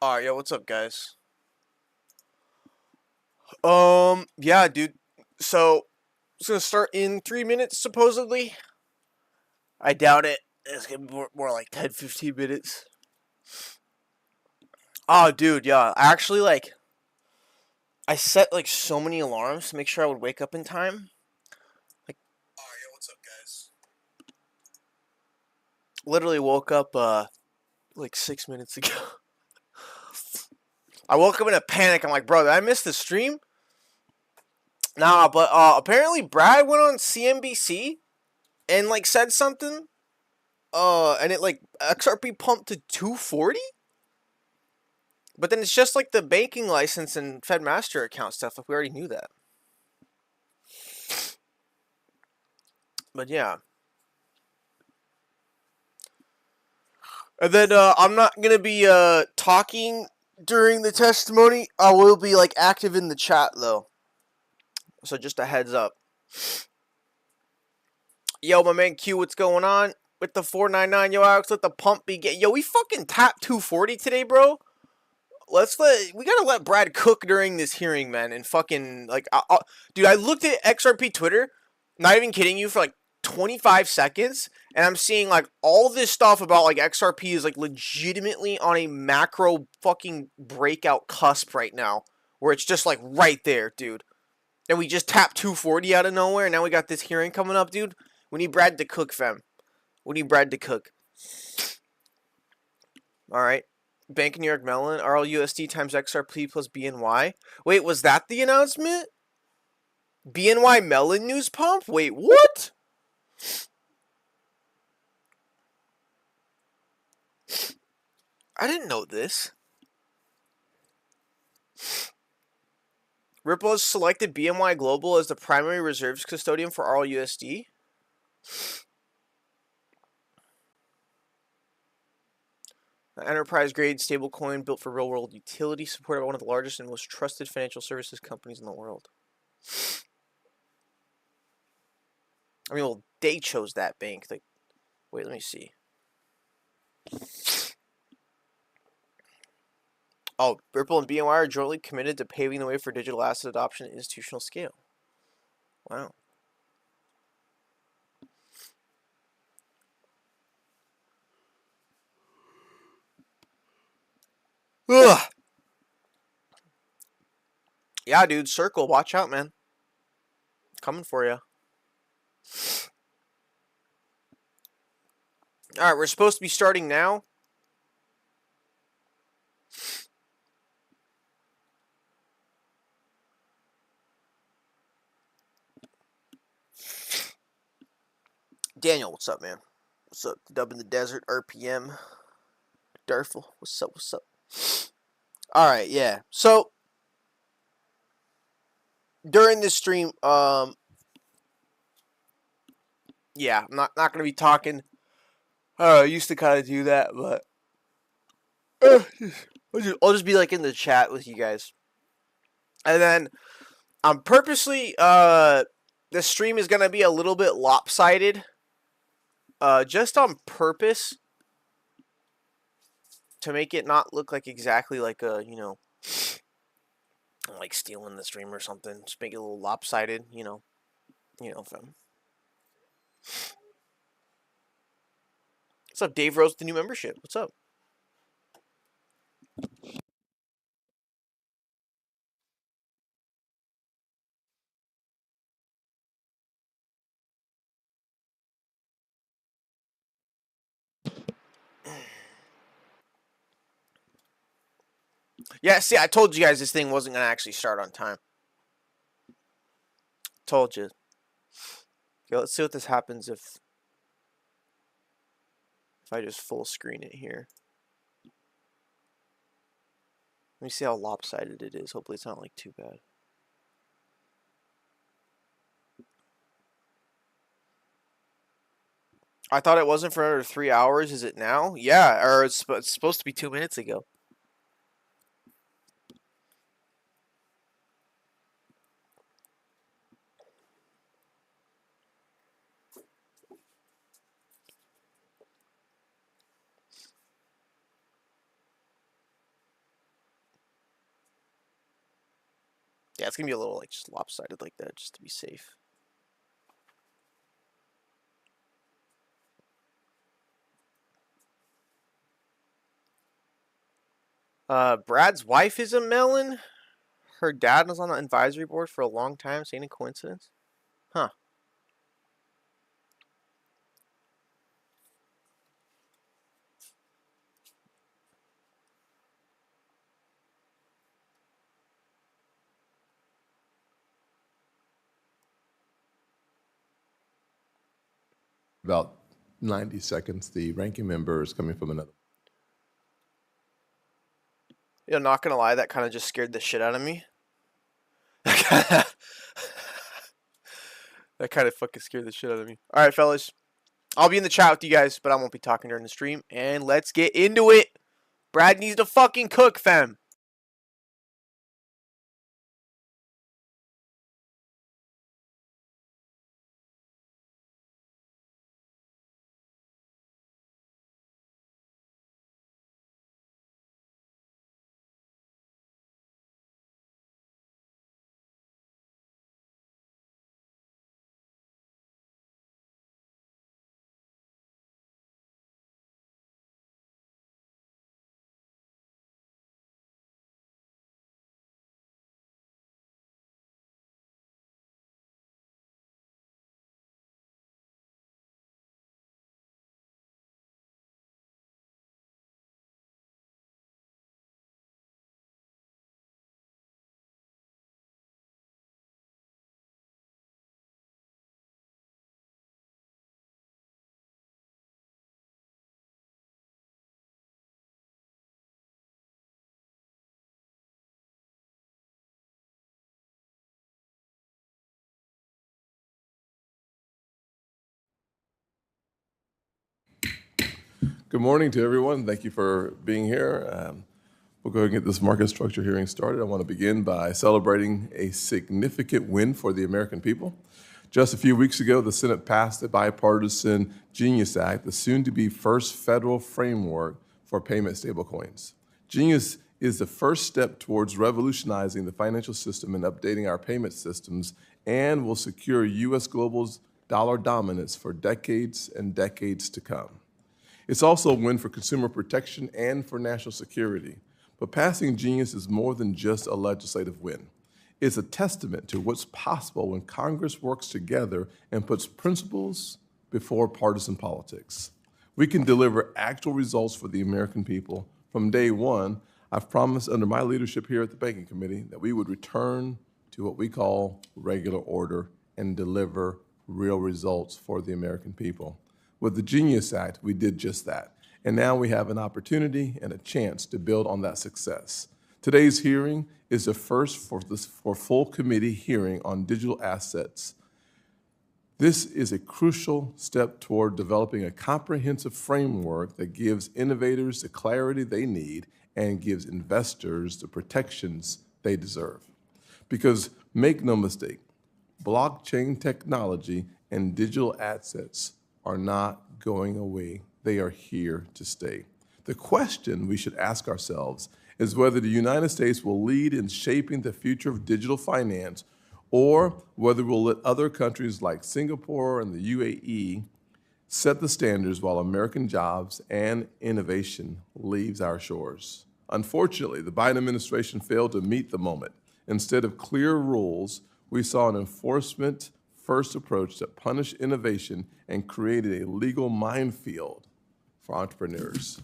Alright, yo, what's up, guys? Yeah, dude. So, it's gonna start in 3 minutes, supposedly. I doubt it. It's gonna be more like 10, 15 minutes. Oh, dude, yeah. I set, so many alarms to make sure I would wake up in time. Alright, yo, what's up, guys? Literally woke up, 6 minutes ago. I woke up in a panic. I'm like, bro, did I miss the stream? Nah, but, apparently Brad went on CNBC and, said something. And it XRP pumped to 240, but then it's just the banking license and Fed Master account stuff. We already knew that. But yeah. And then I'm not gonna be talking during the testimony. I will be active in the chat though. So just a heads up. Yo, my man Q, what's going on? With the 499, yo, Alex, let the pump begin. Yo, we fucking tapped 240 today, bro. We gotta let Brad cook during this hearing, man, and fucking dude, I looked at XRP Twitter, not even kidding you, for 25 seconds, and I'm seeing all this stuff about XRP is legitimately on a macro fucking breakout cusp right now, where it's just right there, dude. And we just tapped 240 out of nowhere, and now we got this hearing coming up, dude. We need Brad to cook, fam. We need Brad to cook. All right. Bank of New York Mellon, RLUSD times XRP plus BNY. Wait, was that the announcement? BNY Mellon news pump? Wait, what? I didn't know this. Ripple has selected BNY Global as the primary reserves custodian for RLUSD. An enterprise-grade stablecoin built for real-world utility, supported by one of the largest and most trusted financial services companies in the world. I mean, well, they chose that bank. Wait, let me see. Oh, Ripple and BNY are jointly committed to paving the way for digital asset adoption at institutional scale. Wow. Ugh. Yeah, dude, Circle, watch out, man. Coming for you. Alright, we're supposed to be starting now. Daniel, what's up, man? What's up? Dub in the Desert, RPM. Darful, what's up, what's up? Alright, yeah. So, during this stream, yeah, I'm not going to be talking. I used to kind of do that, but I'll just be in the chat with you guys. And then I'm purposely the stream is going to be a little bit lopsided, just on purpose, to make it not look exactly like a, stealing the stream or something. Just make it a little lopsided, fam. What's up, Dave Rose, the new membership? What's up? Yeah, see, I told you guys this thing wasn't going to actually start on time. Told you. Okay, let's see what this happens if I just full screen it here. Let me see how lopsided it is. Hopefully it's not too bad. I thought it wasn't for another 3 hours. Is it now? Yeah, or it's supposed to be 2 minutes ago. Yeah, it's gonna be a little like just lopsided like that, just to be safe. Brad's wife is a melon. Her dad was on the advisory board for a long time. So ain't a coincidence? Huh. About 90 seconds, the ranking member is coming from another. You know, not gonna lie, that kind of just scared the shit out of me. That kind of fucking scared the shit out of me. All right, fellas. I'll be in the chat with you guys, but I won't be talking during the stream. And let's get into it. Brad needs to fucking cook, fam. Good morning to everyone. Thank you for being here. We'll go ahead and get this market structure hearing started. I want to begin by celebrating a significant win for the American people. Just a few weeks ago, the Senate passed the bipartisan Genius Act, the soon-to-be first federal framework for payment stablecoins. Genius is the first step towards revolutionizing the financial system and updating our payment systems, and will secure U.S. global's dollar dominance for decades and decades to come. It's also a win for consumer protection and for national security. But passing Genius is more than just a legislative win. It's a testament to what's possible when Congress works together and puts principles before partisan politics. We can deliver actual results for the American people. From day one, I've promised under my leadership here at the Banking Committee that we would return to what we call regular order and deliver real results for the American people. With the Genius Act, we did just that. And now we have an opportunity and a chance to build on that success. Today's hearing is the first for full committee hearing on digital assets. This is a crucial step toward developing a comprehensive framework that gives innovators the clarity they need and gives investors the protections they deserve. Because make no mistake, blockchain technology and digital assets are not going away. They are here to stay. The question we should ask ourselves is whether the United States will lead in shaping the future of digital finance, or whether we'll let other countries like Singapore and the UAE set the standards while American jobs and innovation leaves our shores. Unfortunately, the Biden administration failed to meet the moment. Instead of clear rules, we saw an enforcement-first approach that punished innovation and created a legal minefield for entrepreneurs.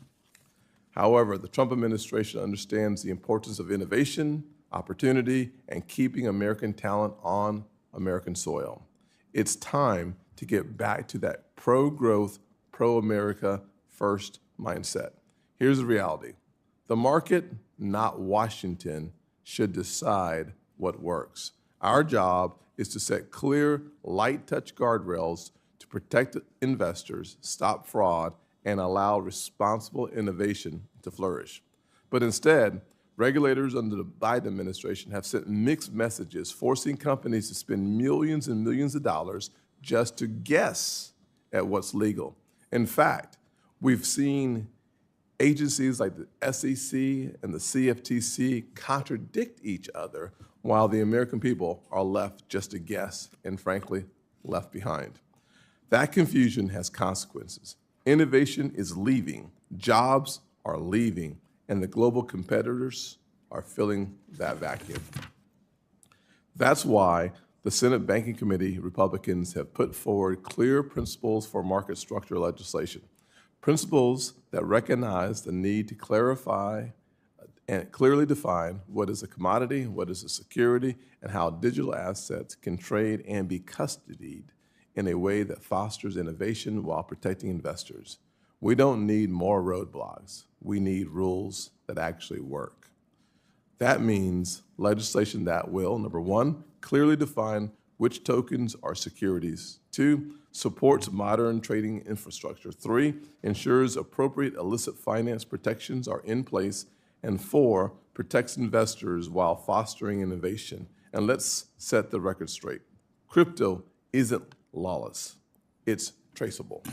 However, the Trump administration understands the importance of innovation, opportunity, and keeping American talent on American soil. It's time to get back to that pro-growth, pro-America first mindset. Here's the reality. The market, not Washington, should decide what works. Our job is to set clear, light-touch guardrails to protect investors, stop fraud, and allow responsible innovation to flourish. But instead, regulators under the Biden administration have sent mixed messages, forcing companies to spend millions and millions of dollars just to guess at what's legal. In fact, we've seen agencies like the SEC and the CFTC contradict each other while the American people are left just to guess and, frankly, left behind. That confusion has consequences. Innovation is leaving, jobs are leaving, and the global competitors are filling that vacuum. That's why the Senate Banking Committee Republicans have put forward clear principles for market structure legislation, principles that recognize the need to clarify and clearly define what is a commodity, what is a security, and how digital assets can trade and be custodied in a way that fosters innovation while protecting investors. We don't need more roadblocks. We need rules that actually work. That means legislation that will, number one, clearly define which tokens are securities. Two, supports modern trading infrastructure. Three, ensures appropriate illicit finance protections are in place. And four, protects investors while fostering innovation. And let's set the record straight. Crypto isn't lawless. It's traceable.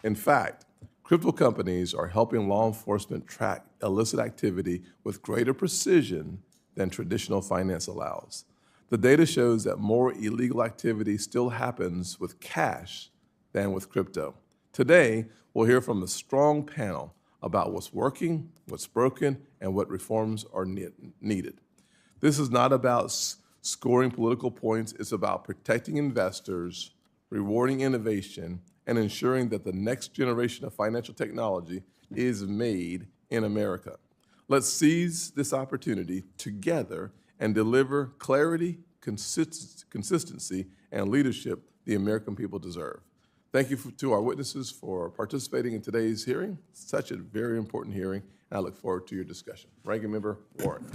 In fact, crypto companies are helping law enforcement track illicit activity with greater precision than traditional finance allows. The data shows that more illegal activity still happens with cash than with crypto. Today, we'll hear from a strong panel about what's working, what's broken, and what reforms are needed. This is not about scoring political points. It's about protecting investors, rewarding innovation, and ensuring that the next generation of financial technology is made in America. Let's seize this opportunity together and deliver clarity, consistency, and leadership the American people deserve. Thank you to our witnesses for participating in today's hearing. Such a very important hearing, and I look forward to your discussion. Ranking Member Warren.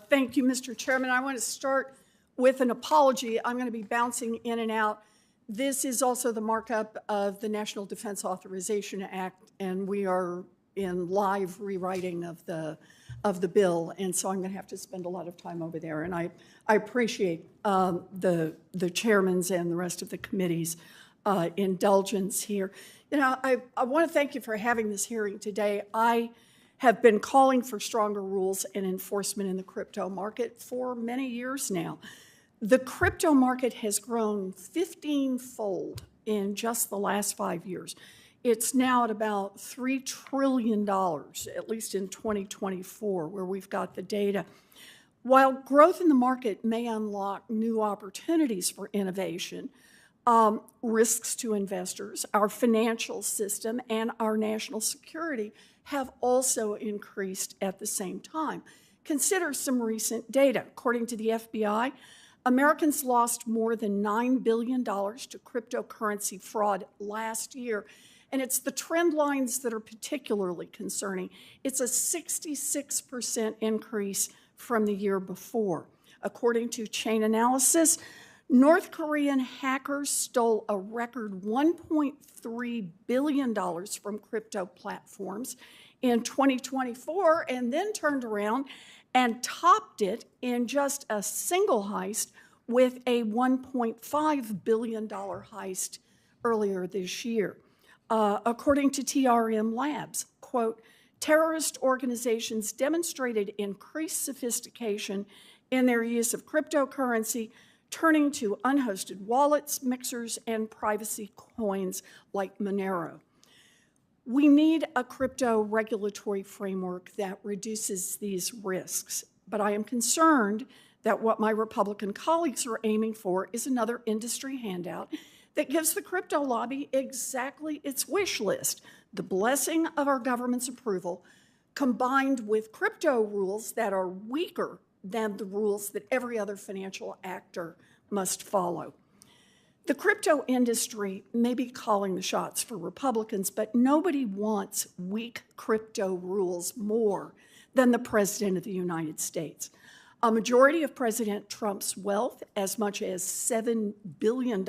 Thank you, Mr. Chairman. I want to start with an apology. I'm going to be bouncing in and out. This is also the markup of the National Defense Authorization Act, and we are in live rewriting of the bill, and so I'm going to have to spend a lot of time over there. And I appreciate the chairman's and the rest of the committee's indulgence here. You know, I want to thank you for having this hearing today. I have been calling for stronger rules and enforcement in the crypto market for many years now. The crypto market has grown 15-fold in just the last 5 years. It's now at about $3 trillion, at least in 2024, where we've got the data. While growth in the market may unlock new opportunities for innovation, risks to investors, our financial system, and our national security have also increased at the same time. Consider some recent data. According to the FBI, Americans lost more than $9 billion to cryptocurrency fraud last year. And it's the trend lines that are particularly concerning. It's a 66% increase from the year before. According to Chain Analysis, North Korean hackers stole a record $1.3 billion from crypto platforms in 2024 and then turned around and topped it in just a single heist with a $1.5 billion heist earlier this year. According to TRM Labs, quote, terrorist organizations demonstrated increased sophistication in their use of cryptocurrency, turning to unhosted wallets, mixers, and privacy coins like Monero. We need a crypto regulatory framework that reduces these risks, but I am concerned that what my Republican colleagues are aiming for is another industry handout that gives the crypto lobby exactly its wish list, the blessing of our government's approval, combined with crypto rules that are weaker than the rules that every other financial actor must follow. The crypto industry may be calling the shots for Republicans, but nobody wants weak crypto rules more than the President of the United States. A majority of President Trump's wealth, as much as $7 billion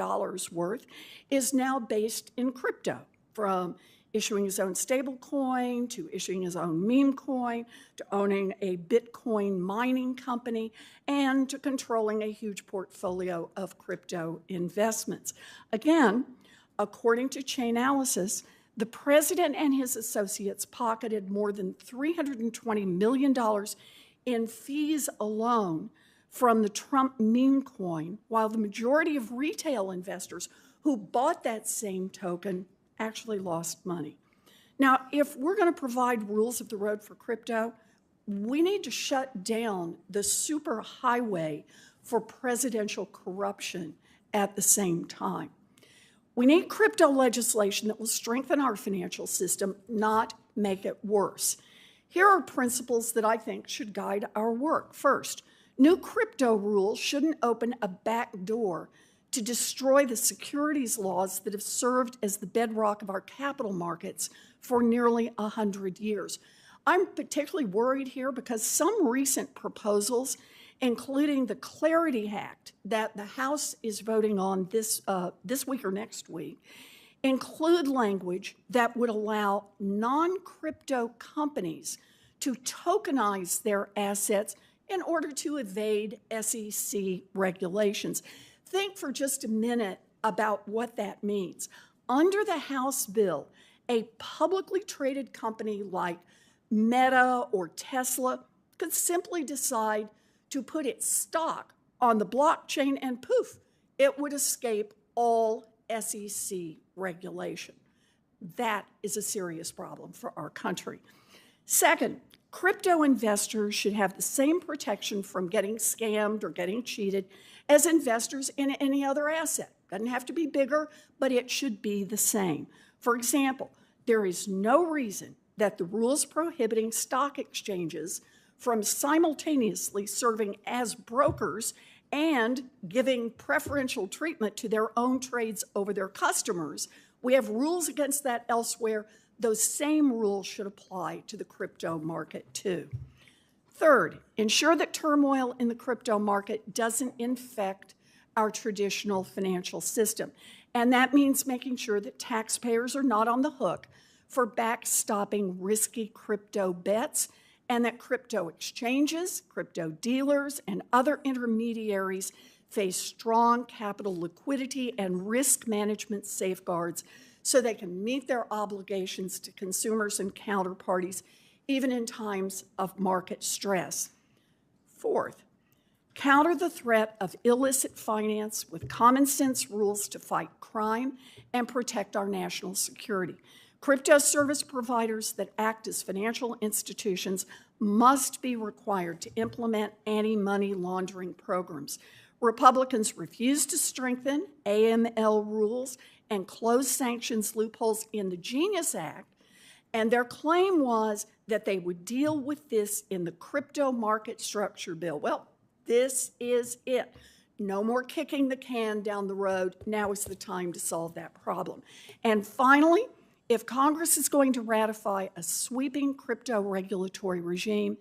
worth, is now based in crypto, from issuing his own stable coin, to issuing his own meme coin, to owning a Bitcoin mining company, and to controlling a huge portfolio of crypto investments. Again, according to Chainalysis, the president and his associates pocketed more than $320 million in fees alone from the Trump meme coin, while the majority of retail investors who bought that same token actually lost money. Now, if we're going to provide rules of the road for crypto, we need to shut down the super highway for presidential corruption at the same time. We need crypto legislation that will strengthen our financial system, not make it worse. Here are principles that I think should guide our work. First, new crypto rules shouldn't open a back door to destroy the securities laws that have served as the bedrock of our capital markets for nearly 100 years. I'm particularly worried here because some recent proposals, including the Clarity Act that the House is voting on this week or next week, include language that would allow non-crypto companies to tokenize their assets in order to evade SEC regulations. Think for just a minute about what that means. Under the House bill, a publicly traded company like Meta or Tesla could simply decide to put its stock on the blockchain and poof, it would escape all SEC regulation. That is a serious problem for our country. Second, crypto investors should have the same protection from getting scammed or getting cheated as investors in any other asset. Doesn't have to be bigger, but it should be the same. For example, there is no reason that the rules prohibiting stock exchanges from simultaneously serving as brokers and giving preferential treatment to their own trades over their customers. We have rules against that elsewhere. Those same rules should apply to the crypto market too. Third, ensure that turmoil in the crypto market doesn't infect our traditional financial system. And that means making sure that taxpayers are not on the hook for backstopping risky crypto bets, and that crypto exchanges, crypto dealers, and other intermediaries face strong capital liquidity and risk management safeguards so they can meet their obligations to consumers and counterparties, even in times of market stress. Fourth, counter the threat of illicit finance with common sense rules to fight crime and protect our national security. Crypto service providers that act as financial institutions must be required to implement anti-money laundering programs. Republicans refused to strengthen AML rules and close sanctions loopholes in the Genius Act, and their claim was that they would deal with this in the crypto market structure bill. Well, this is it. No more kicking the can down the road. Now is the time to solve that problem. And finally, if Congress is going to ratify a sweeping crypto regulatory regime,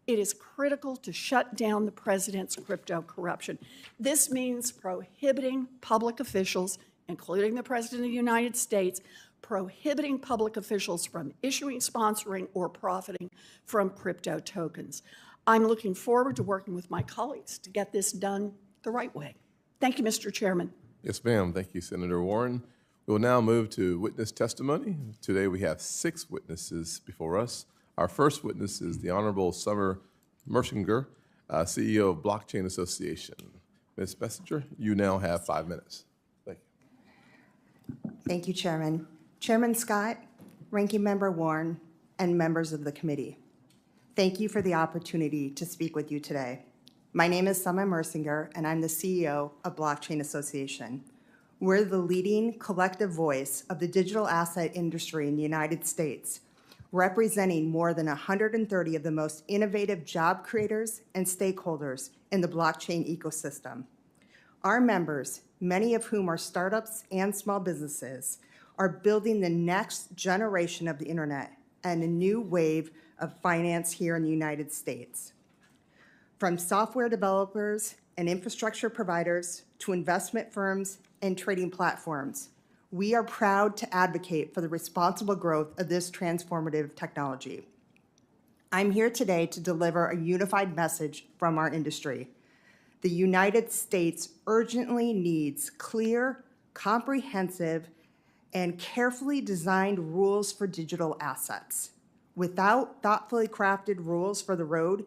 it is critical to shut down the president's crypto corruption. This means prohibiting public officials, including the President of the United States, prohibiting public officials from issuing, sponsoring, or profiting from crypto tokens. I'm looking forward to working with my colleagues to get this done the right way. Thank you, Mr. Chairman. Yes, ma'am. Thank you, Senator Warren. We will now move to witness testimony. Today we have 6 witnesses before us. Our first witness is the Honorable Summer Mersinger, CEO of Blockchain Association. Ms. Messenger, you now have 5 minutes. Thank you. Thank you, Chairman. Chairman Scott, Ranking Member Warren, and members of the committee. Thank you for the opportunity to speak with you today. My name is Summer Mersinger, and I'm the CEO of Blockchain Association. We're the leading collective voice of the digital asset industry in the United States, representing more than 130 of the most innovative job creators and stakeholders in the blockchain ecosystem. Our members, many of whom are startups and small businesses, are building the next generation of the internet and a new wave of finance here in the United States. From software developers and infrastructure providers to investment firms and trading platforms, we are proud to advocate for the responsible growth of this transformative technology. I'm here today to deliver a unified message from our industry. The United States urgently needs clear, comprehensive, and carefully designed rules for digital assets. Without thoughtfully crafted rules for the road,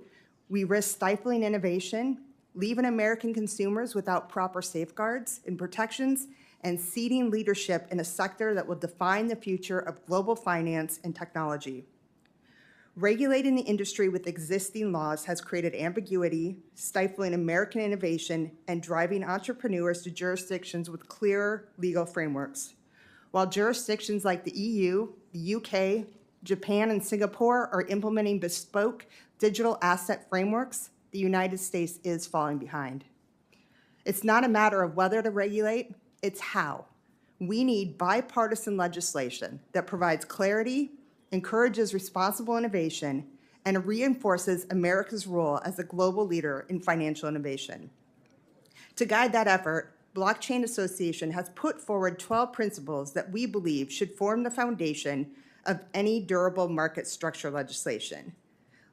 we risk stifling innovation, leaving American consumers without proper safeguards and protections, and ceding leadership in a sector that will define the future of global finance and technology. Regulating the industry with existing laws has created ambiguity, stifling American innovation, and driving entrepreneurs to jurisdictions with clearer legal frameworks. While jurisdictions like the EU, the UK, Japan, and Singapore are implementing bespoke digital asset frameworks, the United States is falling behind. It's not a matter of whether to regulate, it's how. We need bipartisan legislation that provides clarity, encourages responsible innovation, and reinforces America's role as a global leader in financial innovation. To guide that effort, Blockchain Association has put forward 12 principles that we believe should form the foundation of any durable market structure legislation.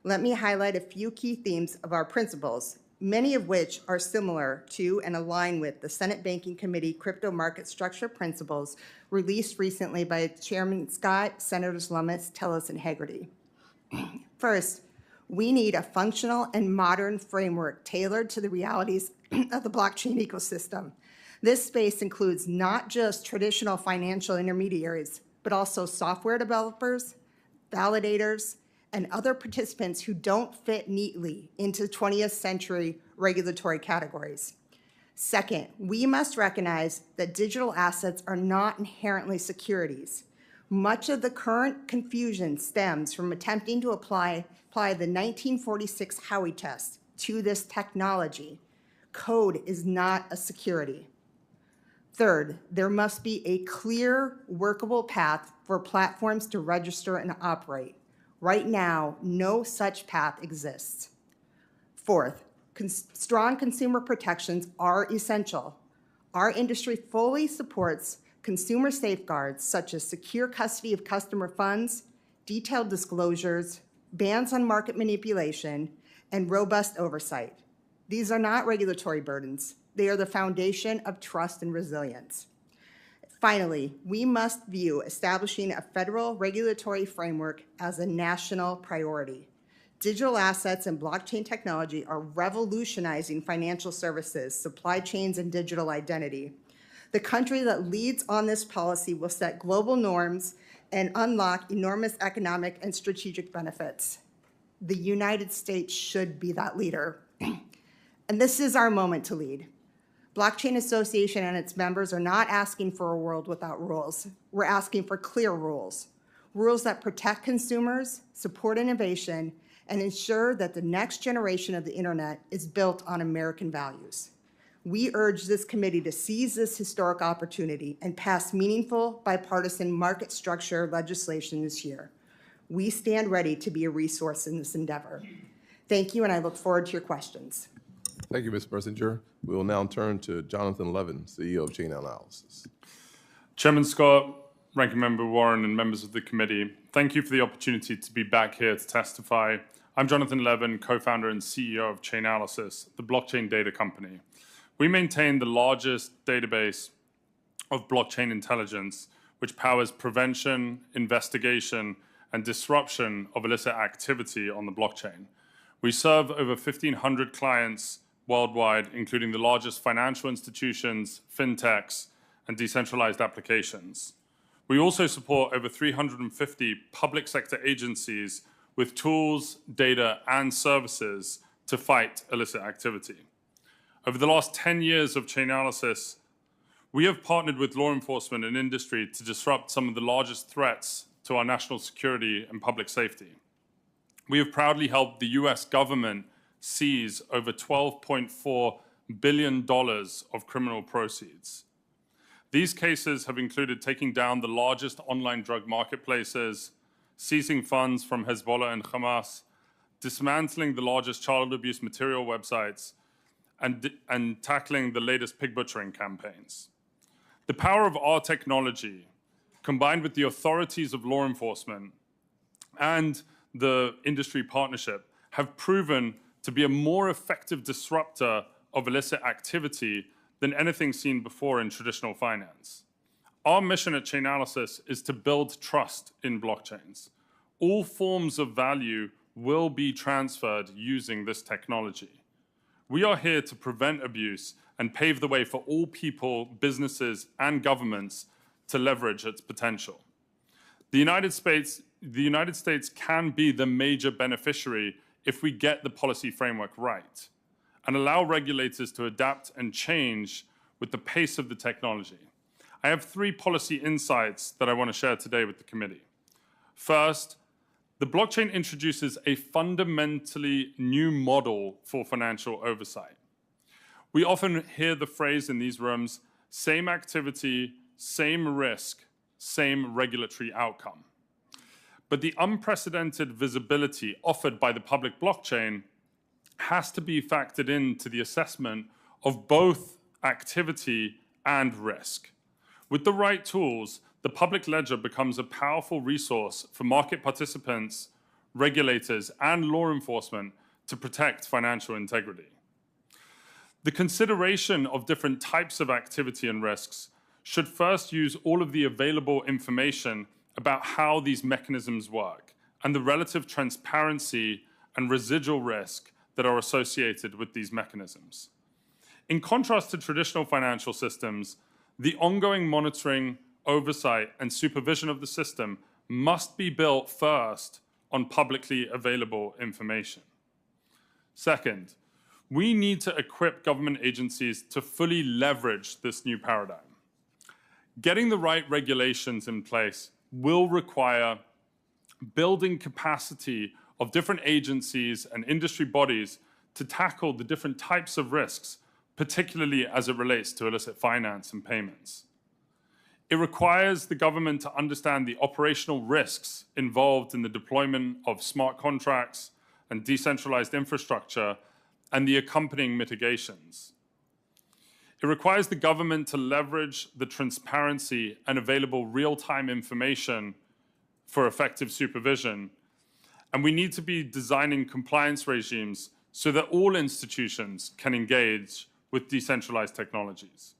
Let me highlight a few key themes of our principles, many of which are similar to and align with the Senate Banking Committee Crypto Market Structure Principles released recently by Chairman Scott, Senators Lummis, Tillis, and Hagerty. First, we need a functional and modern framework tailored to the realities of the blockchain ecosystem. This space includes not just traditional financial intermediaries, but also software developers, validators, and other participants who don't fit neatly into 20th century regulatory categories. Second, we must recognize that digital assets are not inherently securities. Much of the current confusion stems from attempting to apply the 1946 Howey test to this technology. Code is not a security. Third, there must be a clear, workable path for platforms to register and operate. Right now, no such path exists. Fourth, strong consumer protections are essential. Our industry fully supports consumer safeguards such as secure custody of customer funds, detailed disclosures, bans on market manipulation, and robust oversight. These are not regulatory burdens. They are the foundation of trust and resilience. Finally, we must view establishing a federal regulatory framework as a national priority. Digital assets and blockchain technology are revolutionizing financial services, supply chains, and digital identity. The country that leads on this policy will set global norms and unlock enormous economic and strategic benefits. The United States should be that leader. And this is our moment to lead. Blockchain Association and its members are not asking for a world without rules. We're asking for clear rules, rules that protect consumers, support innovation, and ensure that the next generation of the internet is built on American values. We urge this committee to seize this historic opportunity and pass meaningful bipartisan market structure legislation this year. We stand ready to be a resource in this endeavor. Thank you, and I look forward to your questions. Thank you, Ms. Mersinger. We will now turn to Jonathan Levin, CEO of Chain Analysis. Chairman Scott, Ranking Member Warren, and members of the committee, thank you for the opportunity to be back here to testify. I'm Jonathan Levin, co-founder and CEO of Chainalysis, the blockchain data company. We maintain the largest database of blockchain intelligence, which powers prevention, investigation, and disruption of illicit activity on the blockchain. We serve over 1,500 clients worldwide, including the largest financial institutions, fintechs, and decentralized applications. We also support over 350 public sector agencies with tools, data, and services to fight illicit activity. Over the last 10 years of Chainalysis, we have partnered with law enforcement and industry to disrupt some of the largest threats to our national security and public safety. We have proudly helped the US government seize over $12.4 billion of criminal proceeds. These cases have included taking down the largest online drug marketplaces, seizing funds from Hezbollah and Hamas, dismantling the largest child abuse material websites, and tackling the latest pig butchering campaigns. The power of our technology, combined with the authorities of law enforcement and the industry partnership, have proven to be a more effective disruptor of illicit activity than anything seen before in traditional finance. Our mission at Chainalysis is to build trust in blockchains. All forms of value will be transferred using this technology. We are here to prevent abuse and pave the way for all people, businesses, and governments to leverage its potential. The United States can be the major beneficiary if we get the policy framework right and allow regulators to adapt and change with the pace of the technology. I have 3 policy insights that I want to share today with the committee. First, the blockchain introduces a fundamentally new model for financial oversight. We often hear the phrase in these rooms, same activity, same risk, same regulatory outcome. But the unprecedented visibility offered by the public blockchain has to be factored into the assessment of both activity and risk. With the right tools, the public ledger becomes a powerful resource for market participants, regulators, and law enforcement to protect financial integrity. The consideration of different types of activity and risks should first use all of the available information about how these mechanisms work and the relative transparency and residual risk that are associated with these mechanisms. In contrast to traditional financial systems, the ongoing monitoring, oversight, and supervision of the system must be built first on publicly available information. Second, we need to equip government agencies to fully leverage this new paradigm. Getting the right regulations in place will require building capacity of different agencies and industry bodies to tackle the different types of risks, particularly as it relates to illicit finance and payments. It requires the government to understand the operational risks involved in the deployment of smart contracts and decentralized infrastructure and the accompanying mitigations. It requires the government to leverage the transparency and available real-time information for effective supervision. And we need to be designing compliance regimes so that all institutions can engage with decentralized technologies.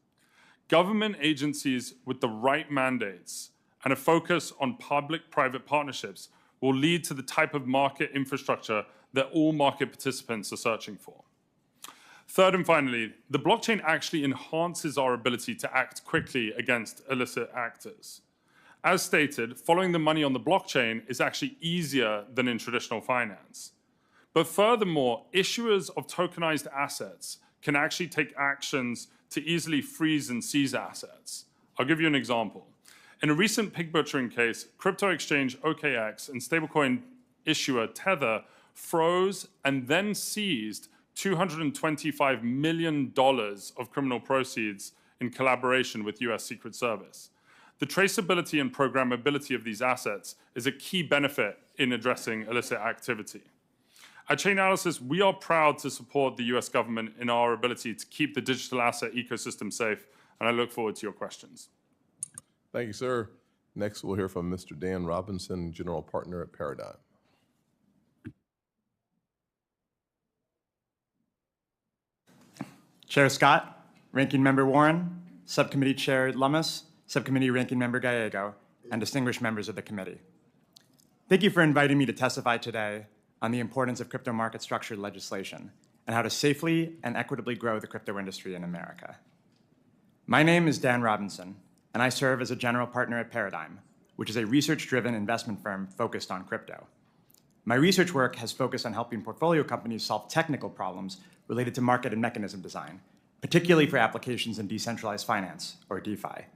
Government agencies with the right mandates and a focus on public-private partnerships will lead to the type of market infrastructure that all market participants are searching for. Third and finally, the blockchain actually enhances our ability to act quickly against illicit actors. As stated, following the money on the blockchain is actually easier than in traditional finance. But furthermore, issuers of tokenized assets can actually take actions to easily freeze and seize assets. I'll give you an example. In a recent pig butchering case, crypto exchange OKX and stablecoin issuer Tether froze and then seized $225 million of criminal proceeds in collaboration with US Secret Service. The traceability and programmability of these assets is a key benefit in addressing illicit activity. At Chainalysis, we are proud to support the US government in our ability to keep the digital asset ecosystem safe, and I look forward to your questions. Thank you, sir. Next, we'll hear from Mr. Dan Robinson, General Partner at Paradigm. Chair Scott, Ranking Member Warren, Subcommittee Chair Lummis, Subcommittee Ranking Member Gallego, and distinguished members of the committee. Thank you for inviting me to testify today on the importance of crypto market structure legislation and how to safely and equitably grow the crypto industry in America. My name is Dan Robinson, and I serve as a general partner at Paradigm, which is a research-driven investment firm focused on crypto. My research work has focused on helping portfolio companies solve technical problems related to market and mechanism design, particularly for applications in decentralized finance, or DeFi.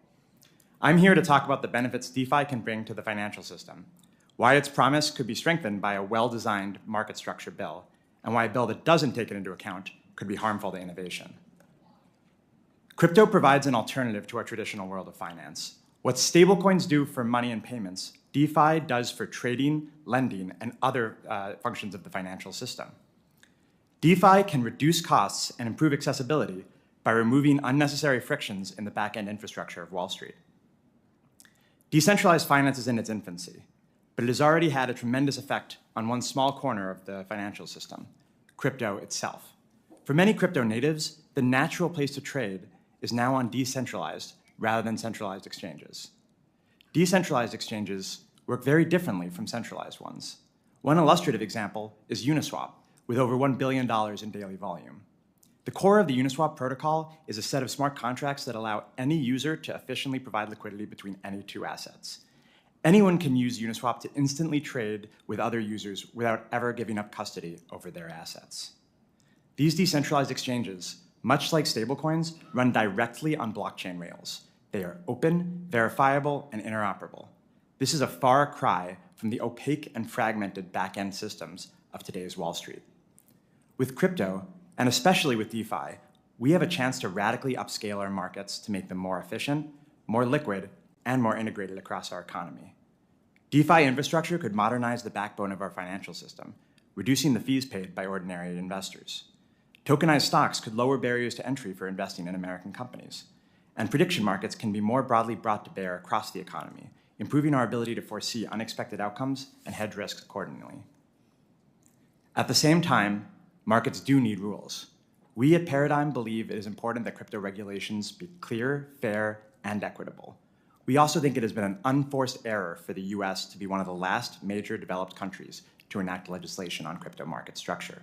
I'm here to talk about the benefits DeFi can bring to the financial system, why its promise could be strengthened by a well-designed market structure bill, and why a bill that doesn't take it into account could be harmful to innovation. Crypto provides an alternative to our traditional world of finance. What stablecoins do for money and payments, DeFi does for trading, lending, and other functions of the financial system. DeFi can reduce costs and improve accessibility by removing unnecessary frictions in the back-end infrastructure of Wall Street. Decentralized finance is in its infancy, but it has already had a tremendous effect on one small corner of the financial system, crypto itself. For many crypto natives, the natural place to trade is now on decentralized rather than centralized exchanges. Decentralized exchanges work very differently from centralized ones. One illustrative example is Uniswap, with over $1 billion in daily volume. The core of the Uniswap protocol is a set of smart contracts that allow any user to efficiently provide liquidity between any two assets. Anyone can use Uniswap to instantly trade with other users without ever giving up custody over their assets. These decentralized exchanges, much like stablecoins, run directly on blockchain rails. They are open, verifiable, and interoperable. This is a far cry from the opaque and fragmented back-end systems of today's Wall Street. With crypto, and especially with DeFi, we have a chance to radically upscale our markets to make them more efficient, more liquid, and more integrated across our economy. DeFi infrastructure could modernize the backbone of our financial system, reducing the fees paid by ordinary investors. Tokenized stocks could lower barriers to entry for investing in American companies. And prediction markets can be more broadly brought to bear across the economy, improving our ability to foresee unexpected outcomes and hedge risks accordingly. At the same time, markets do need rules. We at Paradigm believe it is important that crypto regulations be clear, fair, and equitable. We also think it has been an unforced error for the US to be one of the last major developed countries to enact legislation on crypto market structure.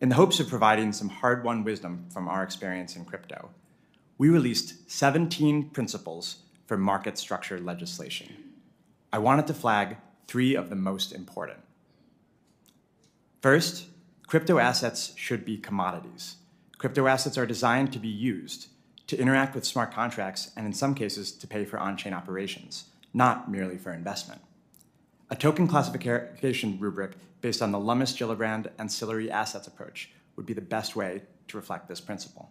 In the hopes of providing some hard-won wisdom from our experience in crypto, we released 17 principles for market structure legislation. I wanted to flag 3 of the most important. First, crypto assets should be commodities. Crypto assets are designed to be used, to interact with smart contracts, and in some cases, to pay for on-chain operations, not merely for investment. A token classification rubric based on the Lummis-Gillibrand ancillary assets approach would be the best way to reflect this principle.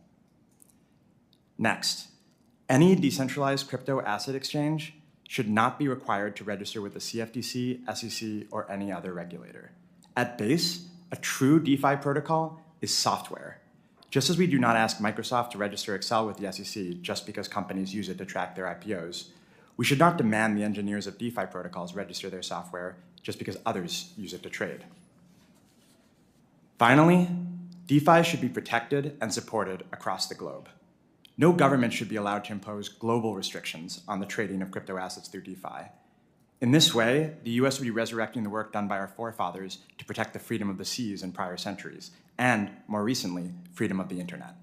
Next, any decentralized crypto asset exchange should not be required to register with the CFTC, SEC, or any other regulator. At base, a true DeFi protocol is software. Just as we do not ask Microsoft to register Excel with the SEC just because companies use it to track their IPOs, we should not demand the engineers of DeFi protocols register their software just because others use it to trade. Finally, DeFi should be protected and supported across the globe. No government should be allowed to impose global restrictions on the trading of crypto assets through DeFi. In this way, the US would be resurrecting the work done by our forefathers to protect the freedom of the seas in prior centuries, and, more recently, freedom of the internet.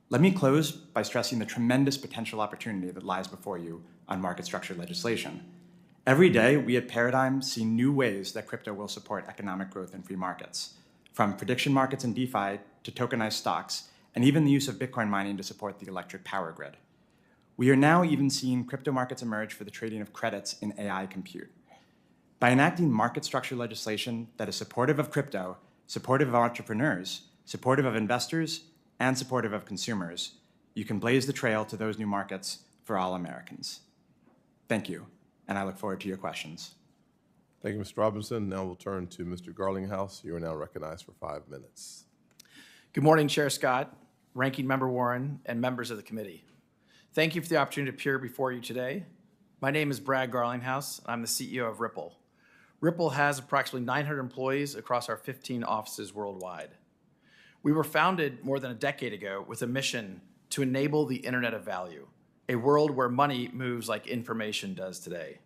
Let me close by stressing the tremendous potential opportunity that lies before you on market structure legislation. Every day, we at Paradigm see new ways that crypto will support economic growth in free markets, from prediction markets and DeFi to tokenized stocks, and even the use of Bitcoin mining to support the electric power grid. We are now even seeing crypto markets emerge for the trading of credits in AI compute. By enacting market structure legislation that is supportive of crypto, supportive of entrepreneurs, supportive of investors, and supportive of consumers, you can blaze the trail to those new markets for all Americans. Thank you, and I look forward to your questions. Thank you, Mr. Robinson. Now we'll turn to Mr. Garlinghouse. You are now recognized for 5 minutes. Good morning, Chair Scott, Ranking Member Warren, and members of the committee. Thank you for the opportunity to appear before you today. My name is Brad Garlinghouse, and I'm the CEO of Ripple. Ripple has approximately 900 employees across our 15 offices worldwide. We were founded more than a decade ago with a mission to enable the Internet of Value, a world where money moves like information does today.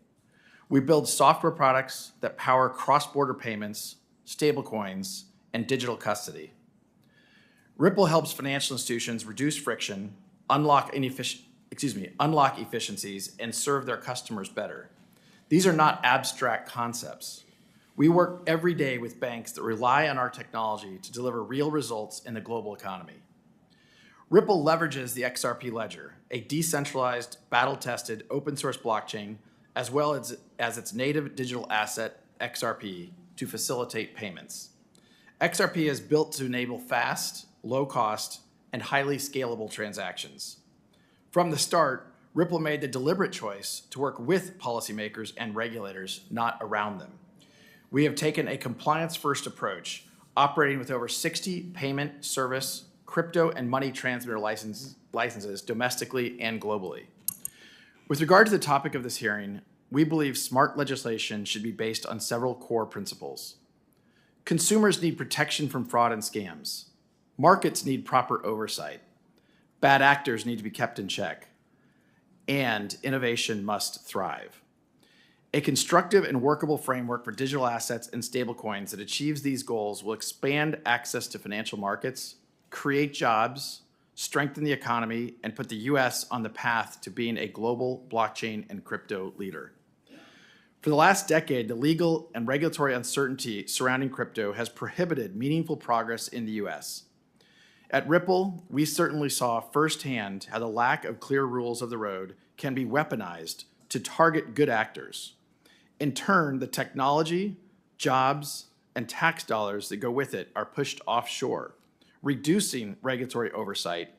We build software products that power cross-border payments, stablecoins, and digital custody. Ripple helps financial institutions reduce friction, unlock efficiencies, and serve their customers better. These are not abstract concepts. We work every day with banks that rely on our technology to deliver real results in the global economy. Ripple leverages the XRP ledger, a decentralized, battle-tested, open-source blockchain, as well as its native digital asset, XRP, to facilitate payments. XRP is built to enable fast, low-cost, and highly scalable transactions. From the start, Ripple made the deliberate choice to work with policymakers and regulators, not around them. We have taken a compliance-first approach, operating with over 60 payment, service, crypto, and money transmitter licenses domestically and globally. With regard to the topic of this hearing, we believe smart legislation should be based on several core principles. Consumers need protection from fraud and scams. Markets need proper oversight. Bad actors need to be kept in check. And innovation must thrive. A constructive and workable framework for digital assets and stablecoins that achieves these goals will expand access to financial markets, create jobs, strengthen the economy, and put the U.S. on the path to being a global blockchain and crypto leader. For the last decade, the legal and regulatory uncertainty surrounding crypto has prohibited meaningful progress in the U.S. At Ripple, we certainly saw firsthand how the lack of clear rules of the road can be weaponized to target good actors. In turn, the technology, jobs, and tax dollars that go with it are pushed offshore, reducing regulatory oversight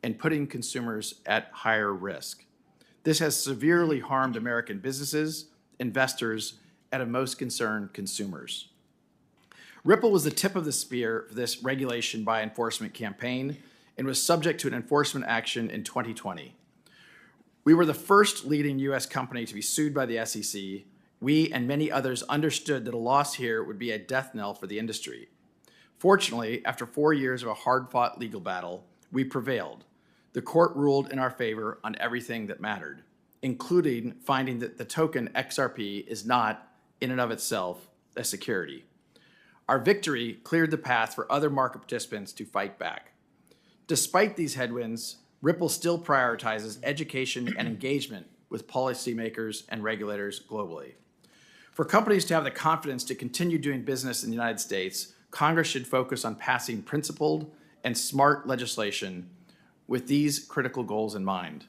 and putting consumers at higher risk. This has severely harmed American businesses, investors, and of most concerned, consumers. Ripple was the tip of the spear for this regulation by enforcement campaign and was subject to an enforcement action in 2020. We were the first leading U.S. company to be sued by the SEC. We and many others understood that a loss here would be a death knell for the industry. Fortunately, after 4 years of a hard-fought legal battle, we prevailed. The court ruled in our favor on everything that mattered, including finding that the token XRP is not, in and of itself, a security. Our victory cleared the path for other market participants to fight back. Despite these headwinds, Ripple still prioritizes education and engagement with policymakers and regulators globally. For companies to have the confidence to continue doing business in the United States, Congress should focus on passing principled and smart legislation with these critical goals in mind.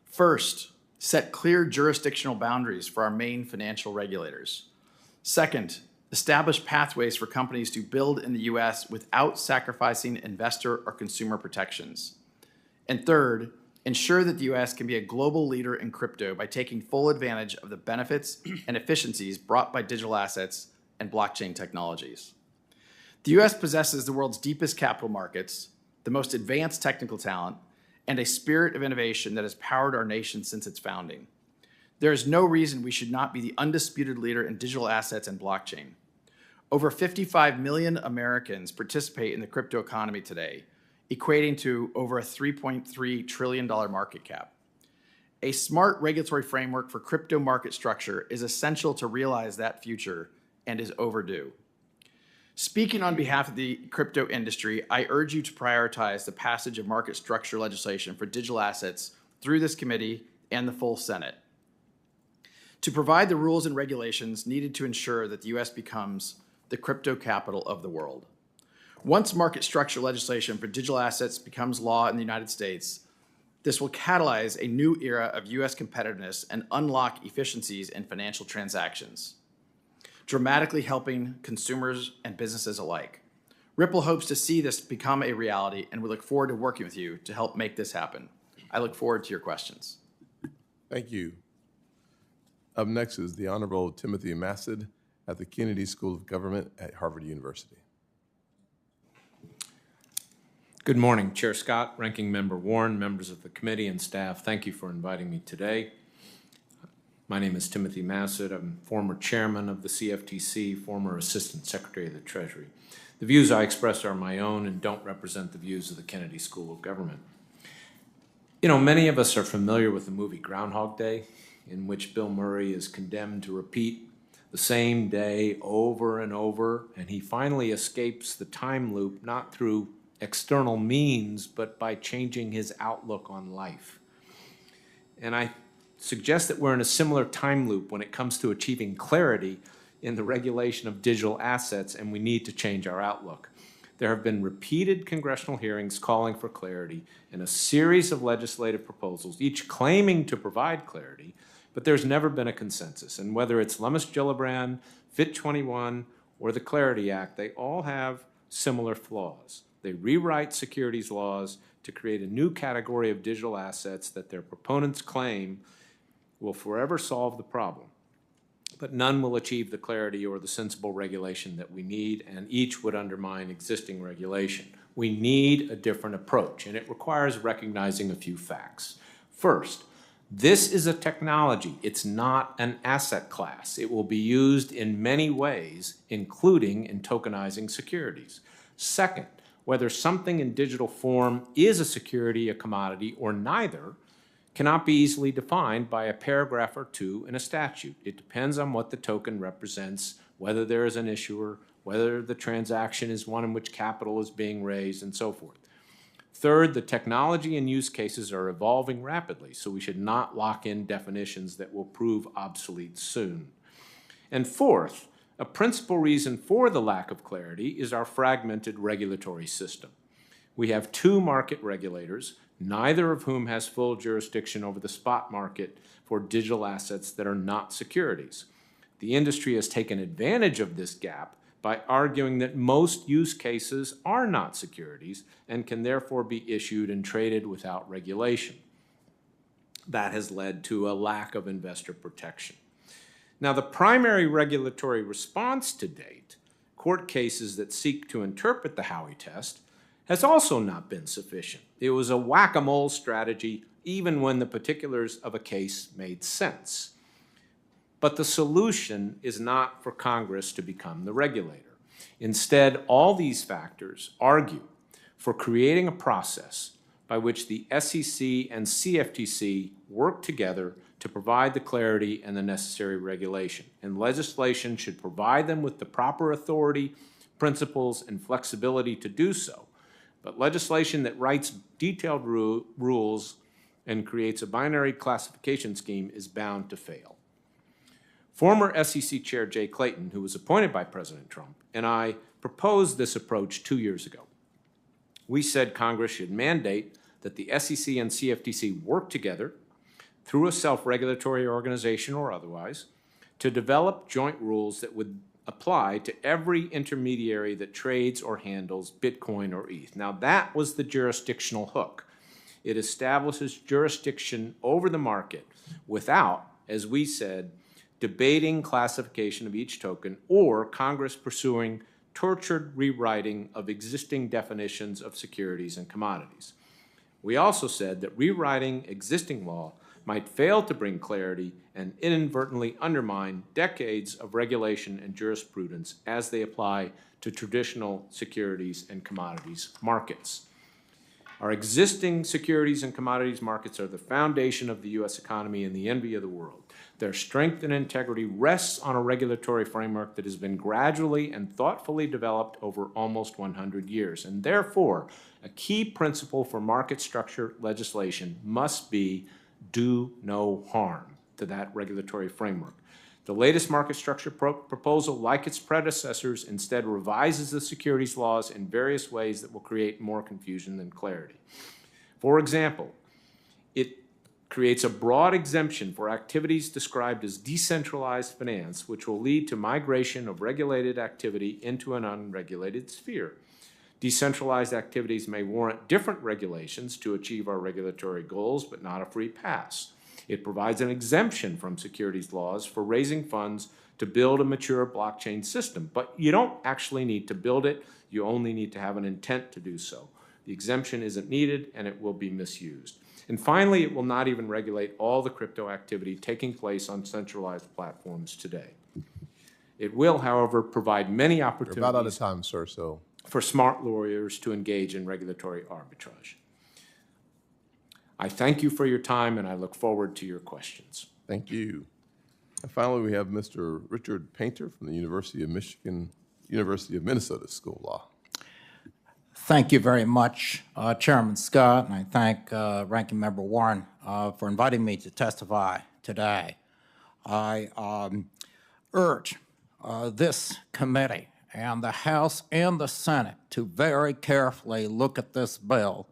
First, set clear jurisdictional boundaries for our main financial regulators. Second, establish pathways for companies to build in the U.S. without sacrificing investor or consumer protections. And third, ensure that the U.S. can be a global leader in crypto by taking full advantage of the benefits and efficiencies brought by digital assets and blockchain technologies. The U.S. possesses the world's deepest capital markets, the most advanced technical talent, and a spirit of innovation that has powered our nation since its founding. There is no reason we should not be the undisputed leader in digital assets and blockchain. Over 55 million Americans participate in the crypto economy today, equating to over a $3.3 trillion market cap. A smart regulatory framework for crypto market structure is essential to realize that future and is overdue. Speaking on behalf of the crypto industry, I urge you to prioritize the passage of market structure legislation for digital assets through this committee and the full Senate, to provide the rules and regulations needed to ensure that the U.S. becomes the crypto capital of the world. Once market structure legislation for digital assets becomes law in the United States, this will catalyze a new era of U.S. competitiveness and unlock efficiencies in financial transactions, dramatically helping consumers and businesses alike. Ripple hopes to see this become a reality, and we look forward to working with you to help make this happen. I look forward to your questions. Thank you. Up next is the Honorable Timothy Massad at the Kennedy School of Government at Harvard University. Good morning, Chair Scott, Ranking Member Warren, members of the committee and staff. Thank you for inviting me today. My name is Timothy Massad. I'm former chairman of the CFTC, former Assistant Secretary of the Treasury. The views I express are my own and don't represent the views of the Kennedy School of Government. You know, many of us are familiar with the movie Groundhog Day, in which Bill Murray is condemned to repeat the same day over and over, and he finally escapes the time loop not through external means, but by changing his outlook on life. And I suggest that we're in a similar time loop when it comes to achieving clarity in the regulation of digital assets, and we need to change our outlook. There have been repeated congressional hearings calling for clarity and a series of legislative proposals, each claiming to provide clarity, but there's never been a consensus. And whether it's Lummis-Gillibrand, FIT 21, or the Clarity Act, they all have similar flaws. They rewrite securities laws to create a new category of digital assets that their proponents claim will forever solve the problem. But none will achieve the clarity or the sensible regulation that we need, and each would undermine existing regulation. We need a different approach, and it requires recognizing a few facts. First, this is a technology. It's not an asset class. It will be used in many ways, including in tokenizing securities. Second, whether something in digital form is a security, a commodity, or neither cannot be easily defined by a paragraph or two in a statute. It depends on what the token represents, whether there is an issuer, whether the transaction is one in which capital is being raised, and so forth. Third, the technology and use cases are evolving rapidly, so we should not lock in definitions that will prove obsolete soon. And fourth, a principal reason for the lack of clarity is our fragmented regulatory system. We have two market regulators, neither of whom has full jurisdiction over the spot market for digital assets that are not securities. The industry has taken advantage of this gap by arguing that most use cases are not securities and can therefore be issued and traded without regulation. That has led to a lack of investor protection. Now, the primary regulatory response to date, court cases that seek to interpret the Howey test, has also not been sufficient. It was a whack-a-mole strategy even when the particulars of a case made sense. But the solution is not for Congress to become the regulator. Instead, all these factors argue for creating a process by which the SEC and CFTC work together to provide the clarity and the necessary regulation. And legislation should provide them with the proper authority, principles, and flexibility to do so. But legislation that writes detailed rules and creates a binary classification scheme is bound to fail. Former SEC Chair Jay Clayton, who was appointed by President Trump, and I proposed this approach 2 years ago. We said Congress should mandate that the SEC and CFTC work together through a self-regulatory organization or otherwise to develop joint rules that would apply to every intermediary that trades or handles Bitcoin or ETH. Now, that was the jurisdictional hook. It establishes jurisdiction over the market without, as we said, debating classification of each token or Congress pursuing tortured rewriting of existing definitions of securities and commodities. We also said that rewriting existing law might fail to bring clarity and inadvertently undermine decades of regulation and jurisprudence as they apply to traditional securities and commodities markets. Our existing securities and commodities markets are the foundation of the U.S. economy and the envy of the world. Their strength and integrity rests on a regulatory framework that has been gradually and thoughtfully developed over almost 100 years. And therefore, a key principle for market structure legislation must be do no harm to that regulatory framework. The latest market structure proposal, like its predecessors, instead revises the securities laws in various ways that will create more confusion than clarity. For example, it creates a broad exemption for activities described as decentralized finance, which will lead to migration of regulated activity into an unregulated sphere. Decentralized activities may warrant different regulations to achieve our regulatory goals, but not a free pass. It provides an exemption from securities laws for raising funds to build a mature blockchain system, but you don't actually need to build it. You only need to have an intent to do so. The exemption isn't needed, and it will be misused. And finally, it will not even regulate all the crypto activity taking place on centralized platforms today. It will, however, provide many opportunities. You're about out of time, sir, so. For smart lawyers to engage in regulatory arbitrage. I thank you for your time, and I look forward to your questions. Thank you. And finally, we have Mr. Richard Painter from the University of Michigan, University of Minnesota School of Law. Thank you very much, Chairman Scott, and I thank Ranking Member Warren for inviting me to testify today. I urge this committee and the House and the Senate to very carefully look at this bill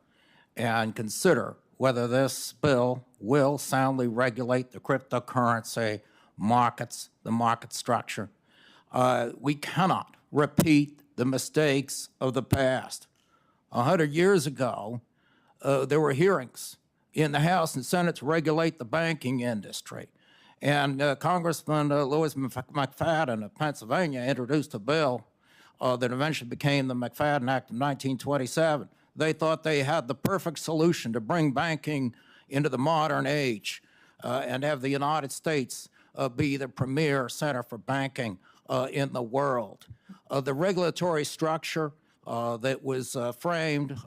and consider whether this bill will soundly regulate the cryptocurrency markets, the market structure. We cannot repeat the mistakes of the past. 100 years ago, there were hearings in the House and Senate to regulate the banking industry. And Congressman Louis McFadden of Pennsylvania introduced a bill that eventually became the McFadden Act of 1927. They thought they had the perfect solution to bring banking into the modern age and have the United States be the premier center for banking in the world. The regulatory structure that was framed in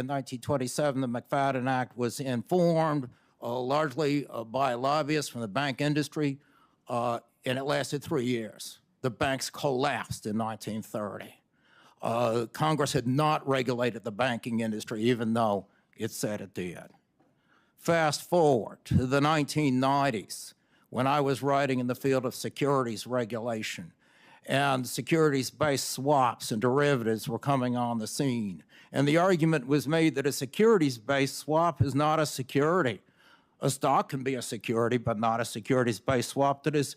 1927, the McFadden Act, was informed largely by lobbyists from the bank industry, and it lasted 3 years. The banks collapsed in 1930. Congress had not regulated the banking industry, even though it said it did. Fast forward to the 1990s, when I was writing in the field of securities regulation, and securities-based swaps and derivatives were coming on the scene. And the argument was made that a securities-based swap is not a security. A stock can be a security, but not a securities-based swap that is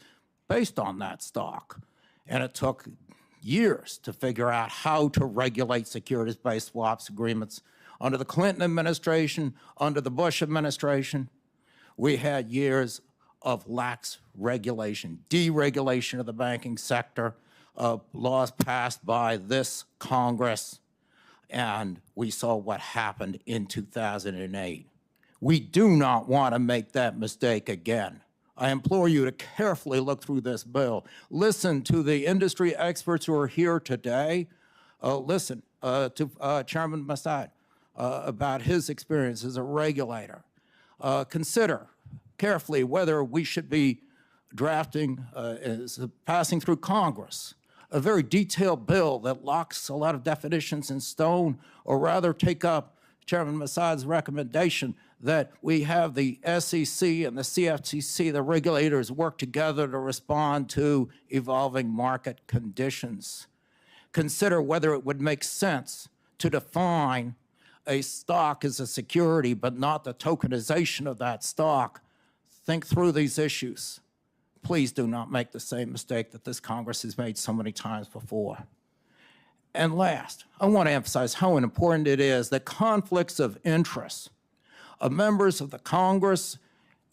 based on that stock. And it took years to figure out how to regulate securities-based swaps agreements. Under the Clinton administration, under the Bush administration, we had years of lax regulation, deregulation of the banking sector, laws passed by this Congress, and we saw what happened in 2008. We do not want to make that mistake again. I implore you to carefully look through this bill. Listen to the industry experts who are here today. Listen to Chairman Massad about his experience as a regulator. Consider carefully whether we should be drafting, passing through Congress, a very detailed bill that locks a lot of definitions in stone, or rather take up Chairman Massad's recommendation that we have the SEC and the CFTC, the regulators, work together to respond to evolving market conditions. Consider whether it would make sense to define a stock as a security, but not the tokenization of that stock. Think through these issues. Please do not make the same mistake that this Congress has made so many times before. And last, I want to emphasize how important it is that conflicts of interest of members of the Congress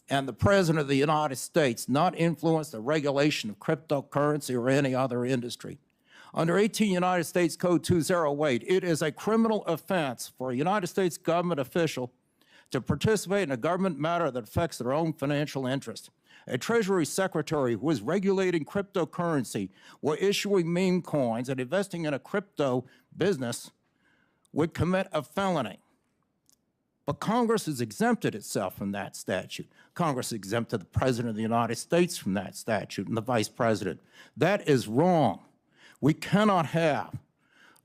and the President of the United States not influence the regulation of cryptocurrency or any other industry. Under 18 United States Code 208, it is a criminal offense for a United States government official to participate in a government matter that affects their own financial interest. A Treasury Secretary who is regulating cryptocurrency or issuing meme coins and investing in a crypto business would commit a felony. But Congress has exempted itself from that statute. Congress exempted the President of the United States from that statute and the Vice President. That is wrong. We cannot have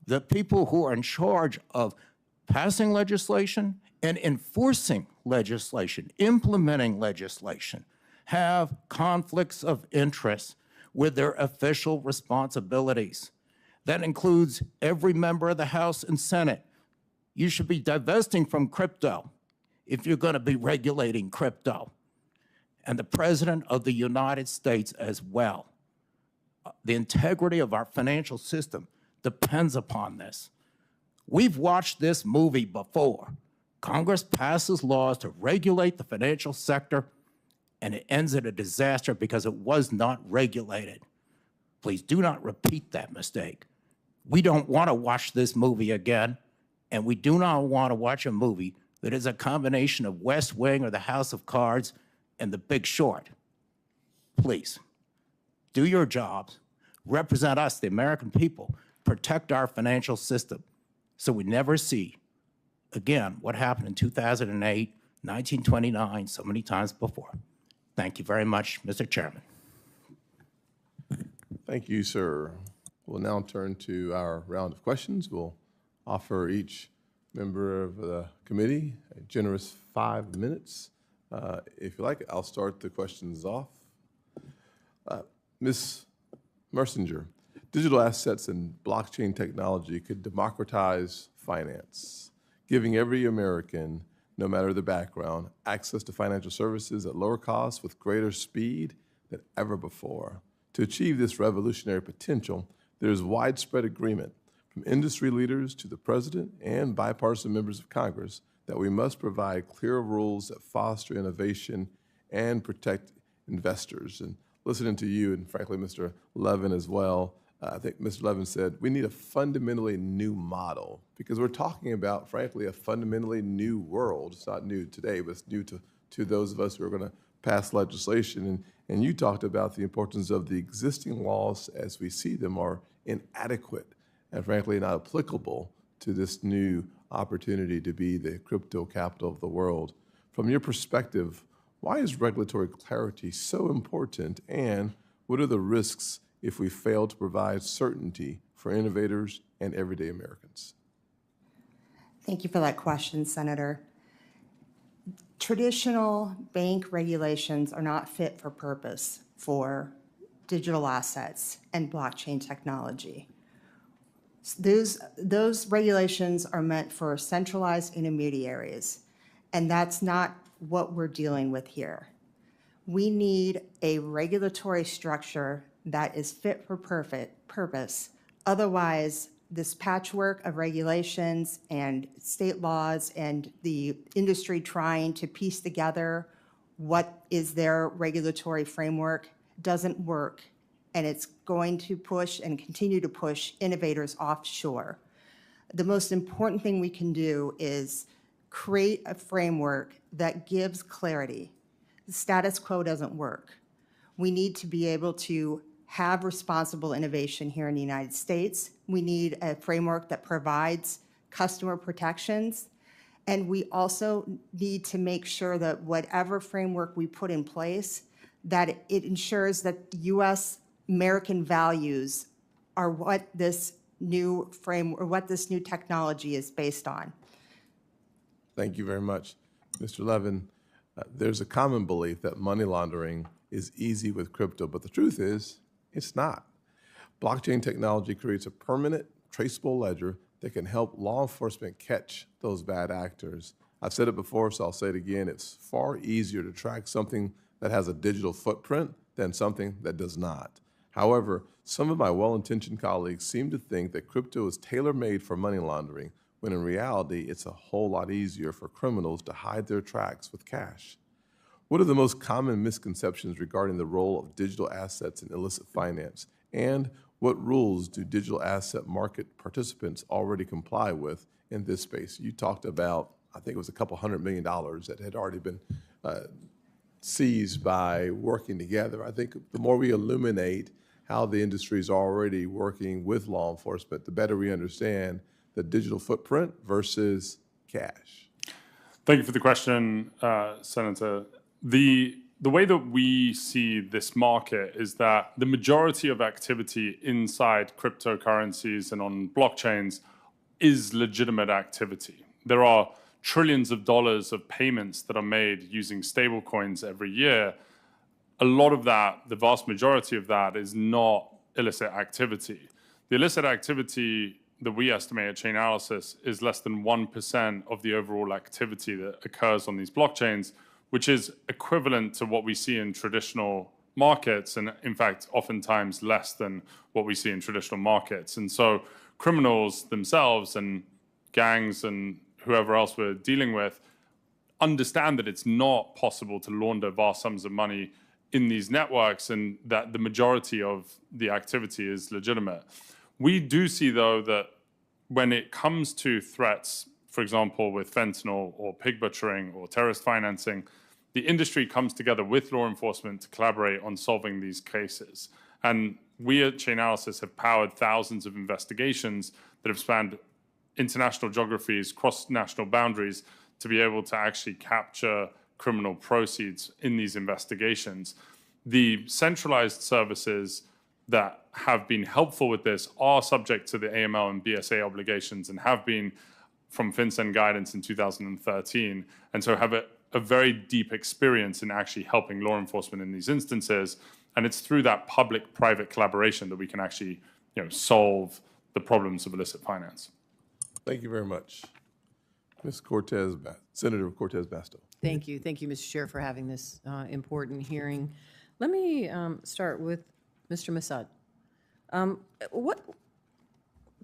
the people who are in charge of passing legislation and enforcing legislation, implementing legislation, have conflicts of interest with their official responsibilities. That includes every member of the House and Senate. You should be divesting from crypto if you're going to be regulating crypto. And the President of the United States as well. The integrity of our financial system depends upon this. We've watched this movie before. Congress passes laws to regulate the financial sector, and it ends in a disaster because it was not regulated. Please do not repeat that mistake. We don't want to watch this movie again, and we do not want to watch a movie that is a combination of West Wing or The House of Cards and The Big Short. Please, do your jobs, represent us, the American people, protect our financial system so we never see, again, what happened in 2008, 1929, so many times before. Thank you very much, Mr. Chairman. Thank you, sir. We'll now turn to our round of questions. We'll offer each member of the committee a generous 5 minutes. If you like, I'll start the questions off. Ms. Mersinger, digital assets and blockchain technology could democratize finance, giving every American, no matter the background, access to financial services at lower costs with greater speed than ever before. To achieve this revolutionary potential, there is widespread agreement from industry leaders to the President and bipartisan members of Congress that we must provide clear rules that foster innovation and protect investors. And listening to you, and frankly, Mr. Levin as well, I think Mr. Levin said we need a fundamentally new model because we're talking about, frankly, a fundamentally new world. It's not new today, but it's new to those of us who are going to pass legislation. And you talked about the importance of the existing laws as we see them are inadequate and, frankly, not applicable to this new opportunity to be the crypto capital of the world. From your perspective, why is regulatory clarity so important, and what are the risks if we fail to provide certainty for for innovators and everyday Americans? Thank you for that question, Senator. Traditional bank regulations are not fit for purpose for digital assets and blockchain technology. Those regulations are meant for centralized intermediaries, and that's not what we're dealing with here. We need a regulatory structure that is fit for purpose. Otherwise, this patchwork of regulations and state laws and the industry trying to piece together what is their regulatory framework doesn't work, and it's going to push and continue to push innovators offshore. The most important thing we can do is create a framework that gives clarity. The status quo doesn't work. We need to be able to have responsible innovation here in the United States. We need a framework that provides customer protections. And we also need to make sure that whatever framework we put in place, that it ensures that U.S. American values are what this new what this new technology is based on. Thank you very much. Mr. Levin, there's a common belief that money laundering is easy with crypto, but the truth is, it's not. Blockchain technology creates a permanent, traceable ledger that can help law enforcement catch those bad actors. I've said it before, so I'll say it again. It's far easier to track something that has a digital footprint than something that does not. However, some of my well-intentioned colleagues seem to think that crypto is tailor-made for money laundering, when in reality, it's a whole lot easier for criminals to hide their tracks with cash. What are the most common misconceptions regarding the role of digital assets in illicit finance? And what rules do digital asset market participants already comply with in this space? You talked about, I think it was a couple $100 million that had already been seized by working together. I think the more we illuminate how the industry is already working with law enforcement, the better we understand the digital footprint versus cash. Thank you for the question, Senator. The way that we see this market is that the majority of activity inside cryptocurrencies and on blockchains is legitimate activity. There are trillions of dollars of payments that are made using stablecoins every year. A lot of that, the vast majority of that, is not illicit activity. The illicit activity that we estimate at Chainalysis is less than 1% of the overall activity that occurs on these blockchains, which is equivalent to what we see in traditional markets, and in fact, oftentimes less than what we see in traditional markets. And so criminals themselves and gangs and whoever else we're dealing with understand that it's not possible to launder vast sums of money in these networks, and that the majority of the activity is legitimate. We do see, though, that when it comes to threats, for example, with fentanyl or pig butchering or terrorist financing, the industry comes together with law enforcement to collaborate on solving these cases. And we at Chainalysis have powered thousands of investigations that have spanned international geographies, cross-national boundaries, to be able to actually capture criminal proceeds in these investigations. The centralized services that have been helpful with this are subject to the AML and BSA obligations and have been from FinCEN guidance in 2013, and so have a very deep experience in actually helping law enforcement in these instances. And it's through that public-private collaboration that we can actually, solve the problems of illicit finance. Thank you very much. Ms. Cortez, Senator Cortez Basto. Thank you, Mr. Chair, for having this important hearing. Let me start with Mr. Massad.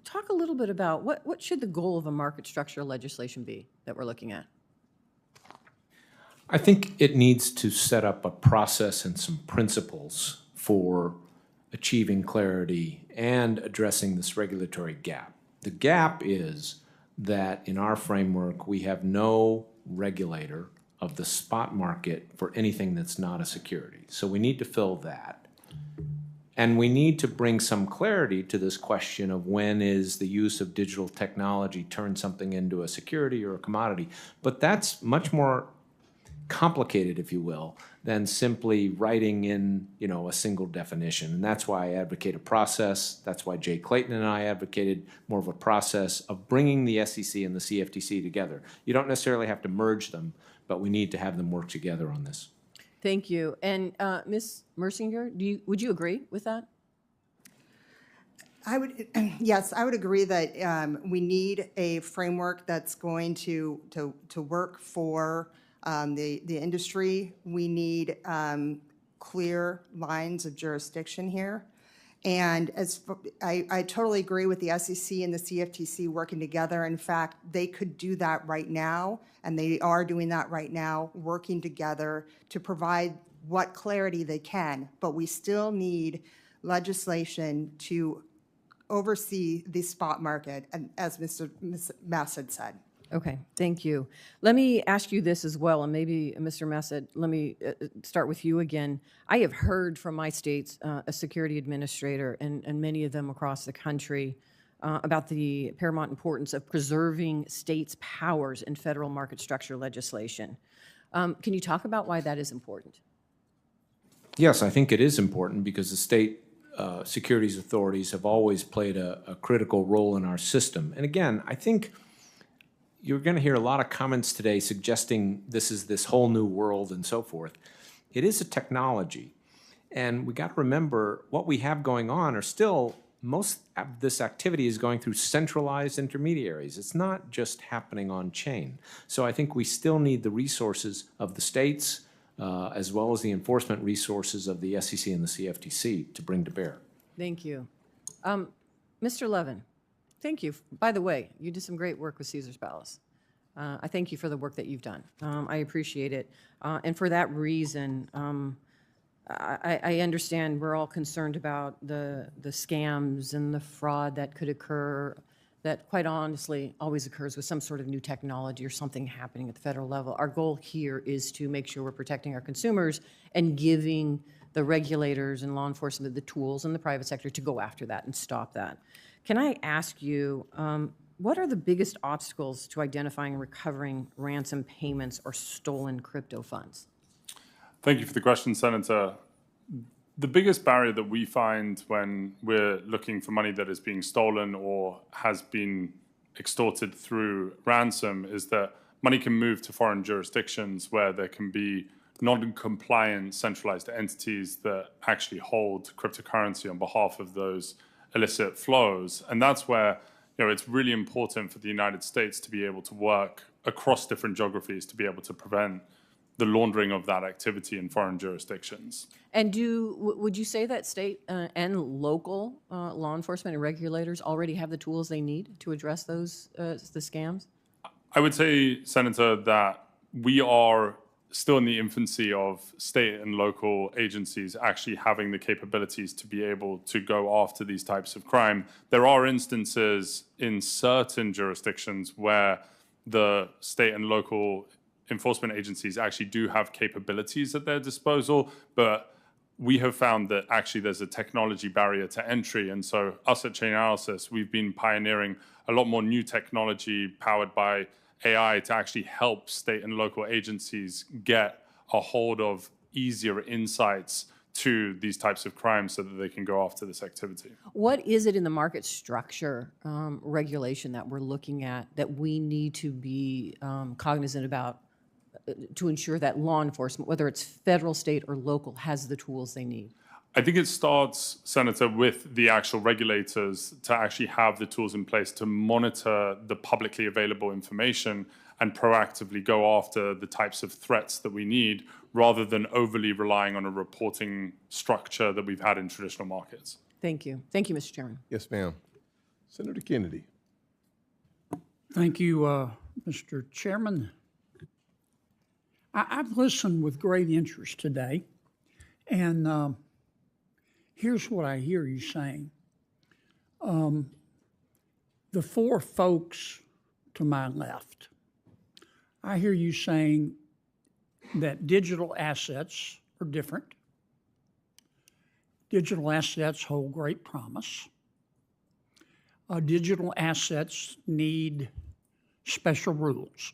Talk a little bit about what should the goal of a market structure legislation be that we're looking at? I think it needs to set up a process and some principles for achieving clarity and addressing this regulatory gap. The gap is that in our framework, we have no regulator of the spot market for anything that's not a security. So we need to fill that. And we need to bring some clarity to this question of when is the use of digital technology turn something into a security or a commodity. But that's much more complicated, if you will, than simply writing in, a single definition. And that's why I advocate a process. That's why Jay Clayton and I advocated more of a process of bringing the SEC and the CFTC together. You don't necessarily have to merge them, but we need to have them work together on this. Thank you. And Ms. Mersinger, would you agree with that? Yes, I would agree that we need a framework that's going to work for the industry. We need clear lines of jurisdiction here. And I totally agree with the SEC and the CFTC working together. In fact, they could do that right now, and they are doing that right now, working together to provide what clarity they can. But we still need legislation to oversee the spot market, and as Mr. Massad said. Okay, thank you. Let me ask you this as well, and maybe, Mr. Massad, let me start with you again. I have heard from my state's a security administrator and many of them across the country about the paramount importance of preserving states' powers in federal market structure legislation. Can you talk about why that is important? Yes, I think it is important because the state securities authorities have always played a critical role in our system. And again, I think you're going to hear a lot of comments today suggesting this is this whole new world and so forth. It is a technology. And we got to remember what we have going on are still, most of this activity is going through centralized intermediaries. It's not just happening on chain. So I think we still need the resources of the states, as well as the enforcement resources of the SEC and the CFTC to bring to bear. Thank you. Mr. Levin, thank you. By the way, you did some great work with Caesar's Palace. I thank you for the work that you've done. I appreciate it. And for that reason, I understand we're all concerned about the scams and the fraud that could occur, that quite honestly always occurs with some sort of new technology or something happening at the federal level. Our goal here is to make sure we're protecting our consumers and giving the regulators and law enforcement the tools in the private sector to go after that and stop that. Can I ask you, what are the biggest obstacles to identifying and recovering ransom payments or stolen crypto funds? Thank you for the question, Senator. The biggest barrier that we find when we're looking for money that is being stolen or has been extorted through ransom is that money can move to foreign jurisdictions where there can be non-compliant centralized entities that actually hold cryptocurrency on behalf of those illicit flows. And that's where it's really important for the United States to be able to work across different geographies to be able to prevent the laundering of that activity in foreign jurisdictions. And would you say that state and local law enforcement and regulators already have the tools they need to address those the scams? I would say, Senator, that we are still in the infancy of state and local agencies actually having the capabilities to be able to go after these types of crime. There are instances in certain jurisdictions where the state and local enforcement agencies actually do have capabilities at their disposal, but we have found that actually there's a technology barrier to entry. And so us at Chainalysis, we've been pioneering a lot more new technology powered by AI to actually help state and local agencies get a hold of easier insights to these types of crimes so that they can go after this activity. What is it in the market structure regulation that we're looking at that we need to be cognizant about to ensure that law enforcement, whether it's federal, state, or local, has the tools they need? I think it starts, Senator, with the actual regulators to actually have the tools in place to monitor the publicly available information and proactively go after the types of threats that we need, rather than overly relying on a reporting structure that we've had in traditional markets. Thank you. Thank you, Mr. Chairman. Yes, ma'am. Senator Kennedy. Thank you, Mr. Chairman. I've listened with great interest today, and here's what I hear you saying. The four folks to my left, I hear you saying that digital assets are different. Digital assets hold great promise. Digital assets need special rules.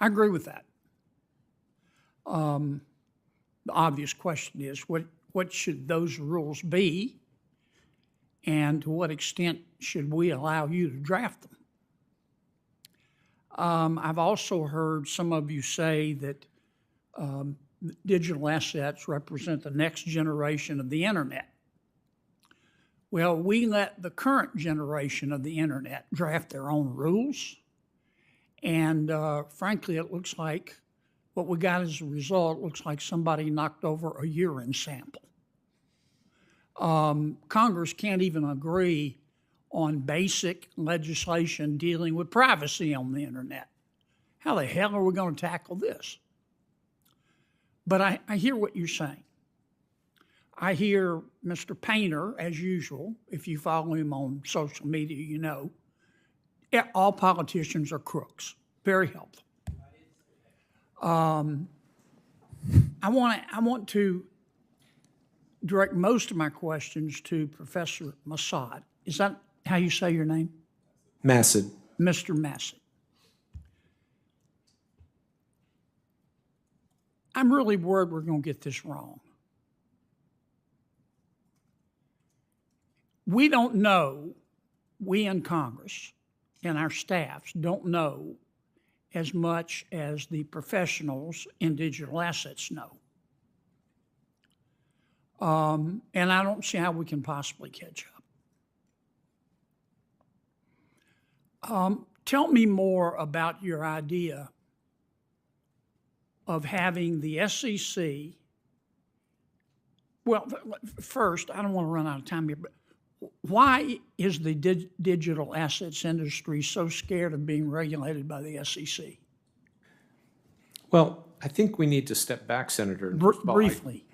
I agree with that. The obvious question is, what should those rules be? And to what extent should we allow you to draft them? I've also heard some of you say that digital assets represent the next generation of the internet. Well, we let the current generation of the internet draft their own rules. And frankly, it looks like what we got as a result looks like somebody knocked over a urine sample. Congress can't even agree on basic legislation dealing with privacy on the internet. How the hell are we going to tackle this? But I hear what you're saying. I hear Mr. Painter, as usual, if you follow him on social media, you know, all politicians are crooks. Very helpful. I want to direct most of my questions to Professor Massad. Is that how you say your name? Massad. Mr. Massad. I'm really worried we're going to get this wrong. We don't know, we in Congress and our staffs don't know as much as the professionals in digital assets know. And I don't see how we can possibly catch up. Tell me more about your idea of having the SEC. Well, first, I don't want to run out of time here, but why is the digital assets industry so scared of being regulated by the SEC? Well, I think we need to step back, Senator. Briefly,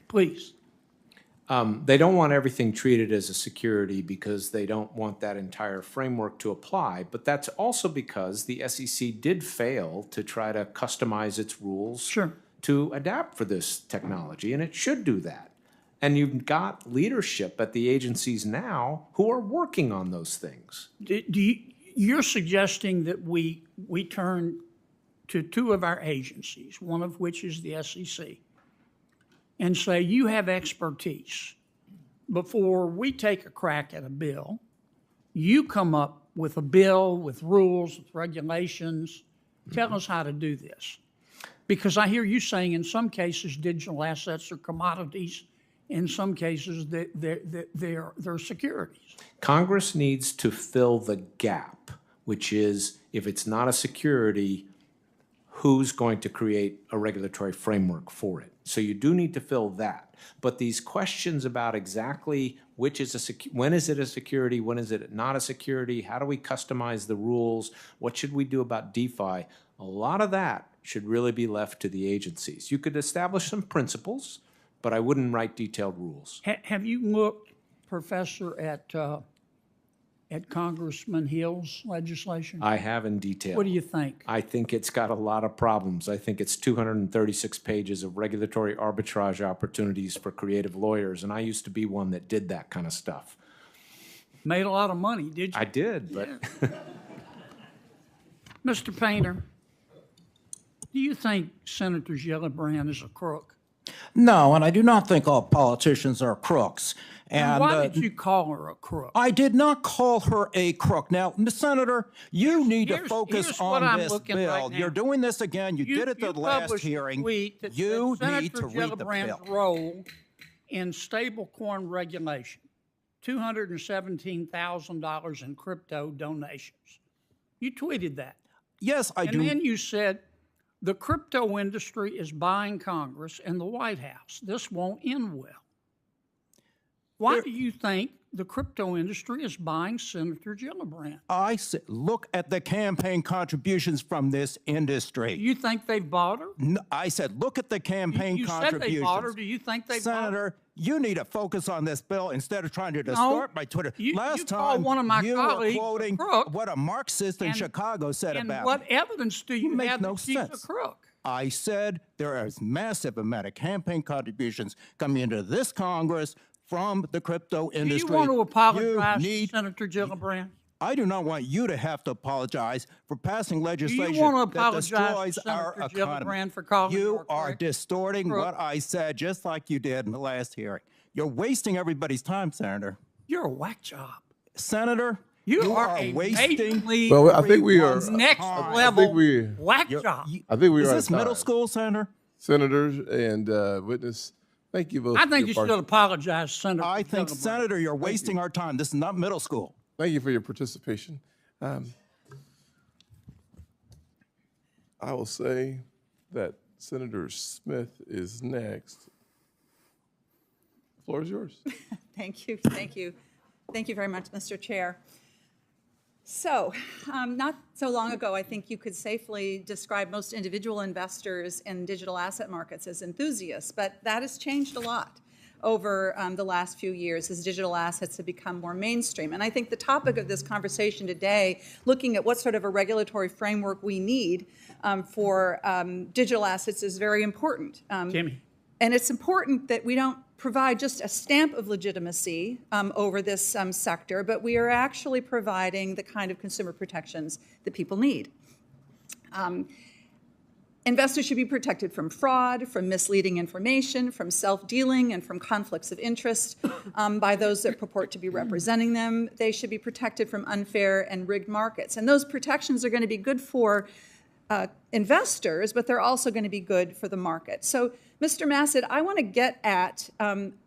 please. They don't want everything treated as a security because they don't want that entire framework to apply. But that's also because the SEC did fail to try to customize its rules to adapt for this technology, and it should do that. And you've got leadership at the agencies now who are working on those things. You're suggesting that we turn to two of our agencies, one of which is the SEC, and say, you have expertise. Before we take a crack at a bill, you come up with a bill with rules, with regulations. Tell us how to do this. Because I hear you saying in some cases digital assets are commodities. In some cases, they're securities. Congress needs to fill the gap, which is if it's not a security, who's going to create a regulatory framework for it? So you do need to fill that. But these questions about exactly which is when is it a security, when is it not a security, how do we customize the rules, what should we do about DeFi, a lot of that should really be left to the agencies. You could establish some principles, but I wouldn't write detailed rules. Have you looked, Professor, at Congressman Hill's legislation? I have in detail. What do you think? I think it's got a lot of problems. I think it's 236 pages of regulatory arbitrage opportunities for creative lawyers, and I used to be one that did that kind of stuff. Made a lot of money, did you? I did, but... Yeah. Mr. Painter, do you think Senator Gillibrand is a crook? No, and I do not think all politicians are crooks. And why did you call her a crook? I did not call her a crook. Now, Senator, you need to focus on this bill. Right, you're doing this again. You did it the last hearing. You need to read the bill. Role in stablecoin regulation, $217,000 in crypto donations. You tweeted that. Yes, I do. And then you said, the crypto industry is buying Congress and the White House. This won't end well. Why do you think the crypto industry is buying Senator Gillibrand? I said, look at the campaign contributions from this industry. You think they bought her? No, I said, look at the campaign contributions. You said they bought her. Do you think they bought her? Senator, you need to focus on this bill instead of trying to distort my Twitter. Last time, one of my you colleagues were quoting what a Marxist in Chicago said about me. And what evidence do you have that she's a crook? I said there is massive amount of campaign contributions coming into this Congress from the crypto industry. Do you want to apologize to Senator Gillibrand? I do not want you to have to apologize for passing legislation wanna that apologize destroys to our Senator economy. Gillibrand for calling you You a are crook? distorting what I said, just like you did in the last hearing. You're wasting everybody's time, Senator. You're a whack job. Senator, You are a wasting. majorly Well, I think we are. everyone's next time. level we- whack You're- job. I think we Is are. this out of middle time. school, Senator? Senators and witness? Thank you both. I for think your you should apologize, Senator. I think, Gillibrand. Senator, you're wasting our time. This is not middle school. Thank you for your participation. I will say that Senator Smith is next. The floor is yours. Thank you, thank you. Thank you very much, Mr. Chair. So, not so long ago, I think you could safely describe most individual investors in digital asset markets as enthusiasts, but that has changed a lot over the last few years as digital assets have become more mainstream. And I think the topic of this conversation today, looking at what sort of a regulatory framework we need for digital assets, is very important. Timmy. And it's important that we don't provide just a stamp of legitimacy over this sector, but we are actually providing the kind of consumer protections that people need. Investors should be protected from fraud, from misleading information, from self-dealing, and from conflicts of interest by those that purport to be representing them. They should be protected from unfair and rigged markets. And those protections are going to be good for investors, but they're also going to be good for the market. So, Mr. Massad, I want to get at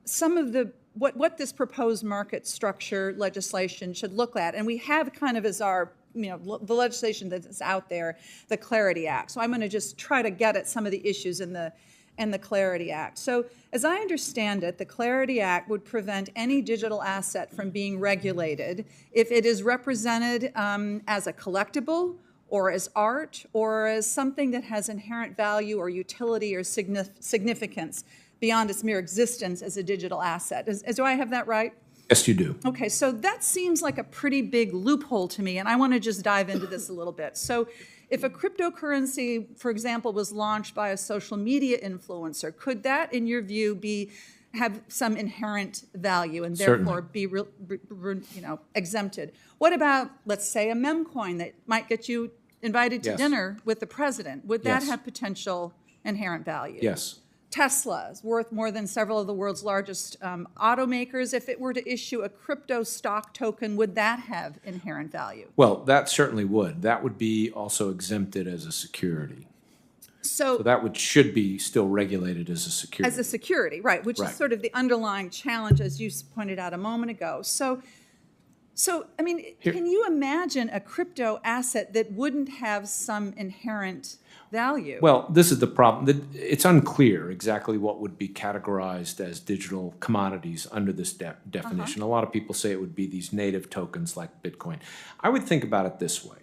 some of the what this proposed market structure legislation should look at. And we have kind of as our, the legislation that's out there, the Clarity Act. So I'm going to just try to get at some of the issues in the Clarity Act. So as I understand it, the Clarity Act would prevent any digital asset from being regulated if it is represented as a collectible or as art or as something that has inherent value or utility or significance beyond its mere existence as a digital asset. Do I have that right? Yes, you do. Okay, so that seems like a pretty big loophole to me, and I want to just dive into this a little bit. So if a cryptocurrency, for example, was launched by a social media influencer, could that, in your view, have some inherent value and therefore be exempted? What about, let's say, a meme coin that might get you invited to dinner with the president? Would that have potential inherent value? Yes. Tesla is worth more than several of the world's largest automakers. If it were to issue a crypto stock token, would that have inherent value? Well, that certainly would. That would be also exempted as a security. So that should be still regulated as a security. As a security, right, which is sort of the underlying challenge, as you pointed out a moment ago. So I mean, can you imagine a crypto asset that wouldn't have some inherent value? Well, this is the problem. It's unclear exactly what would be categorized as digital commodities under this definition. A lot of people say it would be these native tokens like Bitcoin. I would think about it this way.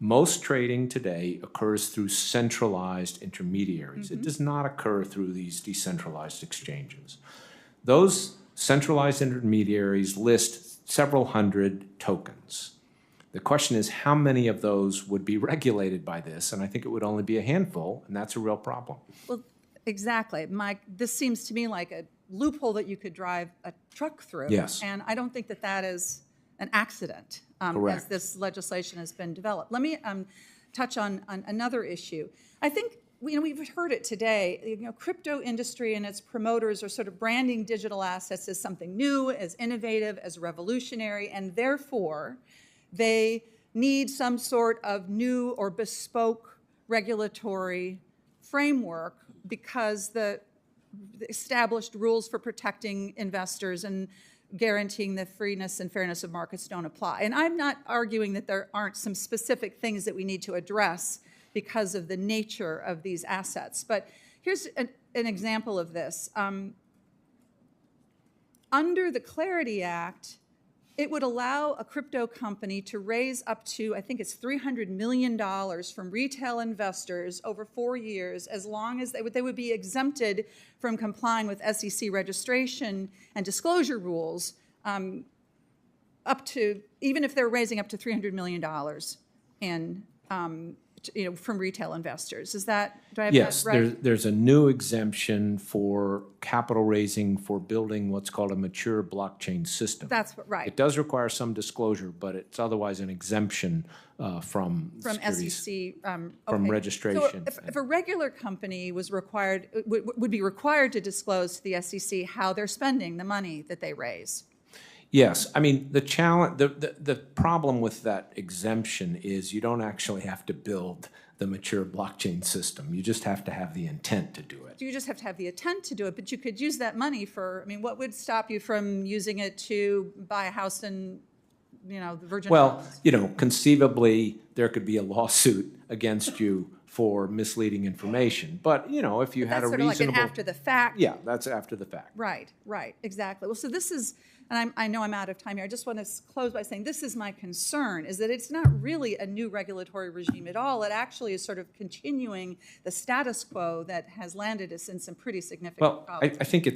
Most trading today occurs through centralized intermediaries. It does not occur through these decentralized exchanges. Those centralized intermediaries list several hundred tokens. The question is, how many of those would be regulated by this? And I think it would only be a handful, and that's a real problem. Well, exactly. Mike, this seems to me like a loophole that you could drive a truck through. Yes. And I don't think that that is an accident as this legislation has been developed. Let me touch on another issue. I think we've heard it today. Crypto industry and its promoters are sort of branding digital assets as something new, as innovative, as revolutionary, and therefore they need some sort of new or bespoke regulatory framework because the established rules for protecting investors and guaranteeing the freeness and fairness of markets don't apply. And I'm not arguing that there aren't some specific things that we need to address because of the nature of these assets. But here's an example of this. Under the Clarity Act, it would allow a crypto company to raise up to, I think it's $300 million from retail investors over 4 years, as long as they would be exempted from complying with SEC registration and disclosure rules, up to, even if they're raising up to $300 million in from retail investors. Is that, do I have Yes, that right? there's a new exemption for capital raising for building what's called a mature blockchain system. That's right. It does require some disclosure, but it's otherwise an exemption from securities. SEC, from okay. registration. So if a regular company was required, would be required to disclose to the SEC how they're spending the money that they raise. Yes, I mean, the challenge, the problem with that exemption is you don't actually have to build the mature blockchain system. You just have to have the intent to do it. You just have to have the intent to do it, but you could use that money for, I mean, what would stop you from using it to buy a house in, the Virgin Well, Islands? Conceivably, there could be a lawsuit against you for misleading information. But, if you had a That's sort reasonable... of like an after the fact. Yeah, that's after the fact. Right, exactly. Well, so this is, and I know I'm out of time here. I just want to close by saying this is my concern, is that it's not really a new regulatory regime at all. It actually is sort of continuing the status quo that has landed us in some pretty significant Well, problems. I think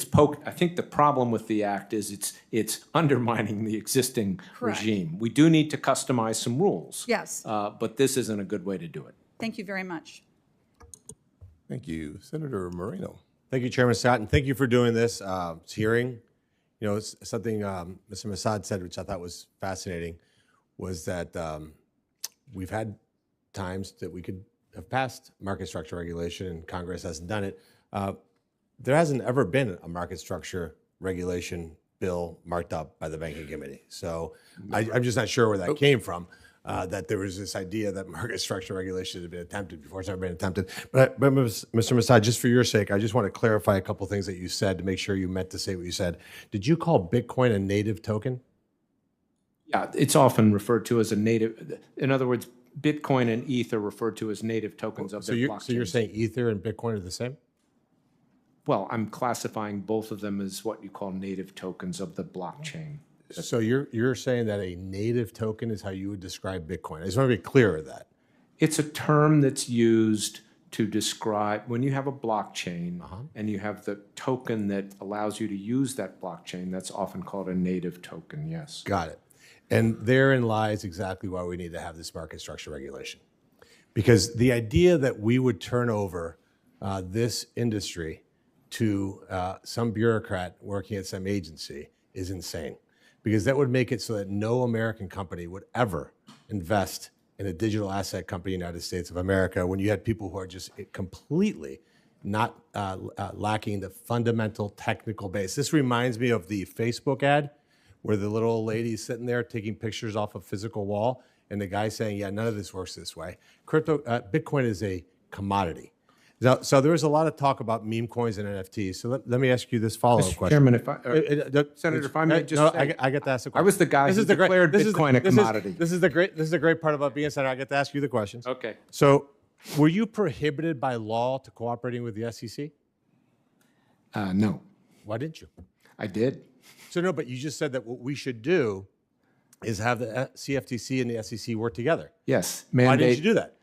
I think the problem with the act is it's undermining the existing Correct. regime. We do need to customize some rules. Yes. But this isn't a good way to do it. Thank you very much. Thank you. Senator Moreno. Thank you, Chairman Scott, and thank you for doing this hearing. It's something Mr. Massad said, which I thought was fascinating, was that we've had times that we could have passed market structure regulation, and Congress hasn't done it. There hasn't ever been a market structure regulation bill marked up by the Banking Committee. So I'm just not sure where that came from. That there was this idea that market structure regulation had been attempted before. It's never been attempted. But Mr. Massad, just for your sake, I just want to clarify a couple things that you said to make sure you meant to say what you said. Did you call Bitcoin a native token? Yeah, it's often referred to as a native. In other words, Bitcoin and ETH are referred to as native tokens of their blockchains. So you're saying Ether and Bitcoin are the same? Well, I'm classifying both of them as what you call native tokens of the blockchain. So you're saying that a native token is how you would describe Bitcoin. I just want to be clear of that. It's a term that's used to describe when you have a blockchain and you have the token that allows you to use that blockchain, that's often called a native token, yes. Got it. And therein lies exactly why we need to have this market structure regulation. Because the idea that we would turn over this industry to some bureaucrat working at some agency is insane. Because that would make it so that no American company would ever invest in a digital asset company in the United States of America when you had people who are just completely not lacking the fundamental technical base. This reminds me of the Facebook ad where the little old lady's sitting there taking pictures off a physical wall and the guy saying, yeah, none of this works this way. Bitcoin is a commodity. Now, so there was a lot of talk about meme coins and NFTs. So let me ask you this follow-up question. Chairman, Senator, if I may just say, I get to ask the question. I was the guy who declared Bitcoin a commodity. This is the great part about being a senator. I get to ask you the questions. Okay. So were you prohibited by law to cooperating with the SEC? No. Why didn't you? I did. So no, but you just said that what we should do is have the CFTC and the SEC work together. Yes. Why didn't you do that?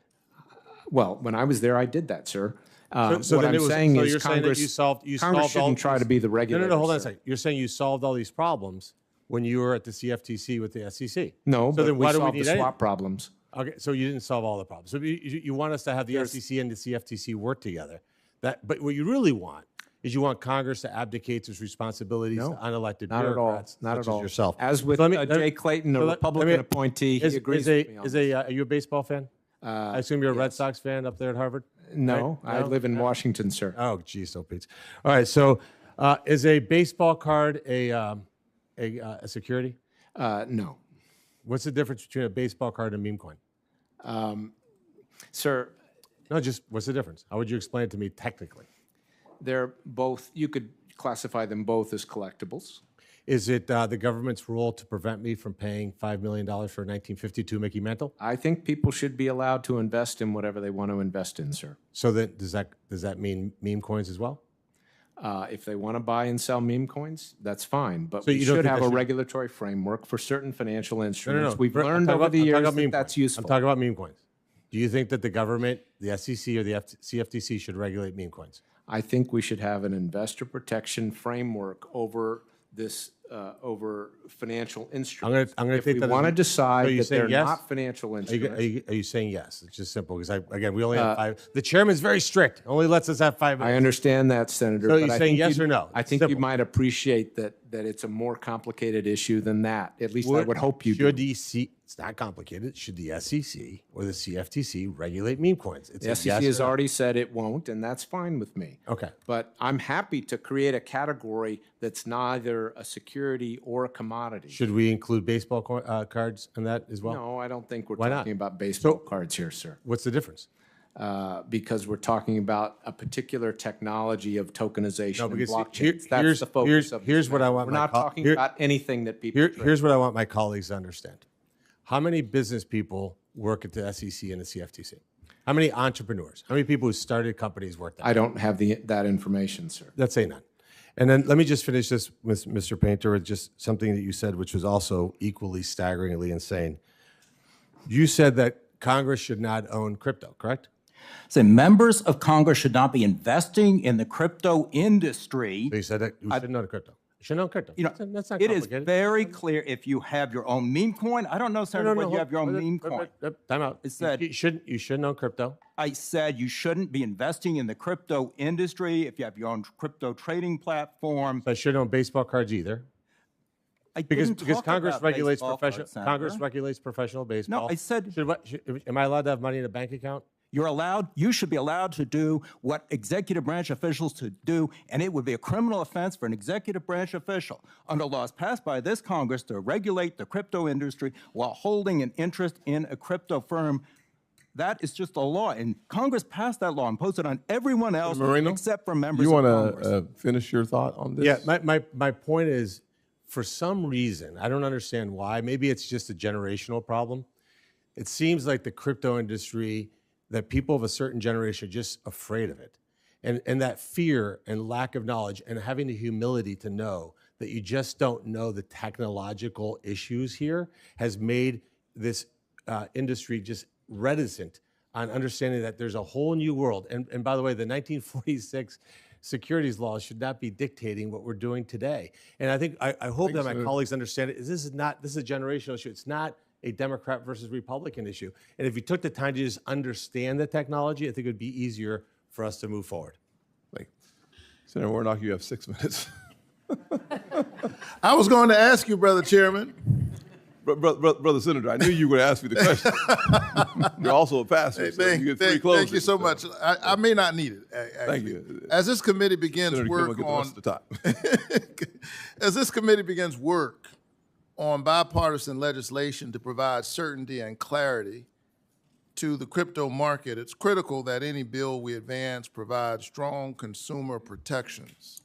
Well, when I was there, I did that, sir. So what then I'm it was, saying so is you're saying that Congress, you solved Congress shouldn't all try to be the regulator. No, hold on a sir. second. You're saying you solved all these problems when you were at the CFTC with the SEC. No, so but then we why do we solved need the any- swap problems. Okay, so you didn't solve all the problems. So you want us to have the SEC and the CFTC work together. But what you really want is you want Congress to abdicate its responsibilities to unelected Not at all. bureaucts Not such at as all. yourself. As with So let me- Jay Clayton, a so let Republican me- appointee, he agrees with me on this. Are you a baseball fan? I assume you're a Red Sox fan up there at Harvard? No, Right? I live in Washington, sir. Oh, geez, so Pete. All right, so is a baseball card a security? No. What's the difference between a baseball card and a meme coin? Sir, No, just what's the difference? How would you explain it to me technically? they're both, you could classify them both as collectibles. Is it the government's role to prevent me from paying $5 million for a 1952 Mickey Mantle? I think people should be allowed to invest in whatever they want to invest in, sir. So then, does that mean meme coins as well? If they want to buy and sell meme coins, that's fine. But So we you don't should think have I a should- regulatory framework for certain financial No, instruments. We've I'm learned talking over about- the I'm talking years about meme that that's coins. useful. I'm talking about meme coins. Do you think that the government, the SEC or the CFTC should regulate meme coins? I think we should have an investor protection framework over this over financial instruments. I'm gonna If take we that as want to a- decide so you're that saying they're yes? not financial Are instruments, you saying yes? It's just simple because again, we only have 5. The chairman's very strict. Only lets us have 5 minutes. I understand that, Senator. So but you're I saying think yes you'd- or no? I It's think you simple. might appreciate that it's a more complicated issue than that. At least I would hope you should do. it's not complicated. Should the SEC or the CFTC regulate meme coins? It's The a SEC yes has or no. already said it won't, and that's fine with me. Okay. But I'm happy to create a category that's neither a security or a commodity. Should we include baseball cards in that as well? No, I don't think we're Why not? talking about baseball So- cards here, sir. What's the difference? Because we're talking about a particular technology of tokenization and because blockchains. That's the focus of this here's what I matter. want We're my not col- talking here- about anything that people trade. Here's what I want my colleagues to understand. How many business people work at the SEC and the CFTC? How many entrepreneurs? How many people who started companies work there? I don't have that information, sir. Let's say none. And then let me just finish this with Mr. Painter with just something that you said, which was also equally staggeringly insane. You said that Congress should not own crypto, correct? So members of Congress should not be investing in the crypto industry. So you said that you shouldn't own crypto. You shouldn't own crypto. You know, That's not it is complicated. very clear if you have your own meme coin. I don't know, Senator, whether you have your own meme coin. Time out. It said- you shouldn't own crypto. I said you shouldn't be investing in the crypto industry if you have your own crypto trading platform. So I shouldn't own baseball cards either. I Because didn't talk Congress about regulates baseball professional cards, Senator. Congress regulates professional baseball. I said- am I allowed to have money in a bank account? You should be allowed to do what executive branch officials to do, and it would be a criminal offense for an executive branch official under laws passed by this Congress to regulate the crypto industry while holding an interest in a crypto firm. That is just a law, and Congress passed that law and imposed it on everyone else Moreno, except for members You of want Congress. to finish your thought on this? Yeah, my point is, for some reason, I don't understand why, maybe it's just a generational problem. It seems like the crypto industry, that people of a certain generation are just afraid of it. And that fear and lack of knowledge and having the humility to know that you just don't know the technological issues here has made this industry just reticent on understanding that there's a whole new world. And by the way, the 1946 securities laws should not be dictating what we're doing today. And I hope that my colleagues understand it. This is a generational issue. It's not a Democrat versus Republican issue. And if you took the time to just understand the technology, I think it would be easier for us to move forward. Senator Warnock, you have 6 minutes. I was going to ask you, Brother Chairman. Brother Senator, I knew you were going to ask me the question. You're also a pastor, so you get 3 closings. Thank you so much. I may not need it. Actually. Thank you. As this committee begins Senator, work get the rest of the time. as this committee begins work on bipartisan legislation to provide certainty and clarity to the crypto market, it's critical that any bill we advance provides strong consumer protections.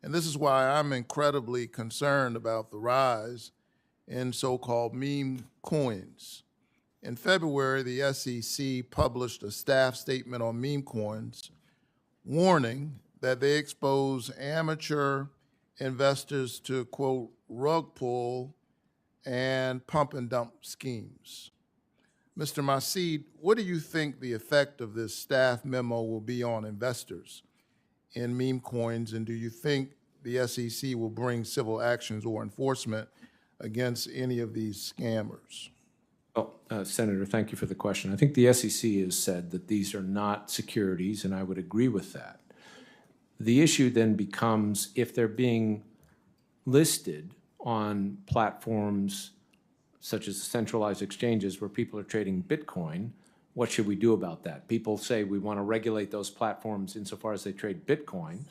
And this is why I'm incredibly concerned about the rise in so-called meme coins. In February, the SEC published a staff statement on meme coins, warning that they expose amateur investors to, quote, rug pull and pump and dump schemes. Mr. Masid, what do you think the effect of this staff memo will be on investors in meme coins, and do you think the SEC will bring civil actions or enforcement against any of these scammers? Well, Senator, thank you for the question. I think the SEC has said that these are not securities, and I would agree with that. The issue then becomes if they're being listed on platforms such as centralized exchanges where people are trading Bitcoin, what should we do about that? People say we want to regulate those platforms insofar as they trade Bitcoin.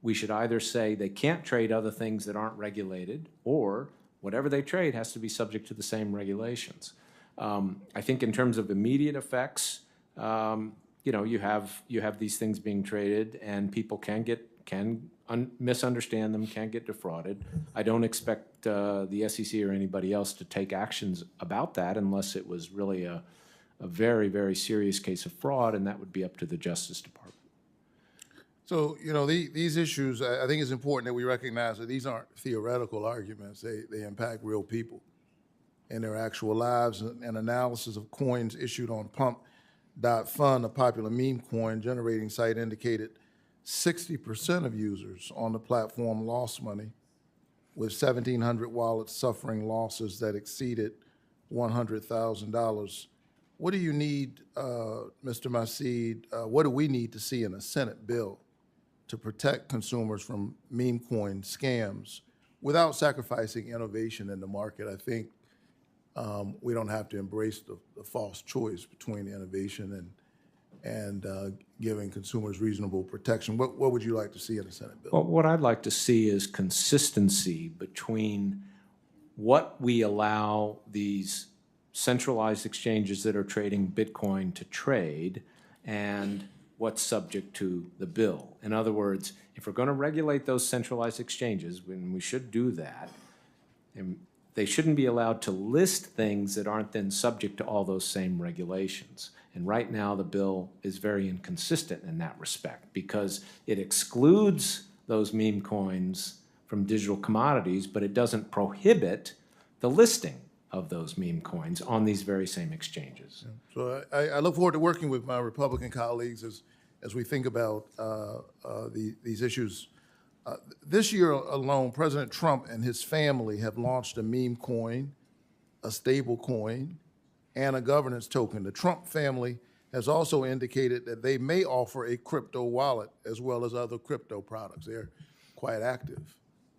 We should either say they can't trade other things that aren't regulated, or whatever they trade has to be subject to the same regulations. I think in terms of immediate effects, you have these things being traded, and people can misunderstand them, can get defrauded. I don't expect the SEC or anybody else to take actions about that unless it was really a very, very serious case of fraud, and that would be up to the Justice Department. So, these issues, I think it's important that we recognize that these aren't theoretical arguments. They impact real people in their actual lives. An analysis of coins issued on Pump.Fund, a popular meme coin generating site, indicated 60% of users on the platform lost money with 1,700 wallets suffering losses that exceeded $100,000. What do you need, Mr. Masid, what do we need to see in a Senate bill to protect consumers from meme coin scams without sacrificing innovation in the market? I think we don't have to embrace the false choice between innovation and giving consumers reasonable protection. What would you like to see in a Senate bill? Well, what I'd like to see is consistency between what we allow these centralized exchanges that are trading Bitcoin to trade and what's subject to the bill. In other words, if we're going to regulate those centralized exchanges, when we should do that, and they shouldn't be allowed to list things that aren't then subject to all those same regulations. And right now, the bill is very inconsistent in that respect because it excludes those meme coins from digital commodities, but it doesn't prohibit the listing of those meme coins on these very same exchanges. So I look forward to working with my Republican colleagues as we think about these issues. This year alone, President Trump and his family have launched a meme coin, a stable coin, and a governance token. The Trump family has also indicated that they may offer a crypto wallet as well as other crypto products. They're quite active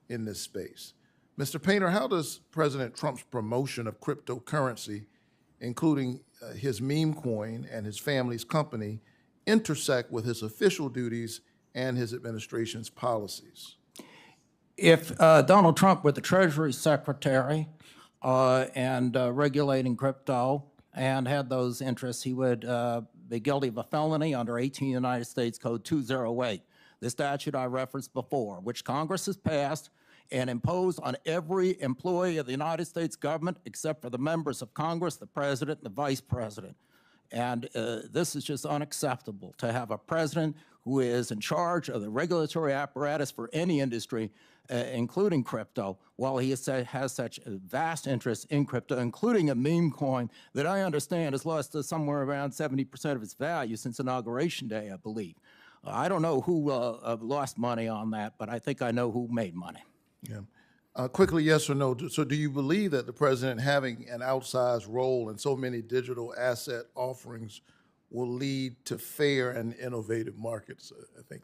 in this space. Mr. Painter, how does President Trump's promotion of cryptocurrency, including his meme coin and his family's company, intersect with his official duties and his administration's policies? If Donald Trump were the Treasury Secretary and regulating crypto and had those interests, he would be guilty of a felony under 18 United States Code 208, the statute I referenced before, which Congress has passed and imposed on every employee of the United States government except for the members of Congress, the president, and the vice president. And this is just unacceptable to have a president who is in charge of the regulatory apparatus for any industry, including crypto, while he has such a vast interest in crypto, including a meme coin that I understand has lost somewhere around 70% of its value since Inauguration Day, I believe. I don't know who lost money on that, but I think I know who made money. Yeah. Quickly, yes or no? So do you believe that the president having an outsized role in so many digital asset offerings will lead to fair and innovative markets? I think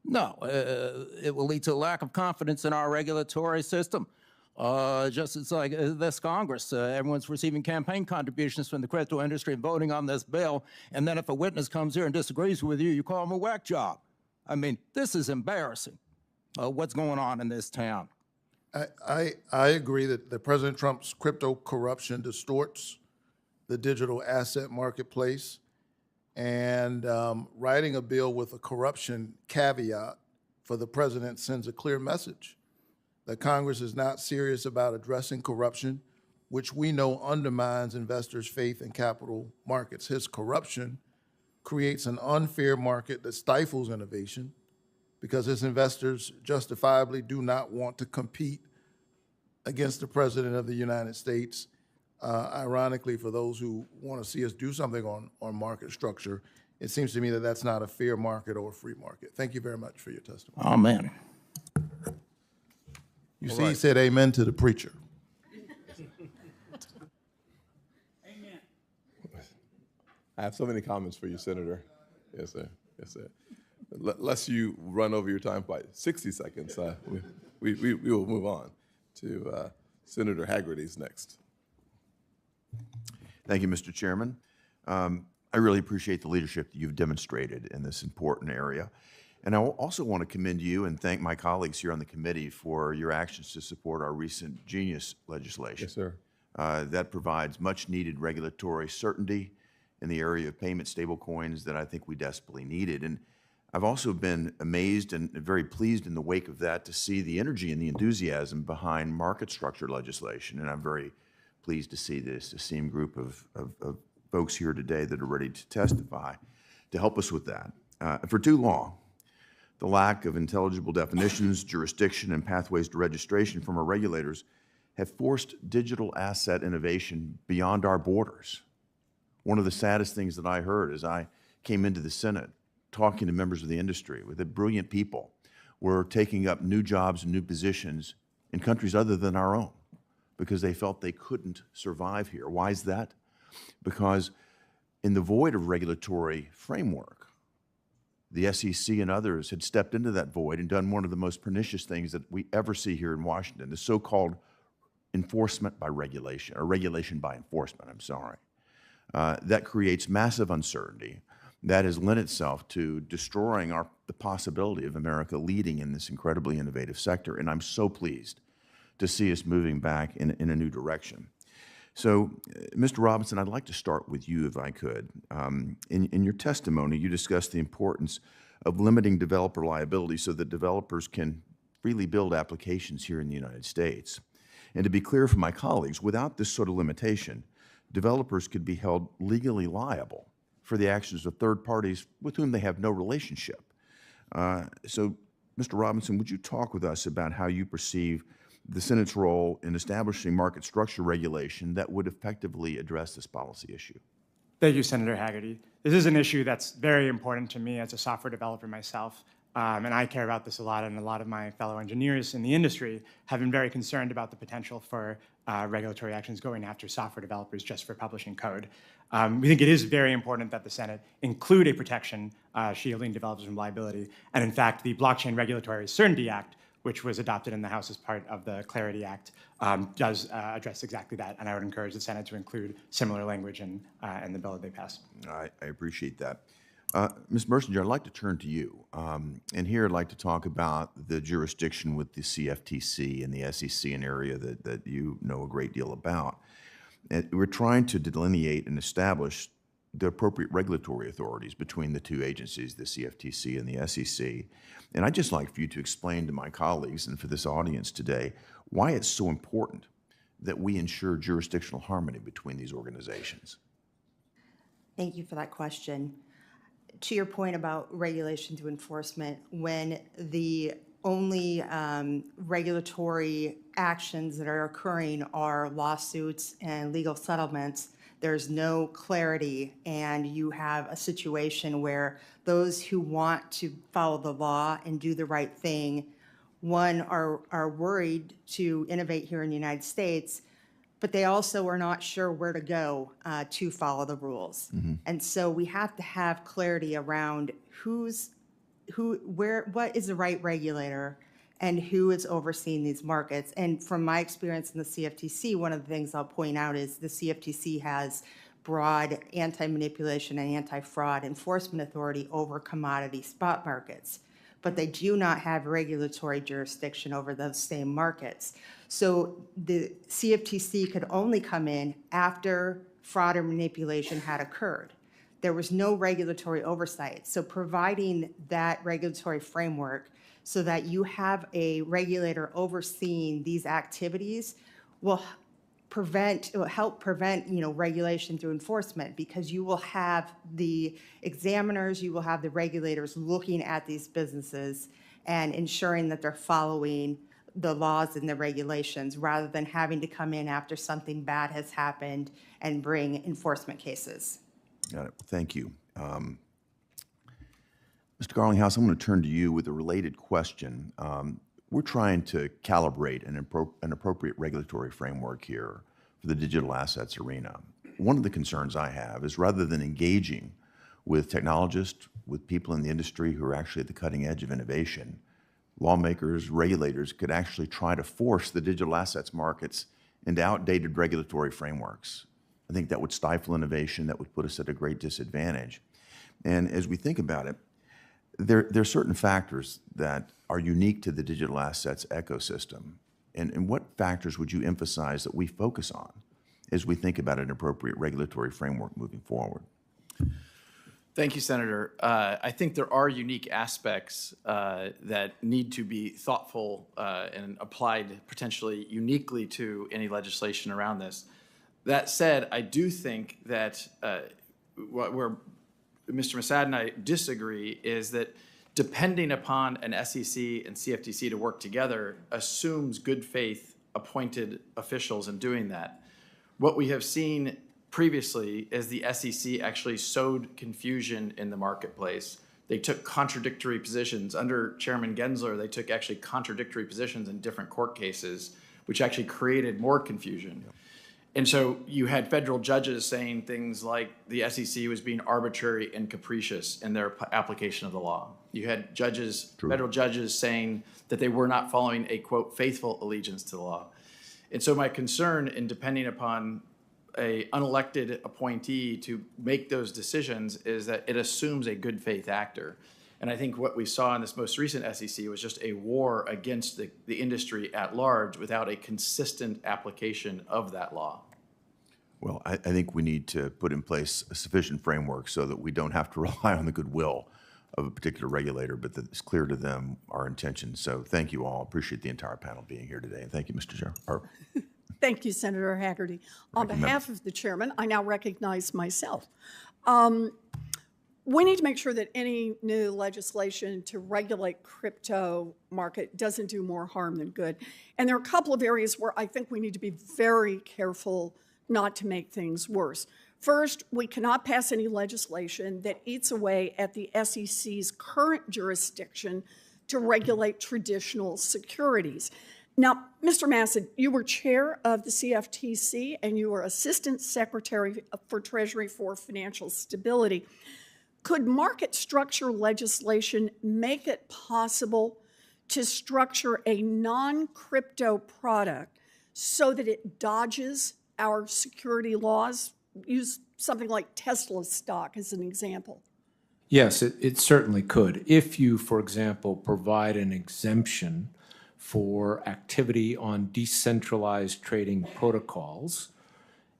No, it will lead to a lack of confidence in our regulatory system. Just as like this Congress, everyone's receiving campaign contributions from the crypto industry and voting on this bill, and then if a witness comes here and disagrees with you, you call him a whack job. I mean, this is embarrassing, what's going on in this town. I agree that President Trump's crypto corruption distorts the digital asset marketplace, and writing a bill with a corruption caveat for the president sends a clear message that Congress is not serious about addressing corruption, which we know undermines investors' faith in capital markets. His corruption creates an unfair market that stifles innovation because his investors justifiably do not want to compete against the President of the United States. Ironically, for those who want to see us do something on market structure, it seems to me that that's not a fair market or a free market. Thank you very much for your testimony. Amen. You see, he said amen to the preacher. Amen. I have so many comments for you, Senator. Yes, sir. Yes, sir. Lest you run over your time by 60 seconds, we will move on to Senator Haggerty's next. Thank you, Mr. Chairman. I really appreciate the leadership that you've demonstrated in this important area. And I also want to commend you and thank my colleagues here on the committee for your actions to support our recent Genius legislation. Yes, sir. That provides much needed regulatory certainty in the area of payment stablecoins that I think we desperately needed. And I've also been amazed and very pleased in the wake of that to see the energy and the enthusiasm behind market structure legislation. And I'm very pleased to see this esteemed group of folks here today that are ready to testify to help us with that. For too long, the lack of intelligible definitions, jurisdiction, and pathways to registration from our regulators have forced digital asset innovation beyond our borders. One of the saddest things that I heard as I came into the Senate talking to members of the industry with the brilliant people were taking up new jobs and new positions in countries other than our own because they felt they couldn't survive here. Why is that? Because in the void of regulatory framework, the SEC and others had stepped into that void and done one of the most pernicious things that we ever see here in Washington, the so-called enforcement by regulation, or regulation by enforcement, I'm sorry. That creates massive uncertainty that has lent itself to destroying the possibility of America leading in this incredibly innovative sector. And I'm so pleased to see us moving back in a new direction. So, Mr. Robinson, I'd like to start with you if I could. In your testimony, you discussed the importance of limiting developer liability so that developers can freely build applications here in the United States. And to be clear for my colleagues, without this sort of limitation, developers could be held legally liable for the actions of third parties with whom they have no relationship. So, Mr. Robinson, would you talk with us about how you perceive the Senate's role in establishing market structure regulation that would effectively address this policy issue? Thank you, Senator Haggerty. This is an issue that's very important to me as a software developer myself. And I care about this a lot, and a lot of my fellow engineers in the industry have been very concerned about the potential for regulatory actions going after software developers just for publishing code. We think it is very important that the Senate include a protection shielding developers from liability. And in fact, the Blockchain Regulatory Certainty Act, which was adopted in the House as part of the Clarity Act, does address exactly that. And I would encourage the Senate to include similar language in the bill that they pass. I appreciate that. Ms. Mersinger, I'd like to turn to you. And here I'd like to talk about the jurisdiction with the CFTC and the SEC, an area that you know a great deal about. And we're trying to delineate and establish the appropriate regulatory authorities between the two agencies, the CFTC and the SEC. And I'd just like for you to explain to my colleagues and for this audience today why it's so important that we ensure jurisdictional harmony between these organizations. Thank you for that question. To your point about regulation through enforcement, when the only regulatory actions that are occurring are lawsuits and legal settlements, there's no clarity, and you have a situation where those who want to follow the law and do the right thing, one, are worried to innovate here in the United States, but they also are not sure where to go to follow the rules. And so we have to have clarity around what is the right regulator and who is overseeing these markets. And from my experience in the CFTC, one of the things I'll point out is the CFTC has broad anti-manipulation and anti-fraud enforcement authority over commodity spot markets, but they do not have regulatory jurisdiction over those same markets. So the CFTC could only come in after fraud or manipulation had occurred. There was no regulatory oversight. So providing that regulatory framework so that you have a regulator overseeing these activities will help prevent regulation through enforcement, because you will have the examiners, you will have the regulators looking at these businesses and ensuring that they're following the laws and the regulations rather than having to come in after something bad has happened and bring enforcement cases. Got it. Thank you. Mr. Garlinghouse, I'm going to turn to you with a related question. We're trying to calibrate an appropriate regulatory framework here for the digital assets arena. One of the concerns I have is rather than engaging with technologists, with people in the industry who are actually at the cutting edge of innovation, lawmakers, regulators could actually try to force the digital assets markets into outdated regulatory frameworks. I think that would stifle innovation, that would put us at a great disadvantage. And as we think about it, there are certain factors that are unique to the digital assets ecosystem. And what factors would you emphasize that we focus on as we think about an appropriate regulatory framework moving forward? Thank you, Senator. I think there are unique aspects that need to be thoughtful and applied potentially uniquely to any legislation around this. That said, I do think that where Mr. Massad and I disagree is that depending upon an SEC and CFTC to work together assumes good faith appointed officials in doing that. What we have seen previously is the SEC actually sowed confusion in the marketplace They took contradictory positions. Under Chairman Gensler, they took actually contradictory positions in different court cases, which actually created more confusion. And so you had federal judges saying things like the SEC was being arbitrary and capricious in their application of the law. You had federal judges saying that they were not following a, quote, faithful allegiance to the law. And so my concern in depending upon a unelected appointee to make those decisions is that it assumes a good faith actor. And I think what we saw in this most recent SEC was just a war against the industry at large without a consistent application of that law. Well, I think we need to put in place a sufficient framework so that we don't have to rely on the goodwill of a particular regulator, but that it's clear to them our intention. So thank you all. Appreciate the entire panel being here today. And thank you, Mr. Chair. Thank you, Senator Haggerty. On behalf of the chairman, I now recognize myself. We need to make sure that any new legislation to regulate crypto market doesn't do more harm than good. And there are a couple of areas where I think we need to be very careful not to make things worse. First, we cannot pass any legislation that eats away at the SEC's current jurisdiction to regulate traditional securities. Now, Mr. Massad, you were chair of the CFTC and you were Assistant Secretary for Treasury for Financial Stability. Could market structure legislation make it possible to structure a non-crypto product so that it dodges our security laws? Use something like Tesla stock as an example. Yes, it certainly could. If you, for example, provide an exemption for activity on decentralized trading protocols,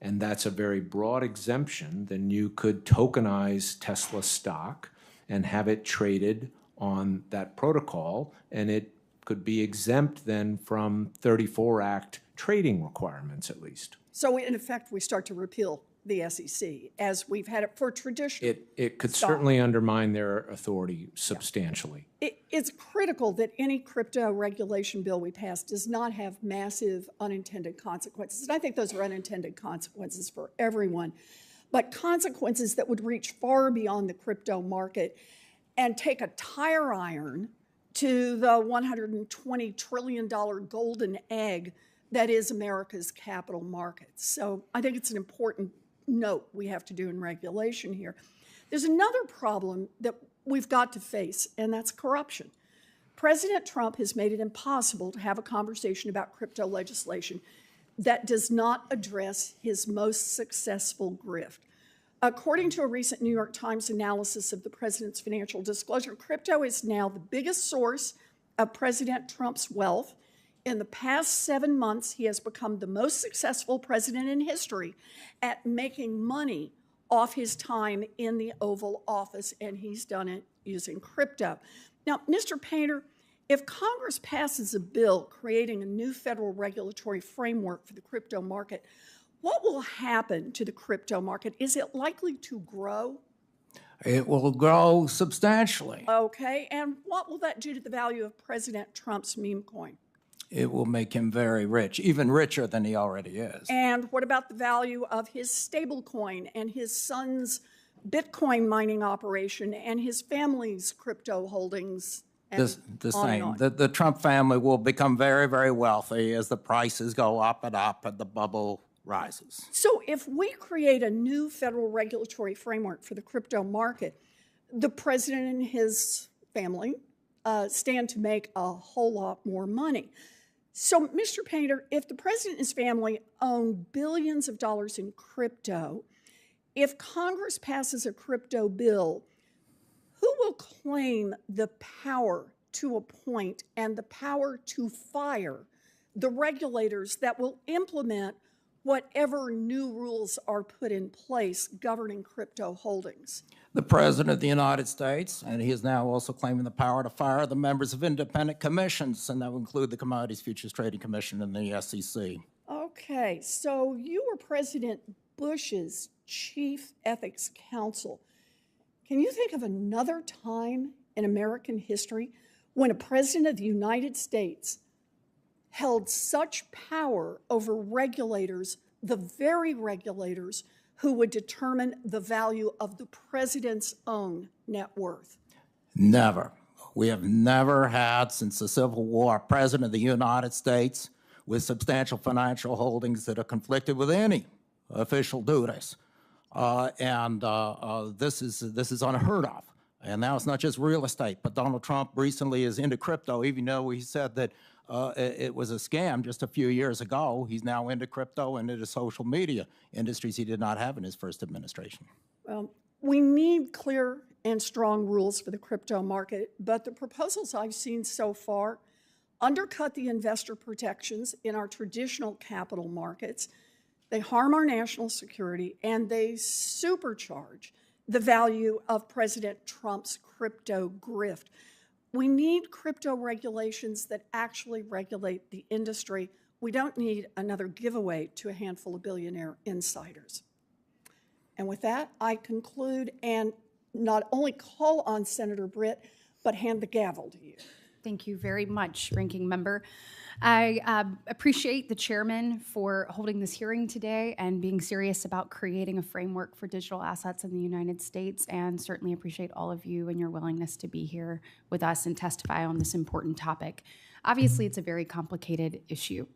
and that's a very broad exemption, then you could tokenize Tesla stock and have it traded on that protocol, and it could be exempt then from 34 Act trading requirements at least. So in effect, we start to repeal the SEC as we've had it for traditional. It could stock. certainly undermine their authority substantially. It's critical that any crypto regulation bill we pass does not have massive unintended consequences. And I think those are unintended consequences for everyone, but consequences that would reach far beyond the crypto market and take a tire iron to the $120 trillion golden egg that is America's capital markets. So I think it's an important note we have to do in regulation here. There's another problem that we've got to face, and that's corruption. President Trump has made it impossible to have a conversation about crypto legislation that does not address his most successful grift. According to a recent New York Times analysis of the president's financial disclosure, crypto is now the biggest source of President Trump's wealth. In the past 7 months, he has become the most successful president in history at making money off his time in the Oval Office, and he's done it using crypto. Now, Mr. Painter, if Congress passes a bill creating a new federal regulatory framework for the crypto market, what will happen to the crypto market? Is it likely to grow? It will grow substantially. Okay, and what will that do to the value of President Trump's meme coin? It will make him very rich, even richer than he already is. And what about the value of his stable coin and his son's Bitcoin mining operation and his family's crypto holdings? The same. The Trump family will become very, very wealthy as the prices go up and the bubble rises. So if we create a new federal regulatory framework for the crypto market, the president and his family stand to make a whole lot more money. So, Mr. Painter, if the president and his family own billions of dollars in crypto, if Congress passes a crypto bill, who will claim the power to appoint and the power to fire the regulators that will implement whatever new rules are put in place governing crypto holdings? The President of the United States, and he is now also claiming the power to fire the members of independent commissions, and that will include the Commodities Futures Trading Commission and the SEC. Okay, so you were President Bush's chief ethics counsel. Can you think of another time in American history when a president of the United States held such power over regulators, the very regulators who would determine the value of the president's own net worth? Never. We have never had, since the Civil War, a president of the United States with substantial financial holdings that are conflicted with any official duties. This is unheard of. And now it's not just real estate, but Donald Trump recently is into crypto, even though he said that it was a scam just a few years ago. He's now into crypto and into social media industries he did not have in his first administration. Well, we need clear and strong rules for the crypto market, but the proposals I've seen so far undercut the investor protections in our traditional capital markets. They harm our national security, and they supercharge the value of President Trump's crypto grift. We need crypto regulations that actually regulate the industry. We don't need another giveaway to a handful of billionaire insiders. And with that, I conclude and not only call on Senator Britt, but hand the gavel to you. Thank you very much, Ranking Member. I appreciate the chairman for holding this hearing today and being serious about creating a framework for digital assets in the United States, and certainly appreciate all of you and your willingness to be here with us and testify on this important topic. Obviously, it's a very complicated issue,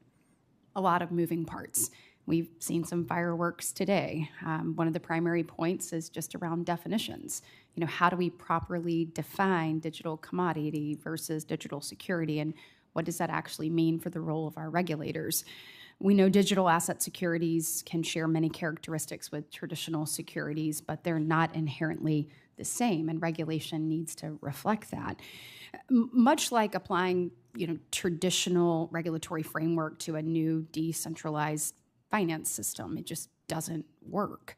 a lot of moving parts. We've seen some fireworks today. One of the primary points is just around definitions. You know, how do we properly define digital commodity versus digital security, and what does that actually mean for the role of our regulators? We know digital asset securities can share many characteristics with traditional securities, but they're not inherently the same, and regulation needs to reflect that. Much like applying, traditional regulatory framework to a new decentralized finance system, it just doesn't work.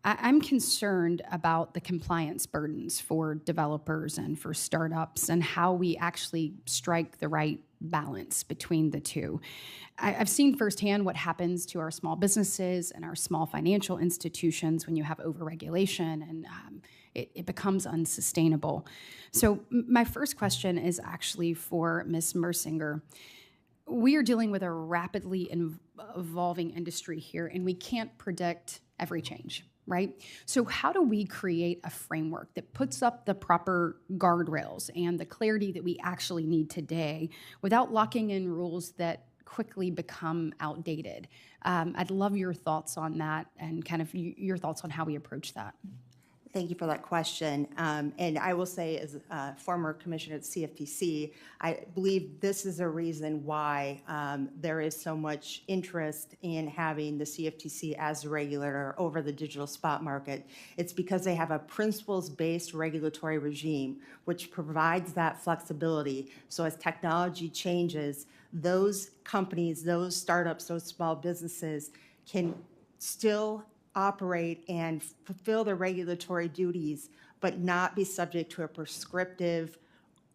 I'm concerned about the compliance burdens for developers and for startups and how we actually strike the right balance between the two. I've seen firsthand what happens to our small businesses and our small financial institutions when you have overregulation, and it becomes unsustainable. So my first question is actually for Ms. Mersinger. We are dealing with a rapidly evolving industry here, and we can't predict every change, right? So how do we create a framework that puts up the proper guardrails and the clarity that we actually need today without locking in rules that quickly become outdated? I'd love your thoughts on that and kind of your thoughts on how we approach that. Thank you for that question. And I will say, as a former commissioner at CFTC, I believe this is a reason why there is so much interest in having the CFTC as a regulator over the digital spot market. It's because they have a principles-based regulatory regime, which provides that flexibility. So as technology changes, those companies, those startups, those small businesses can still operate and fulfill their regulatory duties, but not be subject to a prescriptive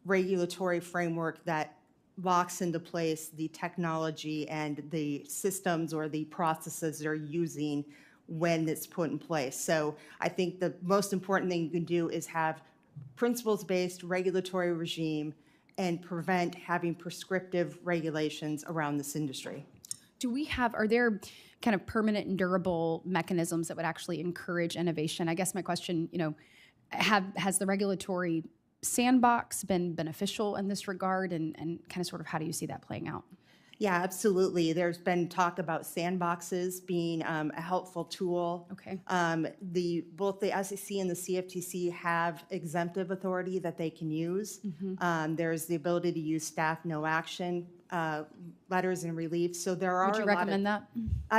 regulatory framework that locks into place the technology and the systems or the processes they're using when it's put in place. So I think the most important thing you can do is have principles-based regulatory regime and prevent having prescriptive regulations around this industry. Are there kind of permanent and durable mechanisms that would actually encourage innovation? I guess my question, has the regulatory sandbox been beneficial in this regard, and kind of sort of how do you see that playing out? Yeah, absolutely. There's been talk about sandboxes being a helpful tool. Okay. Both the SEC and the CFTC have exemptive authority that they can use. Mm-hmm. There's the ability to use staff no action letters and relief. So there are. Would you recommend that?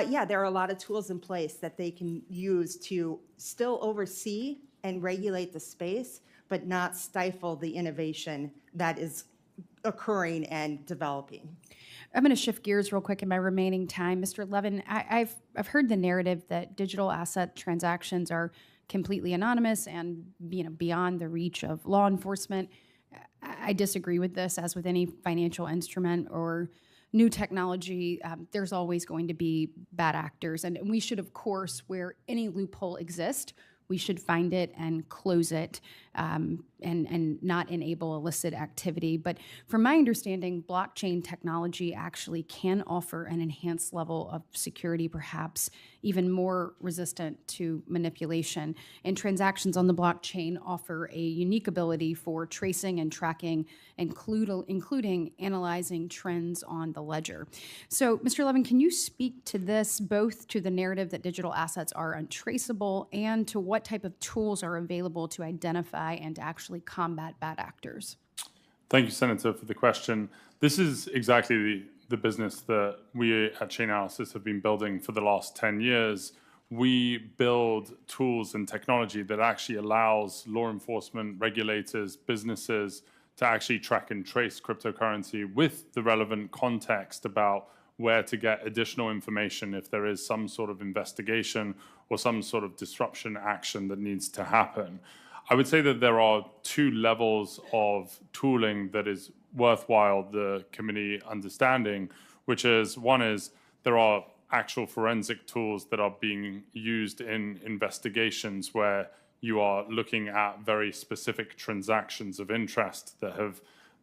Yeah, there are a lot of tools in place that they can use to still oversee and regulate the space, but not stifle the innovation that is occurring and developing. I'm going to shift gears real quick in my remaining time. Mr. Levin, I've heard the narrative that digital asset transactions are completely anonymous and beyond the reach of law enforcement. I disagree with this. As with any financial instrument or new technology, there's always going to be bad actors. And we should, of course, where any loophole exists, we should find it and close it. and not enable illicit activity. But from my understanding, blockchain technology actually can offer an enhanced level of security, perhaps even more resistant to manipulation. And transactions on the blockchain offer a unique ability for tracing and tracking, including analyzing trends on the ledger. So, Mr. Levin, can you speak to this, both to the narrative that digital assets are untraceable and to what type of tools are available to identify and to actually combat bad actors? Thank you, Senator, for the question. This is exactly the business that we at Chainalysis have been building for the last 10 years. We build tools and technology that actually allows law enforcement, regulators, businesses to actually track and trace cryptocurrency with the relevant context about where to get additional information if there is some sort of investigation or some sort of disruption action that needs to happen. I would say that there are two levels of tooling that is worthwhile the committee understanding, which is, one is there are actual forensic tools that are being used in investigations where you are looking at very specific transactions of interest that have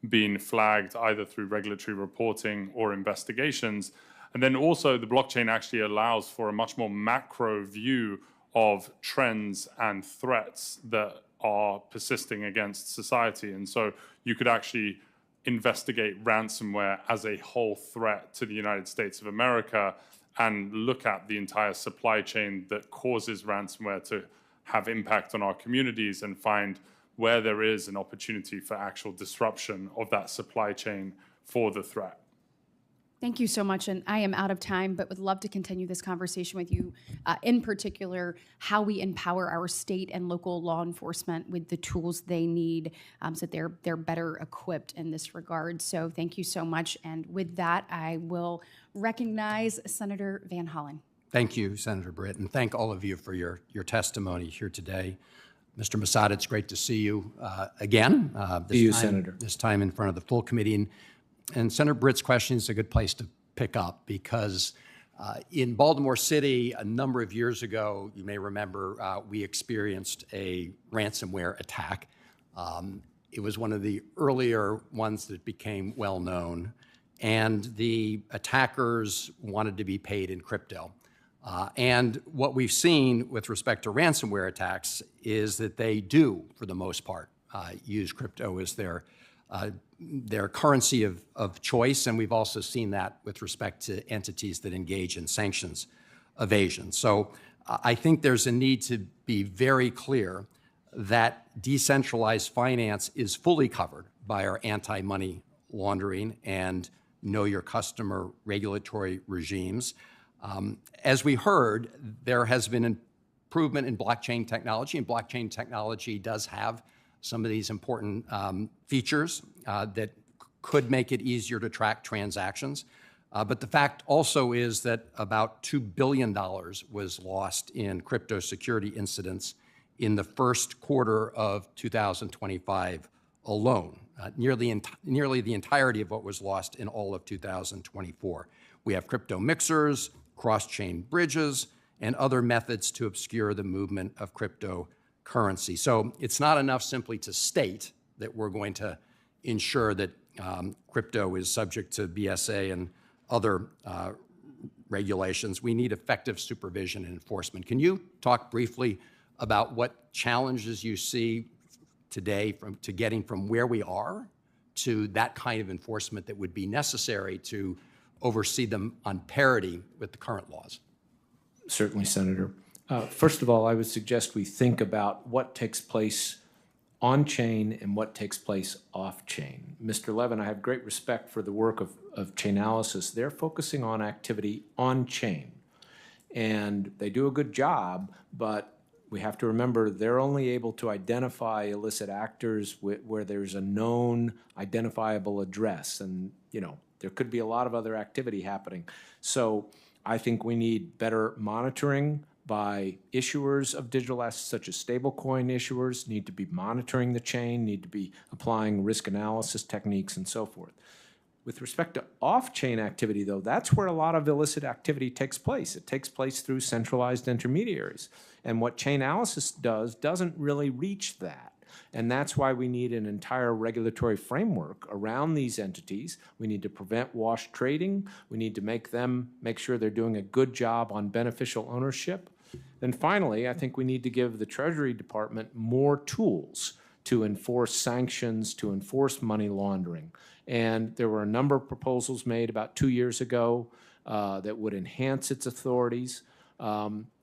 been flagged either through regulatory reporting or investigations. And then also the blockchain actually allows for a much more macro view of trends and threats that are persisting against society. And so you could actually investigate ransomware as a whole threat to the United States of America and look at the entire supply chain that causes ransomware to have impact on our communities and find where there is an opportunity for actual disruption of that supply chain for the threat. Thank you so much, and I am out of time, but would love to continue this conversation with you, in particular, how we empower our state and local law enforcement with the tools they need so that they're better equipped in this regard. So thank you so much, and with that, I will recognize Senator Van Hollen. Thank you, Senator Britt, and thank all of you for your testimony here today. Mr. Masada, it's great to see you again. Senator. This time in front of the full committee. And Senator Britt's question is a good place to pick up because in Baltimore City, a number of years ago, you may remember, we experienced a ransomware attack. It was one of the earlier ones that became well known, and the attackers wanted to be paid in crypto. And what we've seen with respect to ransomware attacks is that they do, for the most part, use crypto as their currency of choice, and we've also seen that with respect to entities that engage in sanctions evasion. So I think there's a need to be very clear that decentralized finance is fully covered by our anti-money laundering and know your customer regulatory regimes. As we heard, there has been improvement in blockchain technology, and blockchain technology does have some of these important features that could make it easier to track transactions. But the fact also is that about $2 billion was lost in crypto security incidents in the first quarter of 2025 alone, nearly the entirety of what was lost in all of 2024. We have crypto mixers, cross-chain bridges, and other methods to obscure the movement of cryptocurrency. So it's not enough simply to state that we're going to ensure that crypto is subject to BSA and other regulations. We need effective supervision and enforcement. Can you talk briefly about what challenges you see today to getting from where we are to that kind of enforcement that would be necessary to oversee them on parity with the current laws? Certainly, Senator. First of all, I would suggest we think about what takes place on-chain and what takes place off-chain. Mr. Levin, I have great respect for the work of Chainalysis. They're focusing on activity on-chain, and they do a good job, but we have to remember they're only able to identify illicit actors where there's a known identifiable address, and there could be a lot of other activity happening. So I think we need better monitoring by issuers of digital assets, such as stablecoin issuers, need to be monitoring the chain, need to be applying risk analysis techniques and so forth. With respect to off-chain activity, though, that's where a lot of illicit activity takes place. It takes place through centralized intermediaries. And what Chainalysis does doesn't really reach that. And that's why we need an entire regulatory framework around these entities. We need to prevent wash trading. We need to make sure they're doing a good job on beneficial ownership. Then finally, I think we need to give the Treasury Department more tools to enforce sanctions, to enforce money laundering. And there were a number of proposals made about 2 years ago that would enhance its authorities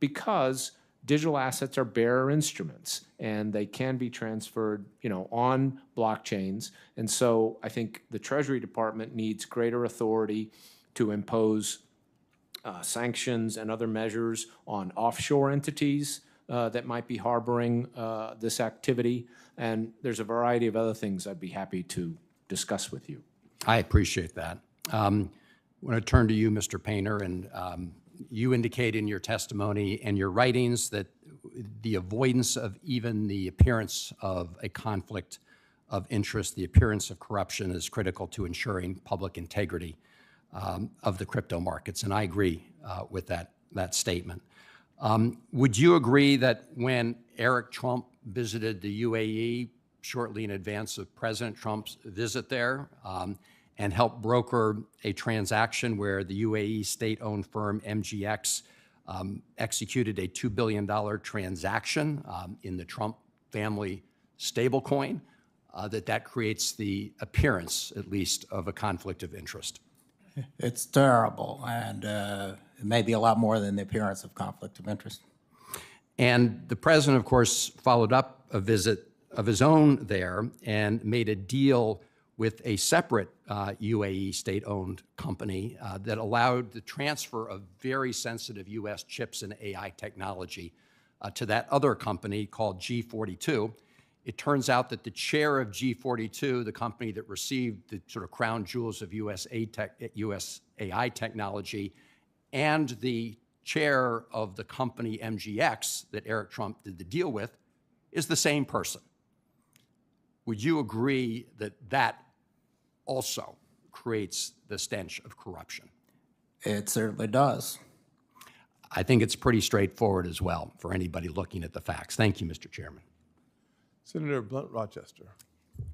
because digital assets are bearer instruments and they can be transferred, on blockchains. And so I think the Treasury Department needs greater authority to impose sanctions and other measures on offshore entities that might be harboring this activity. And there's a variety of other things I'd be happy to discuss with you. I appreciate that. I want to turn to you, Mr. Painter, and you indicate in your testimony and your writings that the avoidance of even the appearance of a conflict of interest, the appearance of corruption, is critical to ensuring public integrity of the crypto markets, and I agree with that statement. Would you agree that when Eric Trump visited the UAE shortly in advance of President Trump's visit there and helped broker a transaction where the UAE state-owned firm MGX executed a $2 billion transaction in the Trump family stablecoin, that creates the appearance, at least, of a conflict of interest? It's terrible, and it may be a lot more than the appearance of conflict of interest. And the president, of course, followed up a visit of his own there and made a deal with a separate UAE state-owned company that allowed the transfer of very sensitive U.S. chips and AI technology to that other company called G42. It turns out that the chair of G42, the company that received the sort of crown jewels of US AI technology, and the chair of the company MGX that Eric Trump did the deal with, is the same person. Would you agree that that also creates the stench of corruption? It certainly does. I think it's pretty straightforward as well for anybody looking at the facts. Thank you, Mr. Chairman. Senator Blunt Rochester.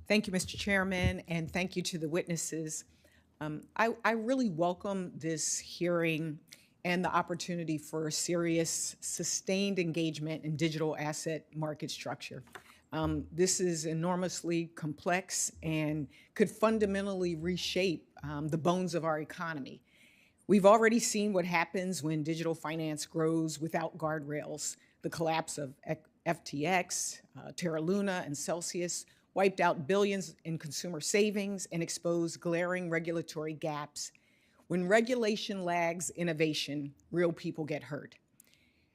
Thank you, Mr. Chairman, and thank you to the witnesses. I really welcome this hearing and the opportunity for serious, sustained engagement in digital asset market structure. This is enormously complex and could fundamentally reshape the bones of our economy. We've already seen what happens when digital finance grows without guardrails. The collapse of FTX, Terra Luna, and Celsius wiped out billions in consumer savings and exposed glaring regulatory gaps. When regulation lags innovation, real people get hurt.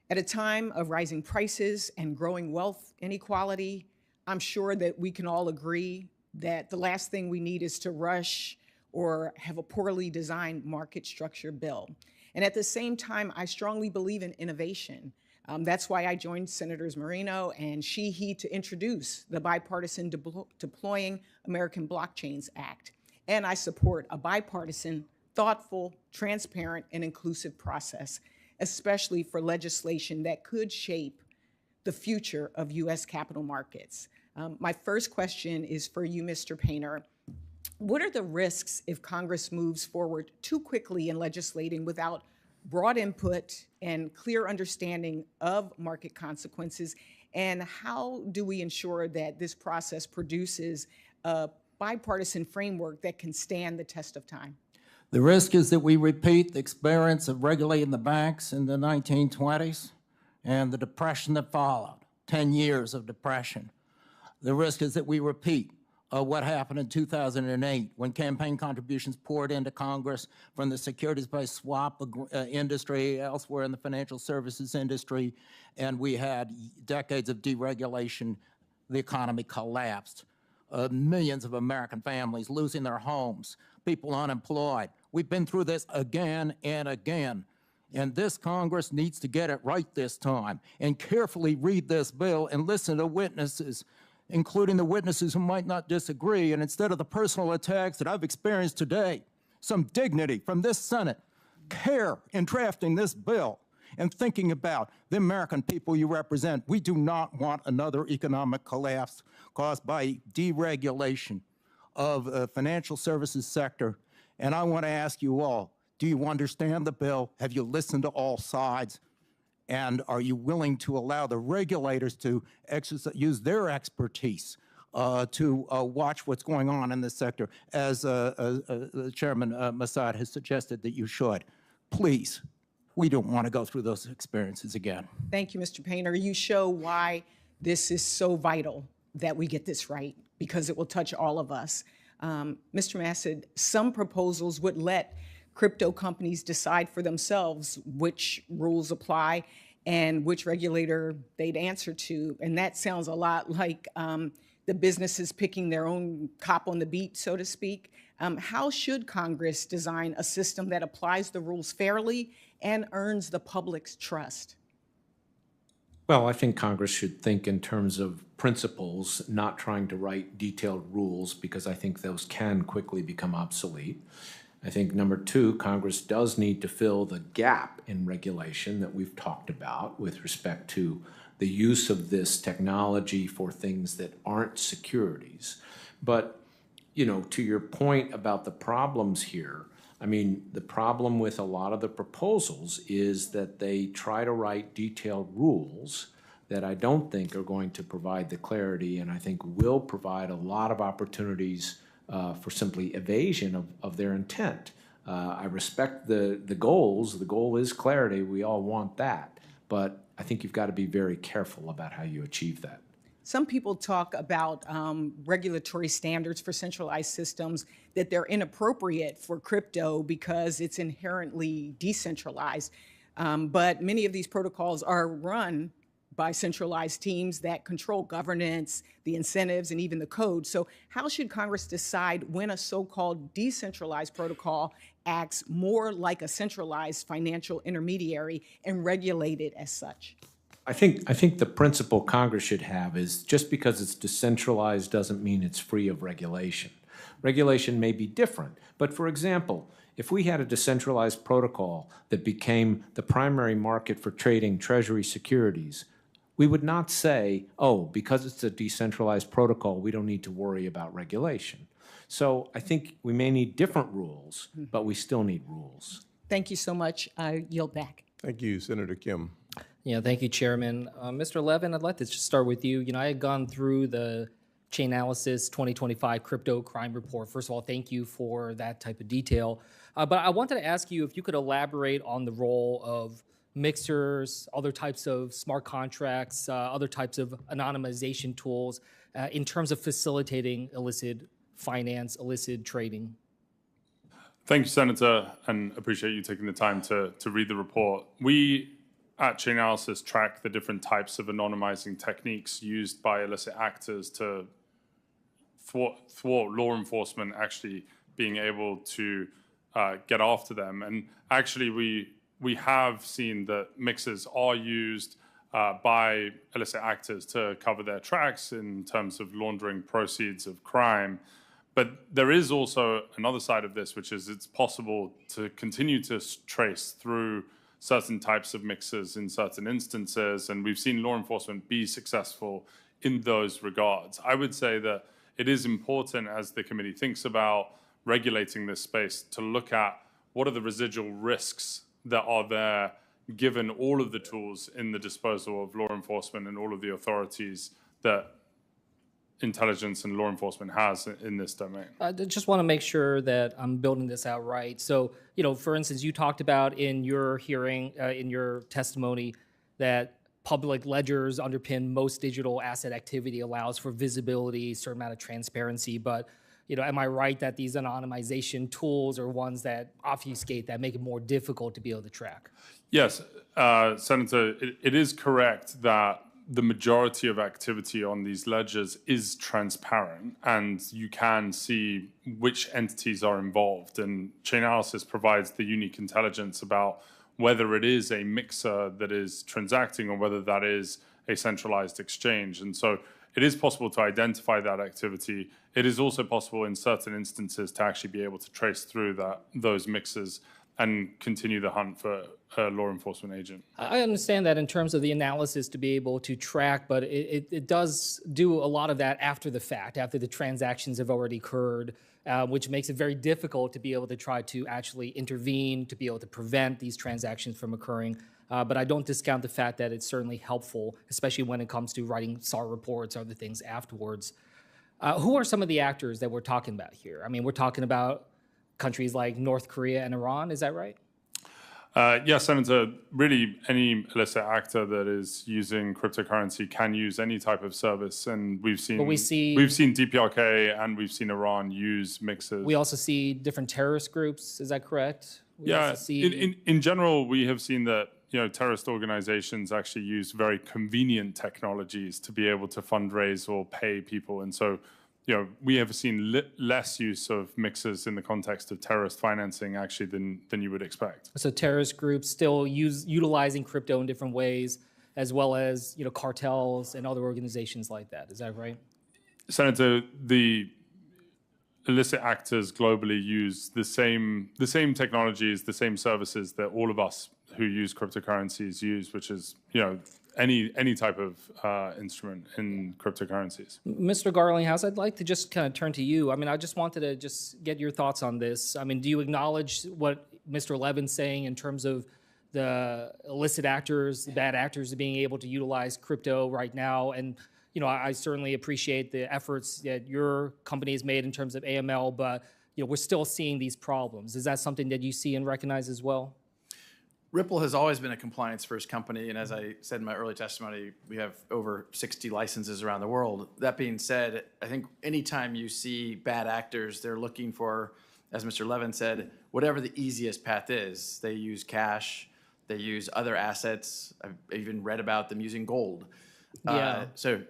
At a time of rising prices and growing wealth inequality, I'm sure that we can all agree that the last thing we need is to rush or have a poorly designed market structure bill. And at the same time, I strongly believe in innovation. That's why I joined Senators Moreno and he to introduce the Bipartisan Deploying American Blockchains Act. And I support a bipartisan, thoughtful, transparent, and inclusive process, especially for legislation that could shape the future of U.S. capital markets. My first question is for you, Mr. Painter. What are the risks if Congress moves forward too quickly in legislating without broad input and clear understanding of market consequences? And how do we ensure that this process produces a bipartisan framework that can stand the test of time? The risk is that we repeat the experience of regulating the banks in the 1920s and the depression that followed, 10 years of depression. The risk is that we repeat what happened in 2008 when campaign contributions poured into Congress from the securities-based swap industry, elsewhere in the financial services industry, and we had decades of deregulation. The economy collapsed. Millions of American families losing their homes, people unemployed. We've been through this again and again. And this Congress needs to get it right this time and carefully read this bill and listen to witnesses, including the witnesses who might not disagree, and instead of the personal attacks that I've experienced today, some dignity from this Senate, care in drafting this bill, and thinking about the American people you represent. We do not want another economic collapse caused by deregulation of the financial services sector. And I want to ask you all, do you understand the bill? Have you listened to all sides? And are you willing to allow the regulators to use their expertise to watch what's going on in this sector, as Chairman Massad has suggested that you should? Please, we don't want to go through those experiences again. Thank you, Mr. Painter. You show why this is so vital that we get this right, because it will touch all of us. Mr. Massad, some proposals would let crypto companies decide for themselves which rules apply and which regulator they'd answer to. And that sounds a lot like the businesses picking their own cop on the beat, so to speak. How should Congress design a system that applies the rules fairly and earns the public's trust? Well, I think Congress should think in terms of principles, not trying to write detailed rules, because I think those can quickly become obsolete. I think number two, Congress does need to fill the gap in regulation that we've talked about with respect to the use of this technology for things that aren't securities. But, you know, to your point about the problems here, I mean, the problem with a lot of the proposals is that they try to write detailed rules that I don't think are going to provide the clarity, and I think will provide a lot of opportunities for simply evasion of their intent. I respect the goals. The goal is clarity. We all want that. But I think you've got to be very careful about how you achieve that. Some people talk about regulatory standards for centralized systems, that they're inappropriate for crypto because it's inherently decentralized. But many of these protocols are run by centralized teams that control governance, the incentives, and even the code. So how should Congress decide when a so-called decentralized protocol acts more like a centralized financial intermediary and regulate it as such? I think the principle Congress should have is just because it's decentralized doesn't mean it's free of regulation. Regulation may be different, but for example, if we had a decentralized protocol that became the primary market for trading Treasury securities, we would not say, oh, because it's a decentralized protocol, we don't need to worry about regulation. So I think we may need different rules, but we still need rules. Thank you so much. I yield back. Thank you, Senator Kim. Yeah, thank you, Chairman. Mr. Levin, I'd like to just start with you. You know, I had gone through the Chainalysis 2025 Crypto Crime Report. First of all, thank you for that type of detail. But I wanted to ask you if you could elaborate on the role of mixers, other types of smart contracts, other types of anonymization tools in terms of facilitating illicit finance, illicit trading. Thank you, Senator, and appreciate you taking the time to read the report. We at Chainalysis track the different types of anonymizing techniques used by illicit actors to thwart law enforcement actually being able to get after them. And actually, we have seen that mixers are used by illicit actors to cover their tracks in terms of laundering proceeds of crime. But there is also another side of this, which is it's possible to continue to trace through certain types of mixers in certain instances, and we've seen law enforcement be successful in those regards. I would say that it is important, as the committee thinks about regulating this space, to look at what are the residual risks that are there, given all of the tools in the disposal of law enforcement and all of the authorities that intelligence and law enforcement has in this domain. I just want to make sure that I'm building this out right. So, you know, for instance, you talked about in your hearing, in your testimony, that public ledgers underpin most digital asset activity, allows for visibility, certain amount of transparency. But, you know, am I right that these anonymization tools are ones that obfuscate, that make it more difficult to be able to track? Yes, Senator, it is correct that the majority of activity on these ledgers is transparent, and you can see which entities are involved. And Chainalysis provides the unique intelligence about whether it is a mixer that is transacting or whether that is a centralized exchange. And so it is possible to identify that activity. It is also possible in certain instances to actually be able to trace through those mixers and continue the hunt for a law enforcement agent. I understand that in terms of the analysis to be able to track, but it does do a lot of that after the fact, after the transactions have already occurred, which makes it very difficult to be able to try to actually intervene, to be able to prevent these transactions from occurring. But I don't discount the fact that it's certainly helpful, especially when it comes to writing SAR reports, other things afterwards. Who are some of the actors that we're talking about here? I mean, we're talking about countries like North Korea and Iran, is that right? Yes, Senator, really any illicit actor that is using cryptocurrency can use any type of service. And we've seen DPRK and we've seen Iran use mixers. We also see different terrorist groups, is that correct? In general, we have seen that terrorist organizations actually use very convenient technologies to be able to fundraise or pay people. And so we have seen less use of mixers in the context of terrorist financing actually than you would expect. So terrorist groups still utilizing crypto in different ways, as well as cartels and other organizations like that. Is that right? Senator, the illicit actors globally use the same technologies, the same services that all of us who use cryptocurrencies use, which is any type of instrument in cryptocurrencies. Mr. Garlinghouse, I'd like to just kind of turn to you. I mean, I just wanted to just get your thoughts on this. I mean, do you acknowledge what Mr. Levin's saying in terms of the illicit actors, the bad actors being able to utilize crypto right now? And, I certainly appreciate the efforts that your company has made in terms of AML, but, we're still seeing these problems. Is that something that you see and recognize as well? Ripple has always been a compliance-first company, and as I said in my early testimony, we have over 60 licenses around the world. That being said, I think anytime you see bad actors, they're looking for, as Mr. Levin said, whatever the easiest path is. They use cash, they use other assets. I've even read about them using gold. So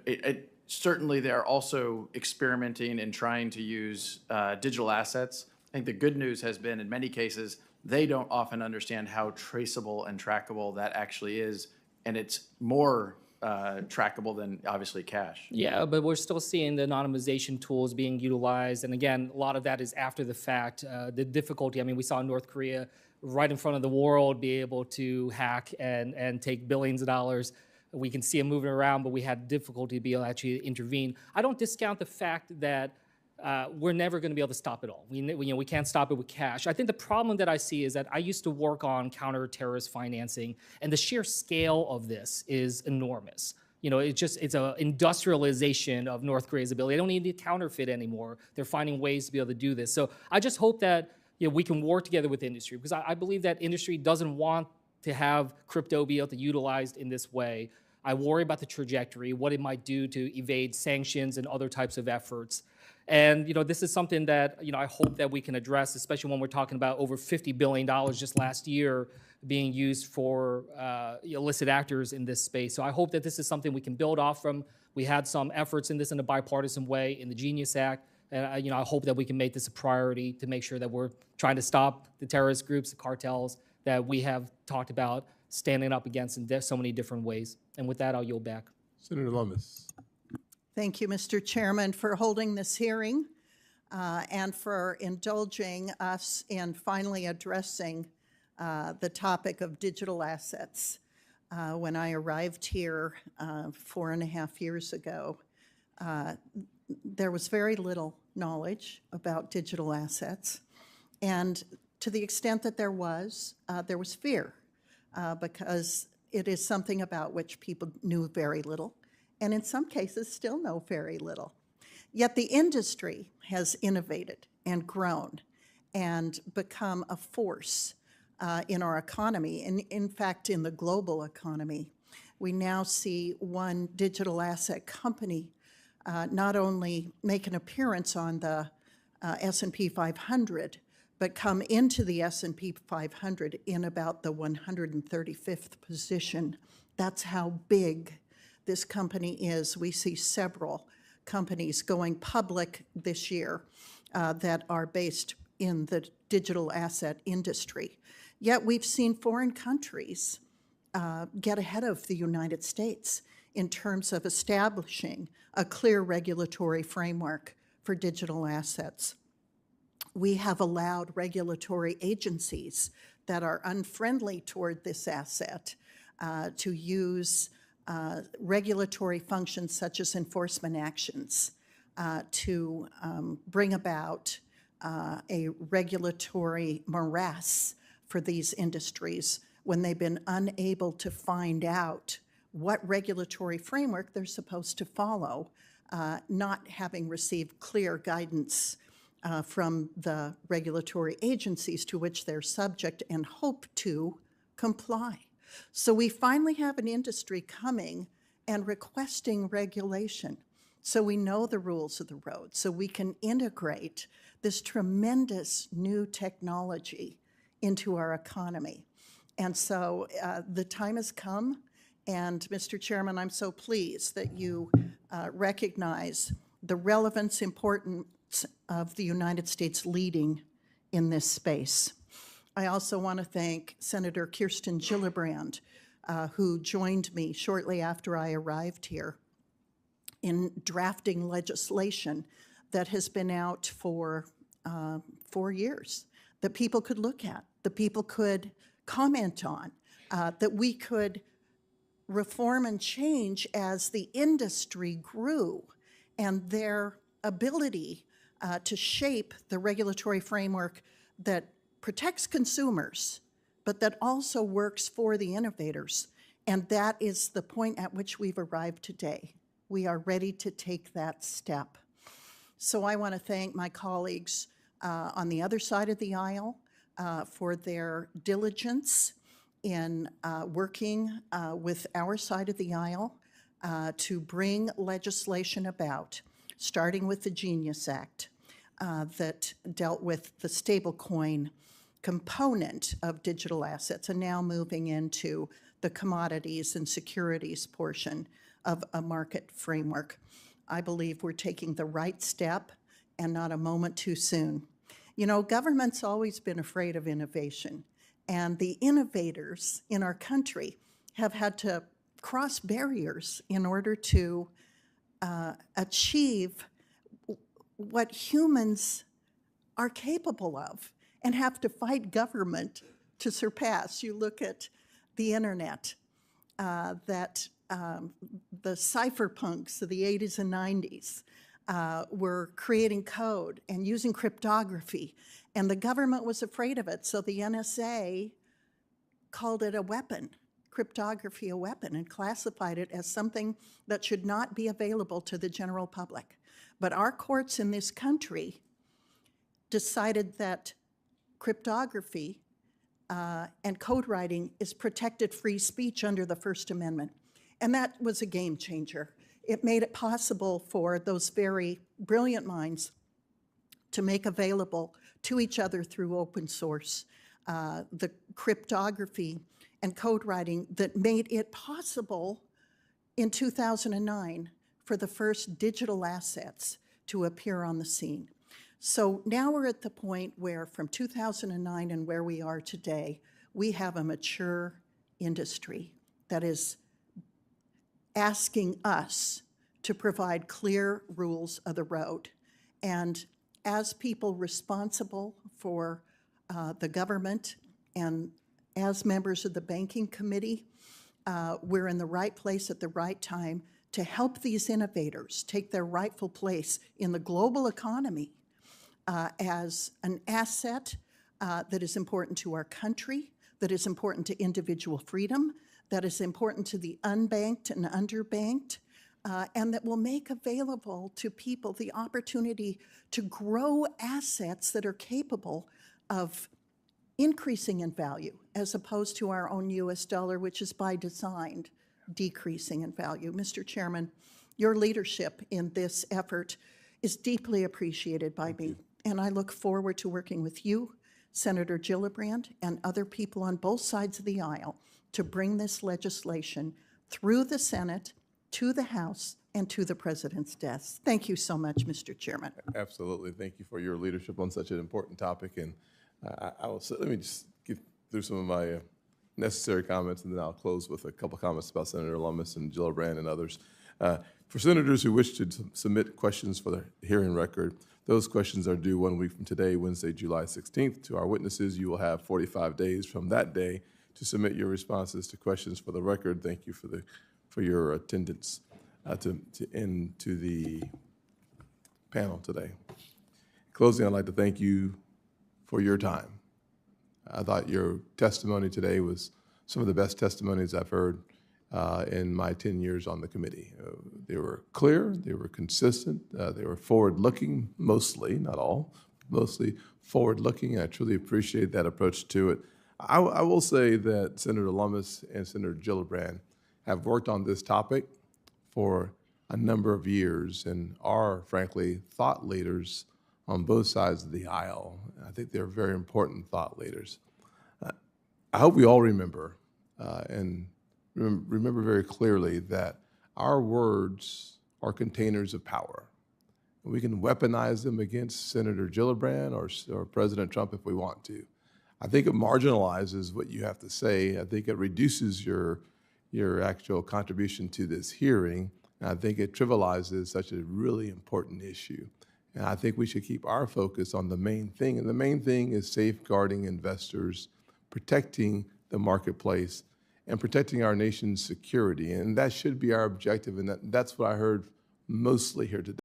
certainly they're also experimenting and trying to use digital assets. I think the good news has been, in many cases, they don't often understand how traceable and trackable that actually is, and it's more trackable than obviously cash. Yeah, but we're still seeing the anonymization tools being utilized, and again, a lot of that is after the fact. The difficulty, I mean, we saw North Korea right in front of the world be able to hack and take billions of dollars. We can see them moving around, but we had difficulty to be able to actually intervene. I don't discount the fact that we're never going to be able to stop it all. We can't stop it with cash. I think the problem that I see is that I used to work on counter-terrorist financing, and the sheer scale of this is enormous. It's an industrialization of North Korea's ability. They don't need to counterfeit anymore. They're finding ways to be able to do this. So I just hope that we can work together with industry, because I believe that industry doesn't want to have crypto be able to utilized in this way. I worry about the trajectory, what it might do to evade sanctions and other types of efforts. And this is something that I hope that we can address, especially when we're talking about over $50 billion just last year being used for illicit actors in this space. So I hope that this is something we can build off from. We had some efforts in this in a bipartisan way in the Genius Act, and I hope that we can make this a priority to make sure that we're trying to stop the terrorist groups, the cartels that we have talked about standing up against in so many different ways. And with that, I'll yield back. Senator Lummis. Thank you, Mr. Chairman, for holding this hearing and for indulging us in finally addressing the topic of digital assets. When I arrived here 4.5 years ago, there was very little knowledge about digital assets. And to the extent that there was fear because it is something about which people knew very little, and in some cases still know very little. Yet the industry has innovated and grown and become a force in our economy, and in fact in the global economy. We now see one digital asset company not only make an appearance on the S&P 500, but come into the S&P 500 in about the 135th position. That's how big this company is. We see several companies going public this year that are based in the digital asset industry. Yet we've seen foreign countries get ahead of the United States in terms of establishing a clear regulatory framework for digital assets. We have allowed regulatory agencies that are unfriendly toward this asset to use regulatory functions such as enforcement actions to bring about a regulatory morass for these industries when they've been unable to find out what regulatory framework they're supposed to follow, not having received clear guidance from the regulatory agencies to which they're subject and hope to comply. So we finally have an industry coming and requesting regulation so we know the rules of the road, so we can integrate this tremendous new technology into our economy. And so the time has come, and Mr. Chairman, I'm so pleased that you recognize the relevance, importance of the United States leading in this space. I also want to thank Senator Kirsten Gillibrand, who joined me shortly after I arrived here in drafting legislation that has been out for 4 years, that people could look at, that people could comment on, that we could reform and change as the industry grew, and their ability to shape the regulatory framework that protects consumers, but that also works for the innovators. And that is the point at which we've arrived today. We are ready to take that step. So I want to thank my colleagues on the other side of the aisle for their diligence in working with our side of the aisle to bring legislation about, starting with the Genius Act that dealt with the stablecoin component of digital assets, and now moving into the commodities and securities portion of a market framework. I believe we're taking the right step and not a moment too soon. You know, government's always been afraid of innovation, and the innovators in our country have had to cross barriers in order to achieve what humans are capable of and have to fight government to surpass. You look at the internet, that the cypherpunks of the 80s and 90s were creating code and using cryptography, and the government was afraid of it, so the NSA called it a weapon, cryptography a weapon, and classified it as something that should not be available to the general public. But our courts in this country decided that cryptography and code writing is protected free speech under the First Amendment. And that was a game changer. It made it possible for those very brilliant minds to make available to each other through open source the cryptography and code writing that made it possible in 2009 for the first digital assets to appear on the scene. So now we're at the point where from 2009 and where we are today, we have a mature industry that is asking us to provide clear rules of the road. And as people responsible for the government and as members of the Banking Committee, we're in the right place at the right time to help these innovators take their rightful place in the global economy as an asset that is important to our country, that is important to individual freedom, that is important to the unbanked and underbanked, and that will make available to people the opportunity to grow assets that are capable of increasing in value, as opposed to our own US dollar, which is by design decreasing in value. Mr. Chairman, your leadership in this effort is deeply appreciated by me, and I look forward to working with you, Senator Gillibrand, and other people on both sides of the aisle to bring this legislation through the Senate, to the House, and to the President's desk. Thank you so much, Mr. Chairman. Absolutely. Thank you for your leadership on such an important topic. And let me just get through some of my necessary comments, and then I'll close with a couple comments about Senator Lummis and Gillibrand and others. For senators who wish to submit questions for the hearing record, Those questions are due 1 week from today, Wednesday, July 16th. To our witnesses, you will have 45 days from that day to submit your responses to questions for the record. Thank you for your attendance to the panel today. In closing, I'd like to thank you for your time. I thought your testimony today was some of the best testimonies I've heard in my 10 years on the committee. They were clear, they were consistent, they were forward-looking, mostly, not all, mostly forward-looking. I truly appreciate that approach to it. I will say that Senator Lummis and Senator Gillibrand have worked on this topic for a number of years and are, frankly, thought leaders on both sides of the aisle. I think they're very important thought leaders. I hope we all remember and remember very clearly that our words are containers of power. We can weaponize them against Senator Gillibrand or President Trump if we want to. I think it marginalizes what you have to say. I think it reduces your actual contribution to this hearing. And I think it trivializes such a really important issue. And I think we should keep our focus on the main thing. And the main thing is safeguarding investors, protecting the marketplace, and protecting our nation's security. And that should be our objective. And that's what I heard mostly here today.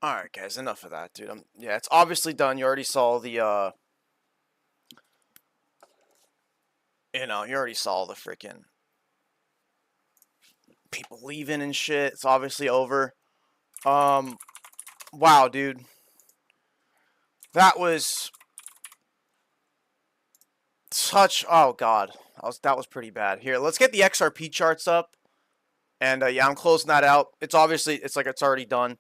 All right, guys, enough of that, dude. Yeah, it's obviously done. You already saw the, you already saw the freaking people leaving and shit. It's obviously over. Wow, dude. That was such, oh God. That was pretty bad. Here, let's get the XRP charts up. And, yeah, I'm closing that out. It's obviously, it's like it's already done.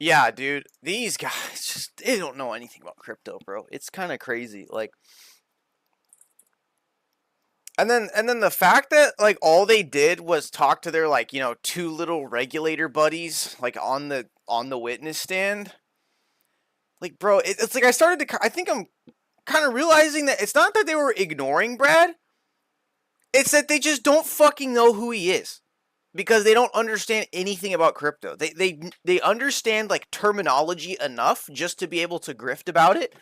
Yeah, dude, these guys just, they don't know anything about crypto, bro. It's kind of crazy. Like, and then the fact that, like, all they did was talk to their, like, two little regulator buddies, like, on the witness stand. Like, bro, it's like I think I'm kind of realizing that it's not that they were ignoring Brad. It's that they just don't fucking know who he is. Because they don't understand anything about crypto. They understand, like, terminology enough just to be able to grift about it.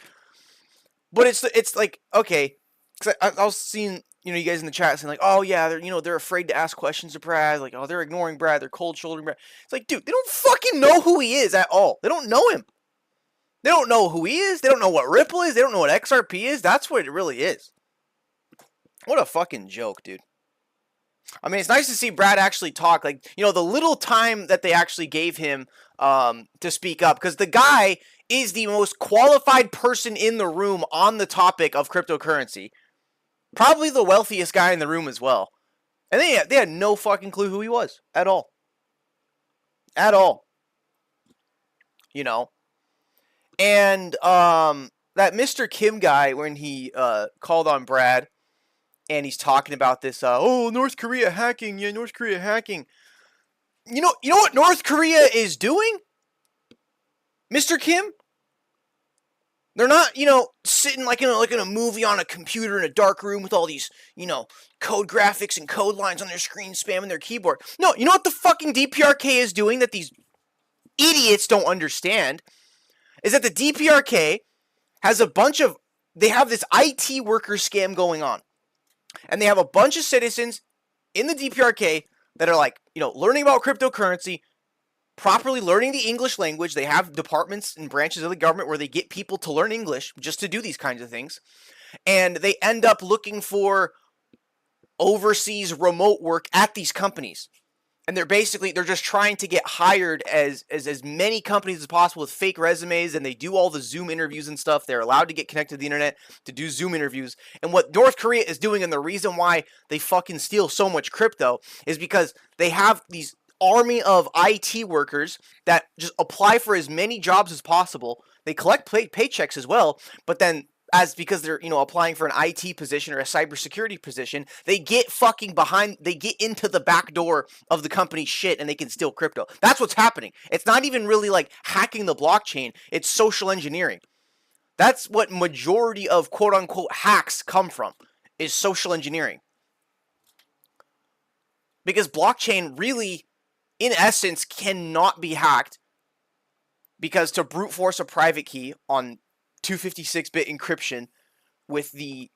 But it's like, okay, cause I was seeing, you guys in the chat saying, like, oh yeah, they're afraid to ask questions to Brad, like, oh, they're ignoring Brad, they're cold shouldering Brad. It's like, dude, they don't fucking know who he is at all. They don't know him. They don't know who he is. They don't know what Ripple is. They don't know what XRP is. That's what it really is. What a fucking joke, dude. I mean, it's nice to see Brad actually talk. Like, the little time that they actually gave him to speak up. Because the guy is the most qualified person in the room on the topic of cryptocurrency. Probably the wealthiest guy in the room as well. And they had no fucking clue who he was. At all. At all. And that Mr. Kim guy, when he called on Brad, and he's talking about this, North Korea hacking, yeah, North Korea hacking. You know what North Korea is doing? Mr. Kim? They're not, sitting like in a movie on a computer in a dark room with all these, code graphics and code lines on their screen spamming their keyboard. No, you know what the fucking DPRK is doing that these idiots don't understand? Is that the DPRK has they have this IT worker scam going on. And they have a bunch of citizens in the DPRK that are like, learning about cryptocurrency, properly learning the English language. They have departments and branches of the government where they get people to learn English just to do these kinds of things. And they end up looking for overseas remote work at these companies. And they're just trying to get hired as many companies as possible with fake resumes, and they do all the Zoom interviews and stuff. They're allowed to get connected to the internet to do Zoom interviews. And what North Korea is doing, and the reason why they fucking steal so much crypto, is because they have these army of IT workers that just apply for as many jobs as possible. They collect paychecks as well, but then because they're, applying for an IT position or a cybersecurity position, they get they get into the back door of the company's shit and they can steal crypto. That's what's happening. It's not even really like hacking the blockchain. It's social engineering. That's what majority of quote unquote hacks come from, is social engineering. Because blockchain really, in essence, cannot be hacked, because to brute force a private key on 256-bit encryption with the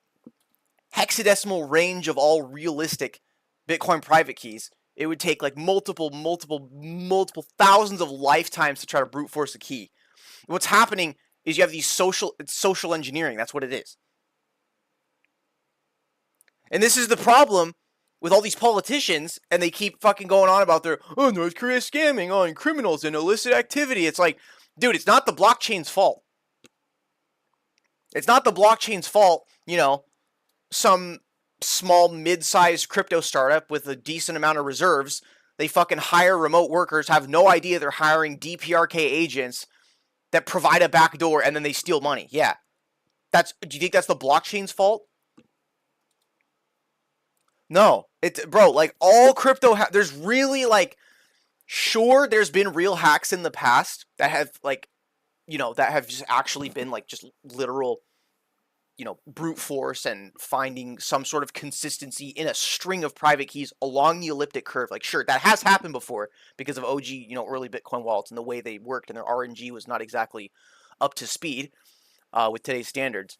hexadecimal range of all realistic Bitcoin private keys, it would take like multiple thousands of lifetimes to try to brute force a key. What's happening is you have these social engineering. That's what it is. And this is the problem with all these politicians, and they keep fucking going on about their, oh, North Korea scamming on criminals and illicit activity. It's like, dude, it's not the blockchain's fault. It's not the blockchain's fault, you know, some small mid-sized crypto startup with a decent amount of reserves, they fucking hire remote workers, have no idea they're hiring DPRK agents that provide a backdoor, and then they steal money. Yeah. Do you think that's the blockchain's fault? No. Bro, like, all crypto, there's really, like, sure, there's been real hacks in the past that have, like, you know, that have just actually been, like, just literal, you know, brute force and finding some sort of consistency in a string of private keys along the elliptic curve. Like, sure, that has happened before because of OG, you know, early Bitcoin wallets and the way they worked, and their RNG was not exactly up to speed with today's standards.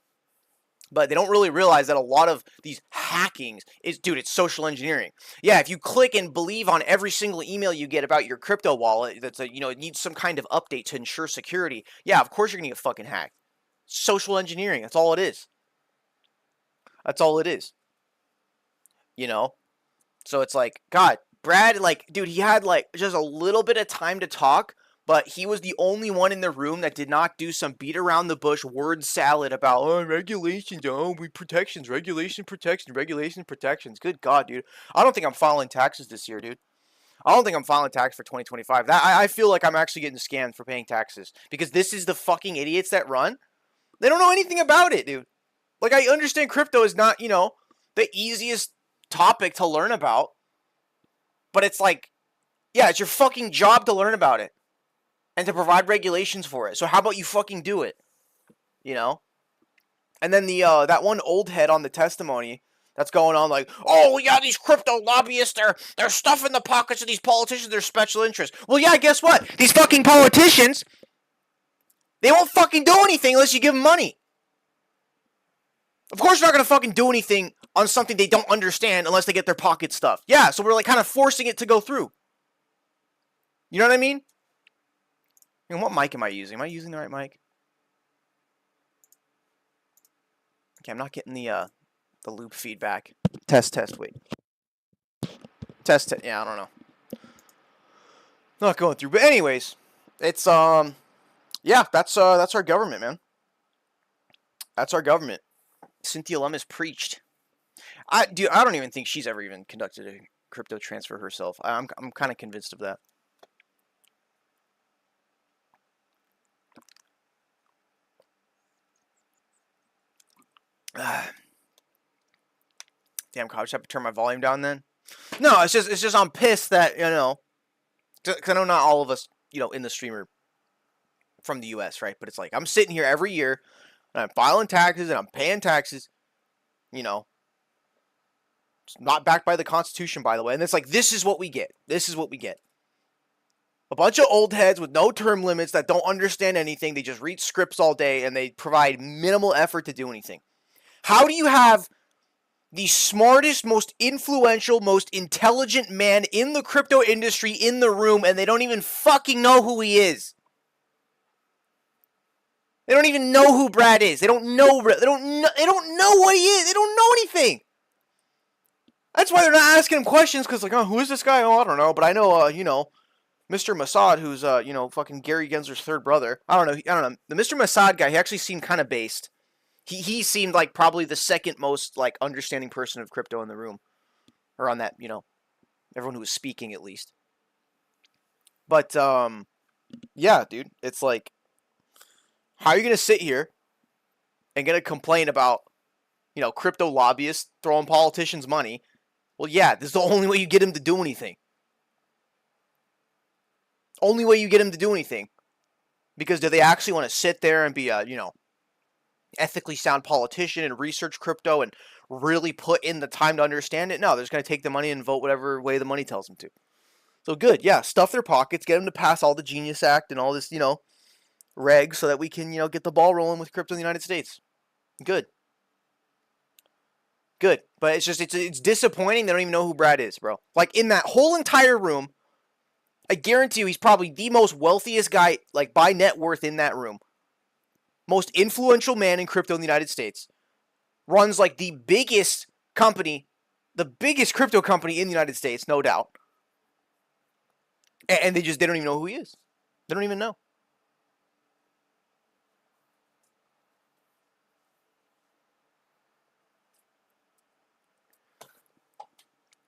But they don't really realize that a lot of these hackings is, dude, it's social engineering. Yeah, if you click and believe on every single email you get about your crypto wallet, that's a, you know, it needs some kind of update to ensure security. Yeah, of course you're gonna get fucking hacked. Social engineering, that's all it is. That's all it is. You know? So it's like, God, Brad, like, dude, he had like just a little bit of time to talk, but he was the only one in the room that did not do some beat around the bush word salad about, oh, regulations, oh, protections, regulation, protection, regulation, protections. Good God, dude. I don't think I'm filing taxes this year, dude. I don't think I'm filing tax for 2025. I feel like I'm actually getting scammed for paying taxes because this is the fucking idiots that run. They don't know anything about it, dude. Like, I understand crypto is not, you know, the easiest topic to learn about, but it's like, yeah, it's your fucking job to learn about it and to provide regulations for it. So how about you fucking do it, you know? And then the that one old head on the testimony that's going on like, oh, yeah, these crypto lobbyists, they're stuffing the pockets of these politicians, their special interests. Well, yeah, guess what? These fucking politicians, they won't fucking do anything unless you give them money. Of course they're not going to fucking do anything on something they don't understand unless they get their pocket stuffed. Yeah, so we're like kind of forcing it to go through. You know what I mean? And what mic am I using? Am I using the right mic? Okay, I'm not getting the loop feedback. Test, wait. Test, yeah, I don't know. Not going through, but anyways, it's yeah, that's our government, man. That's our government. Cynthia Lummis preached. I don't even think she's ever even conducted a crypto transfer herself. I'm kind of convinced of that. Damn, I just have to turn my volume down then. No, it's just I'm pissed that, you know, because I know not all of us, you know, in the stream are from the U.S., right? But it's like I'm sitting here every year and I'm filing taxes and I'm paying taxes, you know. It's not backed by the Constitution, by the way. And it's like, this is what we get. This is what we get. A bunch of old heads with no term limits that don't understand anything. They just read scripts all day and they provide minimal effort to do anything. How do you have the smartest, most influential, most intelligent man in the crypto industry in the room and they don't even fucking know who he is? They don't even know who Brad is. They don't know what he is. They don't know anything. That's why they're not asking him questions, because, like, oh, who is this guy? Oh, I don't know, but I know, you know, Mr. Mossad, who's, you know, fucking Gary Gensler's third brother. I don't know. The Mr. Mossad guy, he actually seemed kind of based. He seemed like probably the second most, like, understanding person of crypto in the room. Or on that, you know, everyone who was speaking, at least. But, yeah, dude, it's like, how are you going to sit here and going to complain about, you know, crypto lobbyists throwing politicians money? Well, yeah, this is the only way you get him to do anything. Only way you get him to do anything. Because do they actually want to sit there and be, you know, ethically sound politician and research crypto and really put in the time to understand it. No, they're just going to take the money and vote whatever way the money tells them to. So good, yeah, stuff their pockets, get them to pass all the Genius Act and all this, regs so that we can, get the ball rolling with crypto in the United States. Good. Good. But it's disappointing they don't even know who Brad is, bro. Like, in that whole entire room, I guarantee you he's probably the most wealthiest guy, like, by net worth in that room. Most influential man in crypto in the United States. Runs, like, the biggest company, the biggest crypto company in the United States, no doubt. And they don't even know who he is. They don't even know.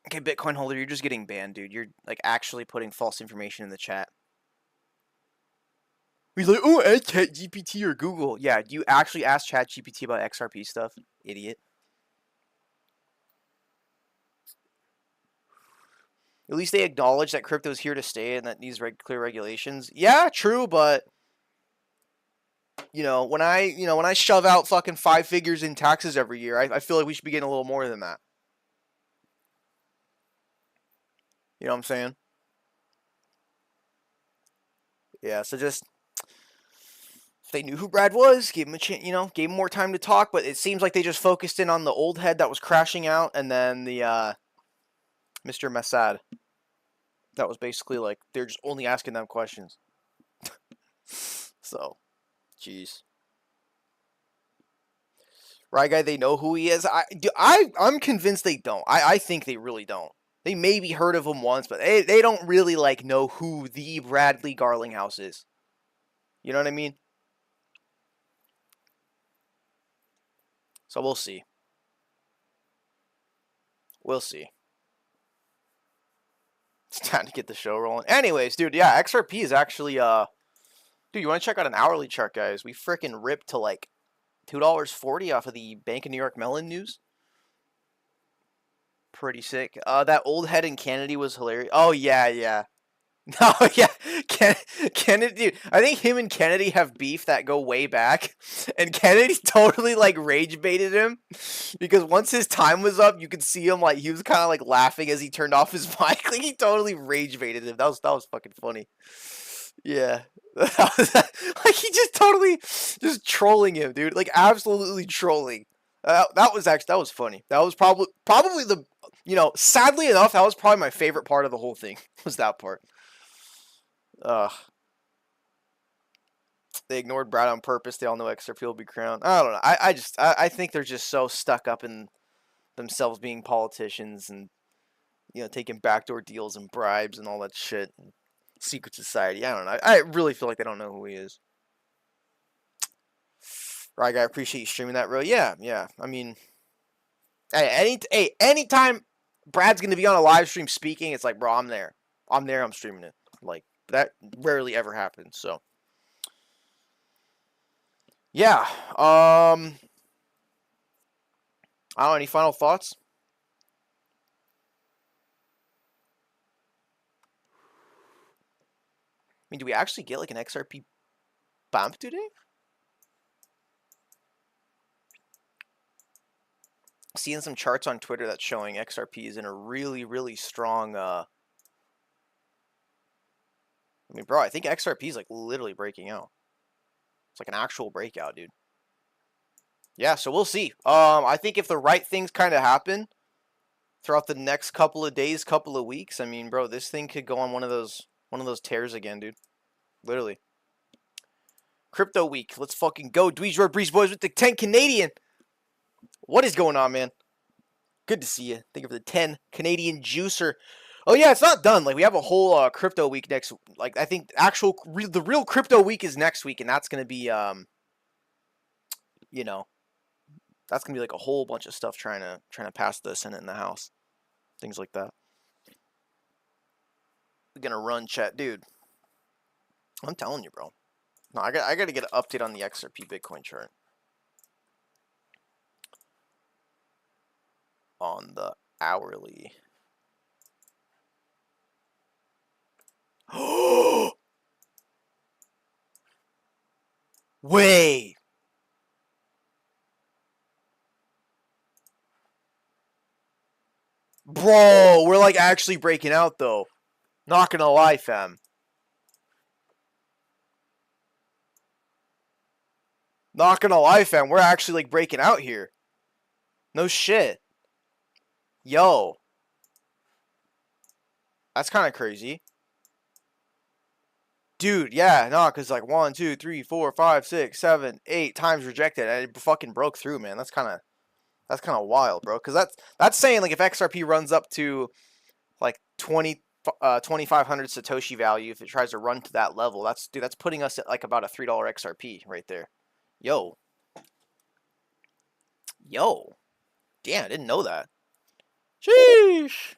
Okay, Bitcoin holder, you're just getting banned, dude. You're, like, actually putting false information in the chat. He's like, oh, ask ChatGPT or Google. Yeah, you actually asked ChatGPT about XRP stuff? Idiot. At least they acknowledge that crypto's here to stay and that needs clear regulations. Yeah, true, but when I shove out fucking 5 figures in taxes every year, I feel like we should be getting a little more than that. You know what I'm saying? Yeah, so just if they knew who Brad was, give him a chance, gave him more time to talk, but it seems like they just focused in on the old head that was crashing out and then the Mr. Massad. That was basically like they're just only asking them questions. So, jeez. Right guy, they know who he is. I'm convinced they don't. I think they really don't. They maybe heard of him once, but they don't really like know who the Bradley Garlinghouse is. You know what I mean? So we'll see. We'll see. It's time to get the show rolling. Anyways, dude, yeah, XRP is actually dude, you want to check out an hourly chart, guys? We freaking ripped to like $2.40 off of the Bank of New York Mellon news. Pretty sick. That old head in Kennedy was hilarious. Oh yeah. No, yeah, Kennedy, dude. I think him and Kennedy have beef that go way back, and Kennedy totally like rage baited him because once his time was up, you could see him like he was kind of like laughing as he turned off his mic. Like he totally rage baited him. That was fucking funny. Yeah, like he just totally just trolling him, dude. Like absolutely trolling. That was funny. That was probably the sadly enough, that was probably my favorite part of the whole thing. Was that part. They ignored Brad on purpose. They all know XRP will be crowned. I don't know. I think they're just so stuck up in themselves being politicians and taking backdoor deals and bribes and all that shit. And secret society. I don't know. I really feel like they don't know who he is. Right, guy. I appreciate you streaming that, bro. Yeah. I mean, anytime Brad's gonna be on a live stream speaking, it's like, bro, I'm there. I'm streaming it. Like. That rarely ever happens, so. Yeah, I don't know, any final thoughts? I mean, do we actually get like an XRP bump today? Seeing some charts on Twitter that's showing XRP is in a really, really strong, I mean, bro, I think XRP is like literally breaking out. It's like an actual breakout, dude. Yeah, so we'll see. I think if the right things kind of happen throughout the next couple of days, couple of weeks, I mean, bro, this thing could go on one of those tears again, dude. Literally. Crypto week. Let's fucking go. Dweezor Breeze Boys with the 10 Canadian. What is going on, man? Good to see you. Thank you for the 10 Canadian juicer. Oh yeah, it's not done. Like we have a whole crypto week next. Like I think the real crypto week is next week, and that's gonna be that's gonna be like a whole bunch of stuff trying to pass the Senate in the House, things like that. We're gonna run chat, dude. I'm telling you, bro. No, I got to get an update on the XRP Bitcoin chart on the hourly. Wait. Bro, we're like actually breaking out though. Not gonna lie, fam. Not gonna lie, fam. We're actually like breaking out here. No shit. Yo. That's kind of crazy. Dude, yeah, no, because like 1, 2, 3, 4, 5, 6, 7, 8 times rejected, and it fucking broke through, man. That's kind of wild, bro. Because that's saying like if XRP runs up to like 2,500 Satoshi value, if it tries to run to that level, that's putting us at like about a $3 XRP right there. Yo. Damn, I didn't know that. Sheesh.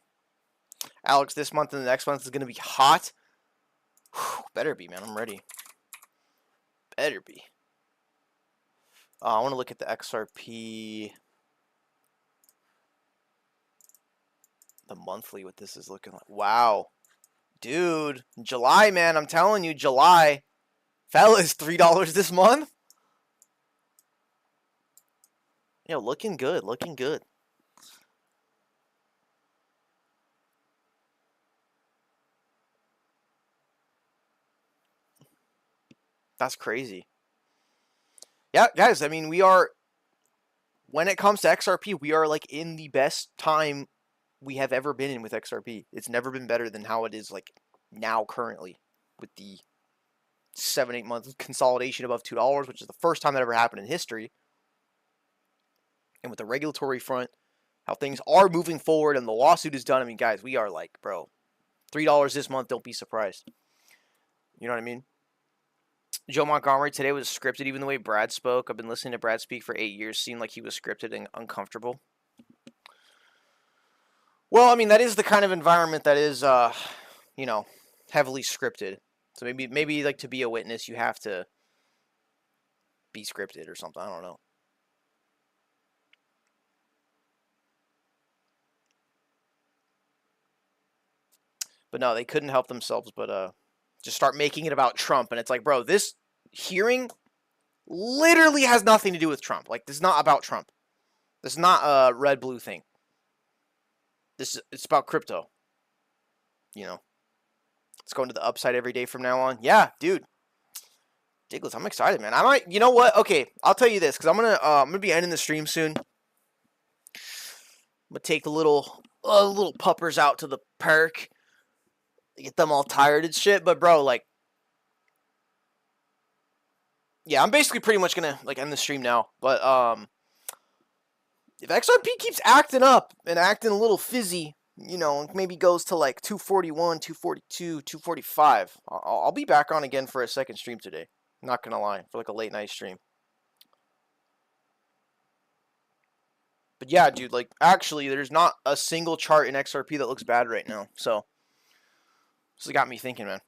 Alex, this month and the next month is gonna be hot. Whew, better be, man. I'm ready. Better be. I want to look at the XRP. The monthly, what this is looking like. Wow. Dude. July, man. I'm telling you, July. Fellas, $3 this month. Yo, looking good. Looking good. That's crazy. Yeah, guys, I mean, we are, when it comes to XRP, we are like in the best time we have ever been in with XRP. It's never been better than how it is like now currently with the 7-8 month consolidation above $2, which is the first time that ever happened in history. And with the regulatory front, how things are moving forward and the lawsuit is done. I mean, guys, we are like, bro, $3 this month, don't be surprised. You know what I mean? Joe Montgomery today was scripted, even the way Brad spoke. I've been listening to Brad speak for 8 years. Seemed like he was scripted and uncomfortable. Well, I mean, that is the kind of environment that is, you know, heavily scripted. So maybe like to be a witness, you have to be scripted or something. I don't know. But no, they couldn't help themselves but just start making it about Trump. And it's like, bro, this hearing literally has nothing to do with Trump. Like, this is not about Trump. This is not a red-blue thing. It's about crypto. You know. It's going to the upside every day from now on. Yeah, dude. Diglets, I'm excited, man. I might, you know what? Okay, I'll tell you this, because I'm gonna be ending the stream soon. I'm gonna take the little puppers out to the park. Get them all tired and shit. But bro, like, yeah, I'm basically pretty much gonna like end the stream now. But if XRP keeps acting up and acting a little fizzy, you know, maybe goes to like 241, 242, 245, I'll be back on again for a second stream today. Not gonna lie, for like a late night stream. But yeah, dude, like actually, there's not a single chart in XRP that looks bad right now. So this has got me thinking, man.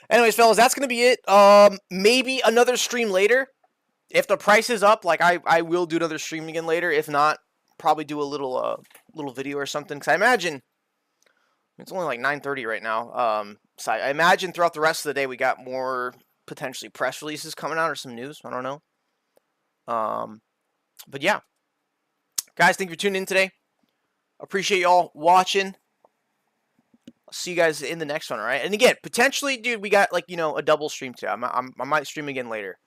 Anyways, fellas, that's going to be it. Maybe another stream later. If the price is up, like I will do another stream again later. If not, probably do a little video or something. Because I imagine it's only like 9:30 right now. So I imagine throughout the rest of the day we got more potentially press releases coming out or some news. I don't know. But yeah, guys, thank you for tuning in today. Appreciate y'all watching. I'll see you guys in the next one, all right? And again, potentially, dude, we got, like, you know, a double stream today. I might stream again later.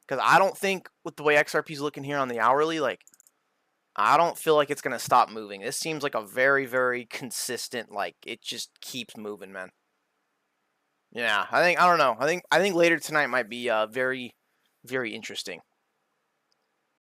Because I don't think, with the way XRP's looking here on the hourly, like, I don't feel like it's going to stop moving. This seems like a very, very consistent, like, it just keeps moving, man. Yeah, I don't know. I think later tonight might be very, very interesting.